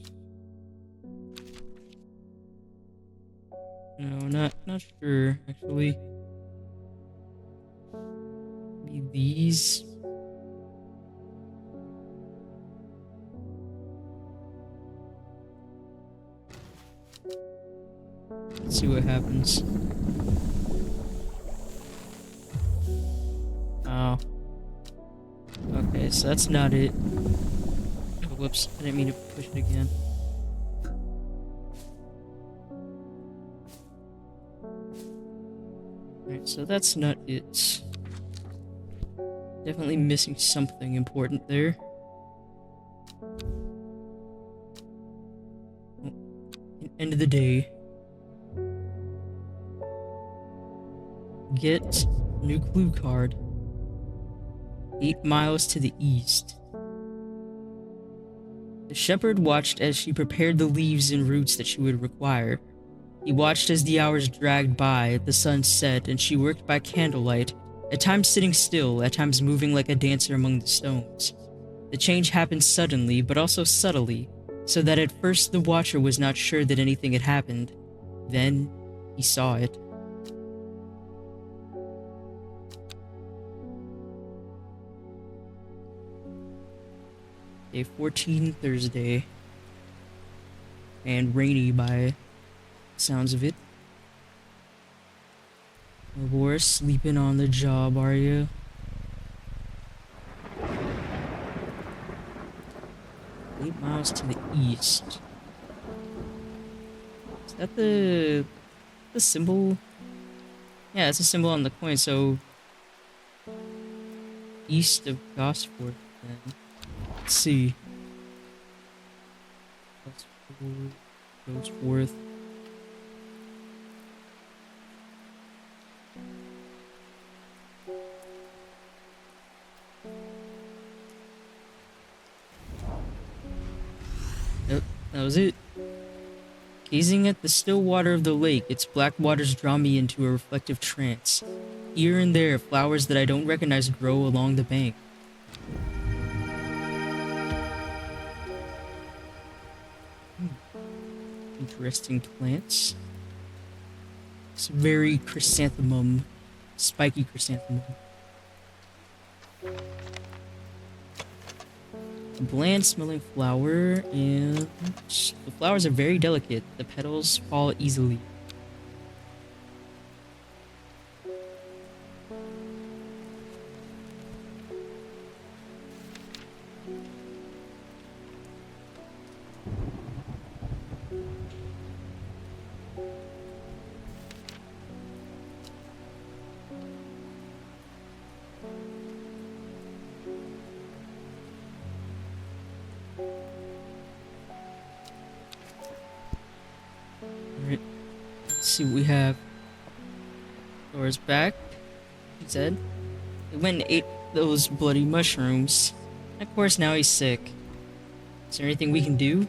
No, not sure actually. Maybe these. Let's see what happens. Oh. Okay, so that's not it. Oh, whoops, I didn't mean to push it again. Alright, so that's not it. Definitely missing something important there. End of the day. Get new clue card. 8 miles to the east. The shepherd watched as she prepared the leaves and roots that she would require. He watched as the hours dragged by, the sun set, and she worked by candlelight, at times sitting still, at times moving like a dancer among the stones. The change happened suddenly, but also subtly, so that at first the watcher was not sure that anything had happened. Then, he saw it. Day 14, Thursday. And rainy by sounds of it. Laura, sleeping on the job, are you? Eight miles to the east. Is that the symbol? Yeah, it's a symbol on the coin, so east of Gosforth then. Let's see. Gosforth. Yep, that was it. Gazing at the still water of the lake, its black waters draw me into a reflective trance. Here and there, flowers that I don't recognize grow along the bank. Interesting plants. It's very chrysanthemum, spiky chrysanthemum. A bland smelling flower, and the flowers are very delicate. The petals fall easily. Alright, let's see what we have. Dora's back, he said. He went and ate those bloody mushrooms. And of course, now he's sick. Is there anything we can do?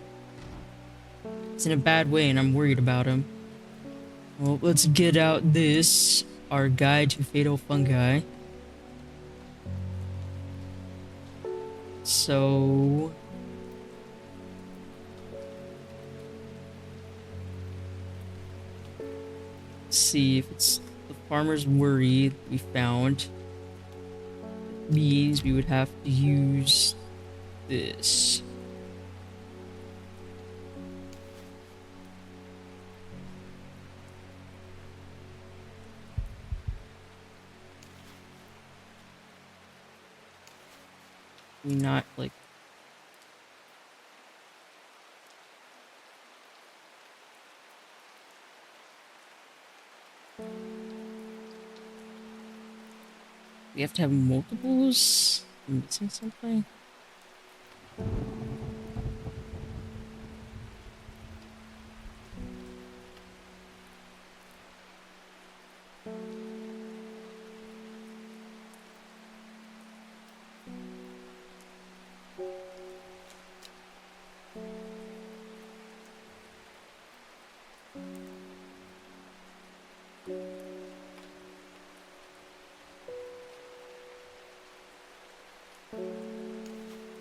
He's in a bad way and I'm worried about him. Well, let's get out this, our guide to fatal fungi. So... let's see if it's the farmer's worry we found. It means we would have to use this. Not like we have to have multiples? I'm missing something?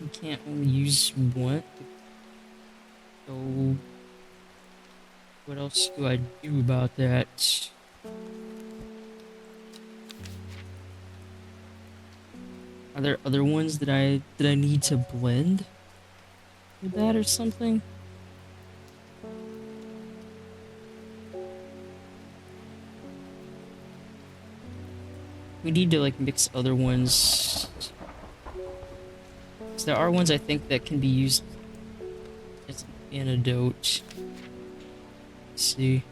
We can't only use one. So, what else do I do about that? Are there other ones that I need to blend with that or something? We need to like mix other ones. 'Cause there are ones I think that can be used as an antidote. Let's see.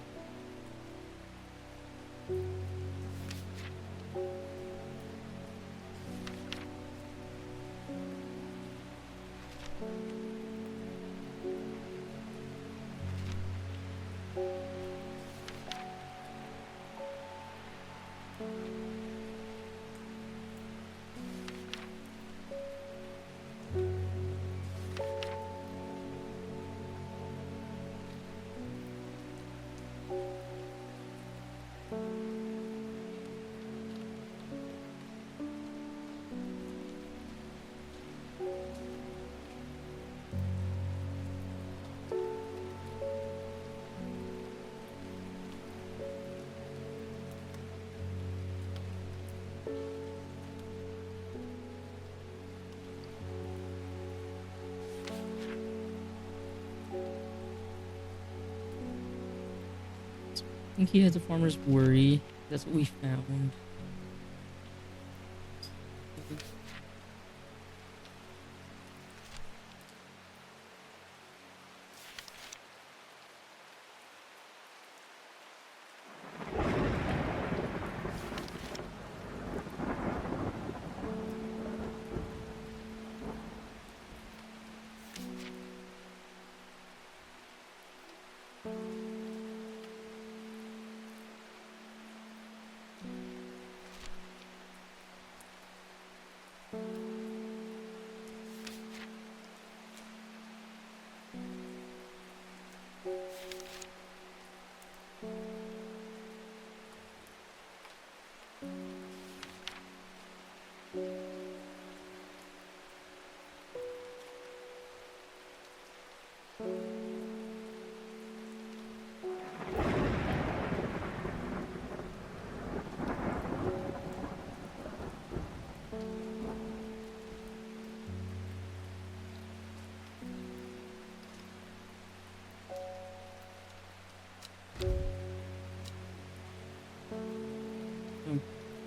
I think he had the farmer's worry. That's what we found.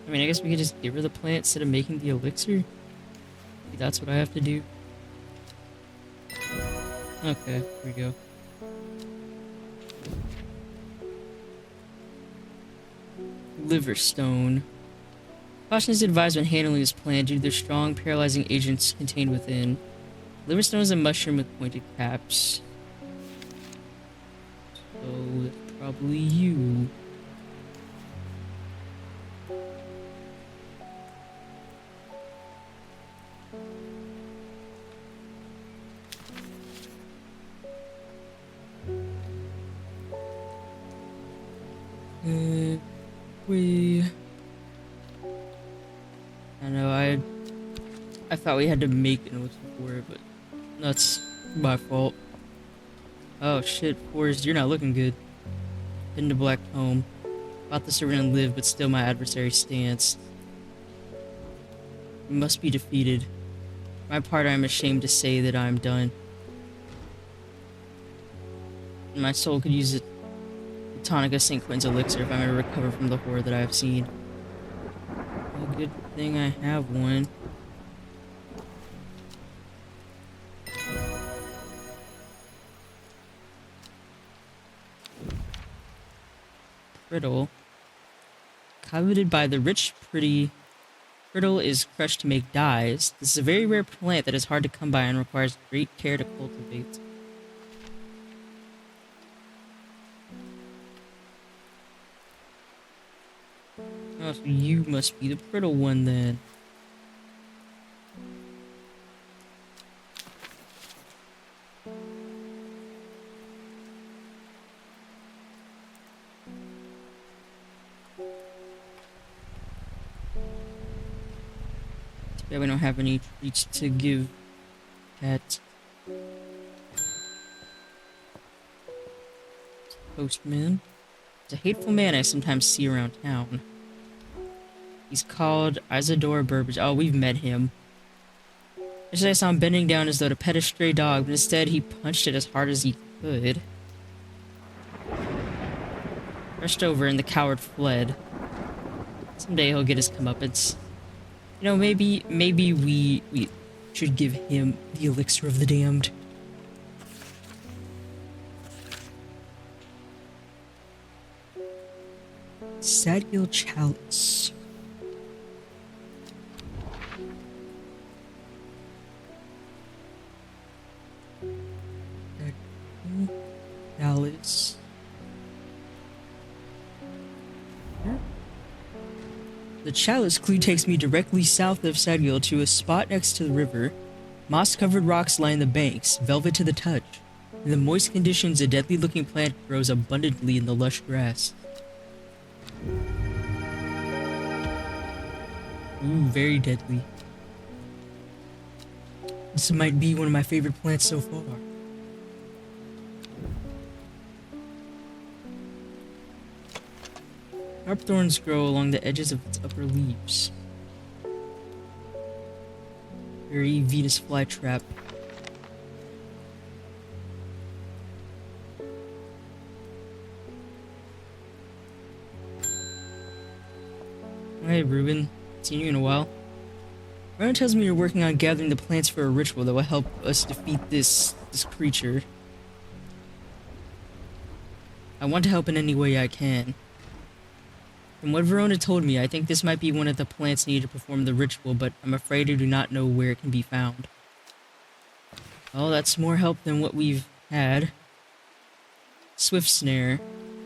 I mean, I guess we could just give her the plant instead of making the elixir. Maybe that's what I have to do. Okay, here we go. Liverstone. Caution is advised when handling this plant due to their strong paralyzing agents contained within. Liverstone is a mushroom with pointed caps. So, it's probably you. I know, I thought we had to make an elixir for it, but that's my fault. Oh shit, Forrest, you're not looking good. Hidden to Black Home. Thought the servant and live, but still my adversary stands. You must be defeated. For my part, I am ashamed to say that I am done. My soul could use it. Tonica St. Quentin's elixir if I'm going to recover from the horror that I have seen. Well, good thing I have one. Brittle. Coveted by the rich, pretty. Brittle is crushed to make dyes. This is a very rare plant that is hard to come by and requires great care to cultivate. Oh, so you must be the brittle one then. Too bad we don't have any treats to give Cat. Postman. It's a hateful man I sometimes see around town. He's called Isidore Burbage. Oh, we've met him. Yesterday I saw him bending down as though to pet a stray dog, but instead he punched it as hard as he could. Rushed over and the coward fled. Someday he'll get his comeuppance. You know, maybe we Should give him the elixir of the damned. Sadgil Chalice. Chalice. The chalice clue takes me directly south of Sadgil to a spot next to the river. Moss-covered rocks line the banks, velvet to the touch. In the moist conditions, a deadly-looking plant grows abundantly in the lush grass. Ooh, very deadly. This might be one of my favorite plants so far. Sharp thorns grow along the edges of its upper leaves. Very Venus flytrap. Hey, Ruben. Seen you in a while. Ryan tells me you're working on gathering the plants for a ritual that will help us defeat this creature. I want to help in any way I can. From what Verona told me, I think this might be one of the plants needed to perform the ritual, but I'm afraid I do not know where it can be found. Well, that's more help than what we've had. Swift Snare.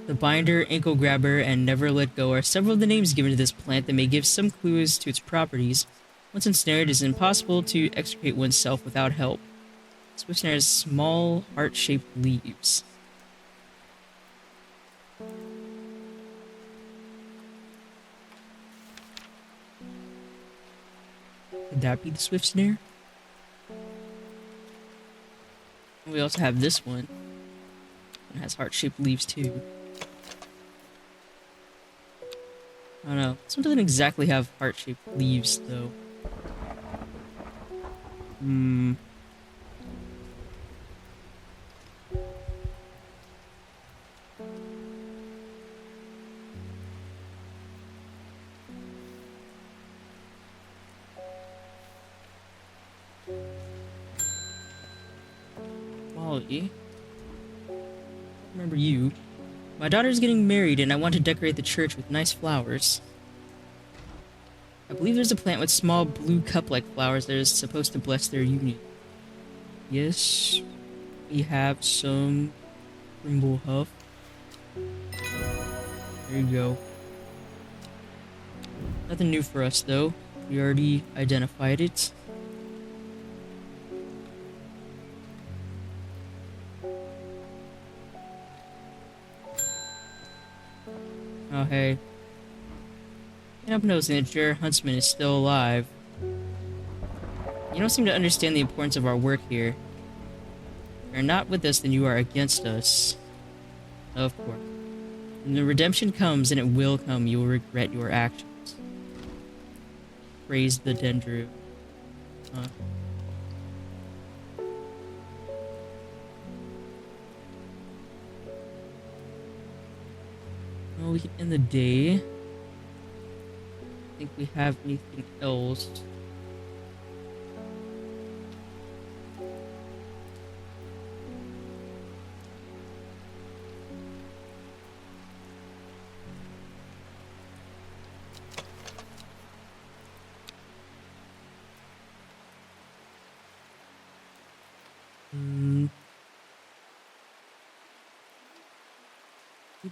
The Binder, Ankle Grabber, and Never Let Go are several of the names given to this plant that may give some clues to its properties. Once ensnared, it is impossible to extricate oneself without help. Swift Snare has small, heart-shaped leaves. Could that be the Swift Snare? We also have this one. It has heart-shaped leaves too. I don't know. This one doesn't exactly have heart-shaped leaves, though. Molly. Remember you. My daughter's getting married and I want to decorate the church with nice flowers. I believe there's a plant with small blue cup-like flowers that is supposed to bless their union. Yes, we have some Brimble Huff. There you go. Nothing new for us though. We already identified it. Oh, hey. And I'm noticing that Jared Huntsman is still alive. You don't seem to understand the importance of our work here. If you're not with us, then you are against us. Of course. When the redemption comes, and it will come, you will regret your actions. Praise the Dendru. Huh. Well, we can end the day. I think we have anything else.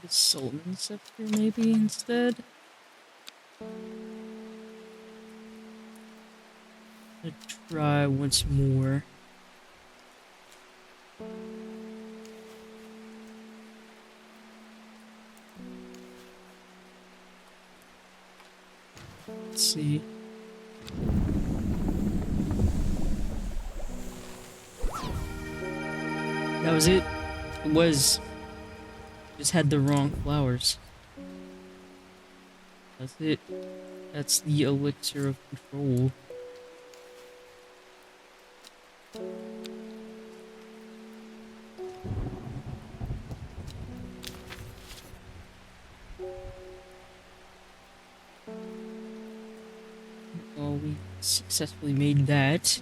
The Solomon Scepter, maybe, instead? Let's try once more. Let's see. That was it. It was. Just had the wrong flowers. That's it. That's the elixir of control. Well, we successfully made that.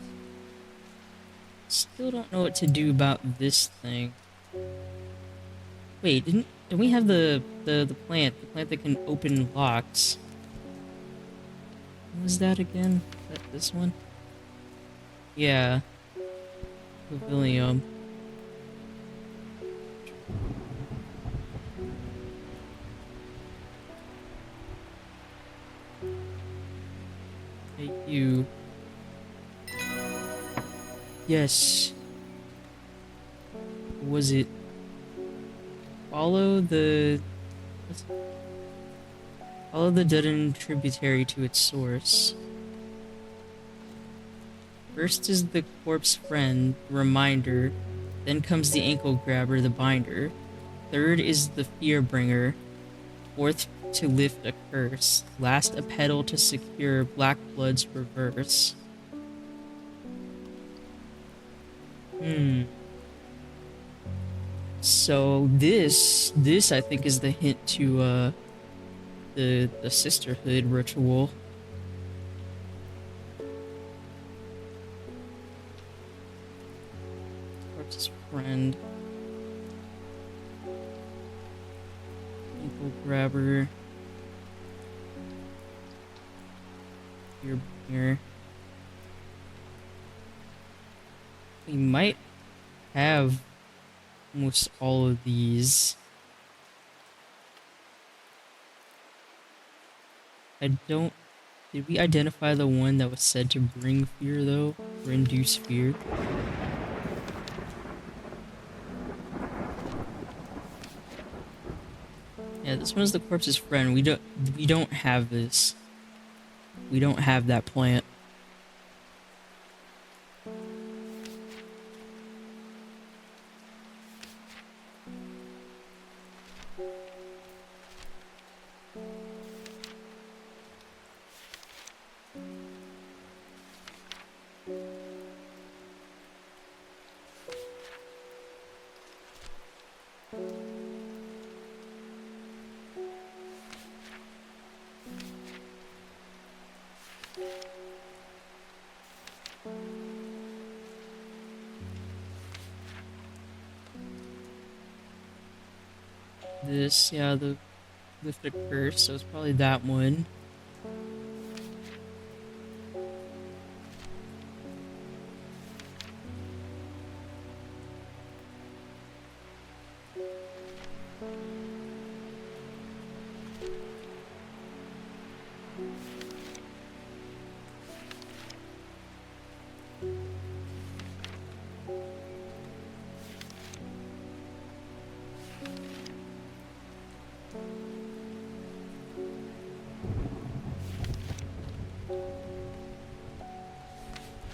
Still don't know what to do about this thing. Wait, didn't we have the plant that can open locks? What was that again? Is that this one? Yeah. Pavilion. Hey, you. Yes. Was it? Follow the dead end tributary to its source. First is the corpse friend, the reminder. Then comes the ankle grabber, the binder. Third is the fear bringer. Fourth, to lift a curse. Last, a pedal to secure Black Blood's reverse. So this I think is the hint to the sisterhood ritual. Corpse's friend. Ankle grabber. Here. We might have almost all of these. Did we identify the one that was said to bring fear though? Or induce fear? Yeah, this one's the corpse's friend. We don't have this. We don't have that plant. This, yeah, the lift a curse, so it's probably that one.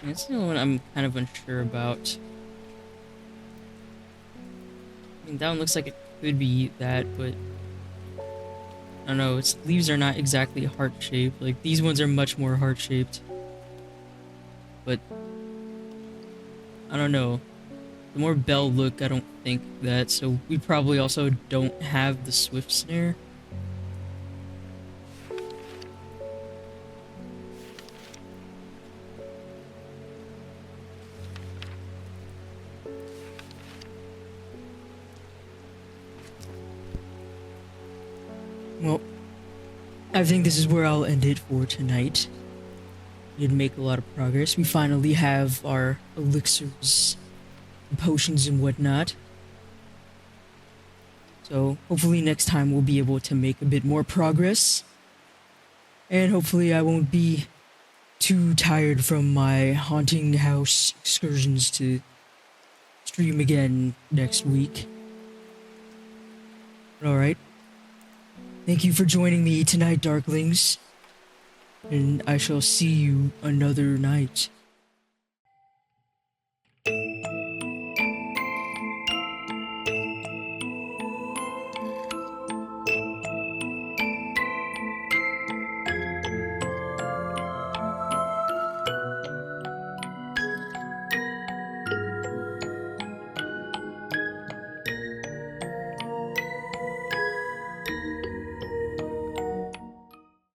That's the only one I'm kind of unsure about. I mean, that one looks like it could be that, but I don't know, its leaves are not exactly heart-shaped. Like, these ones are much more heart-shaped. But I don't know. The more bell look, I don't think that, so we probably also don't have the swift snare. Well, I think this is where I'll end it for tonight. We did make a lot of progress. We finally have our elixirs, potions and whatnot. So hopefully next time we'll be able to make a bit more progress. And hopefully I won't be too tired from my haunting house excursions to stream again next week. Alright. Thank you for joining me tonight, Darklings. And I shall see you another night.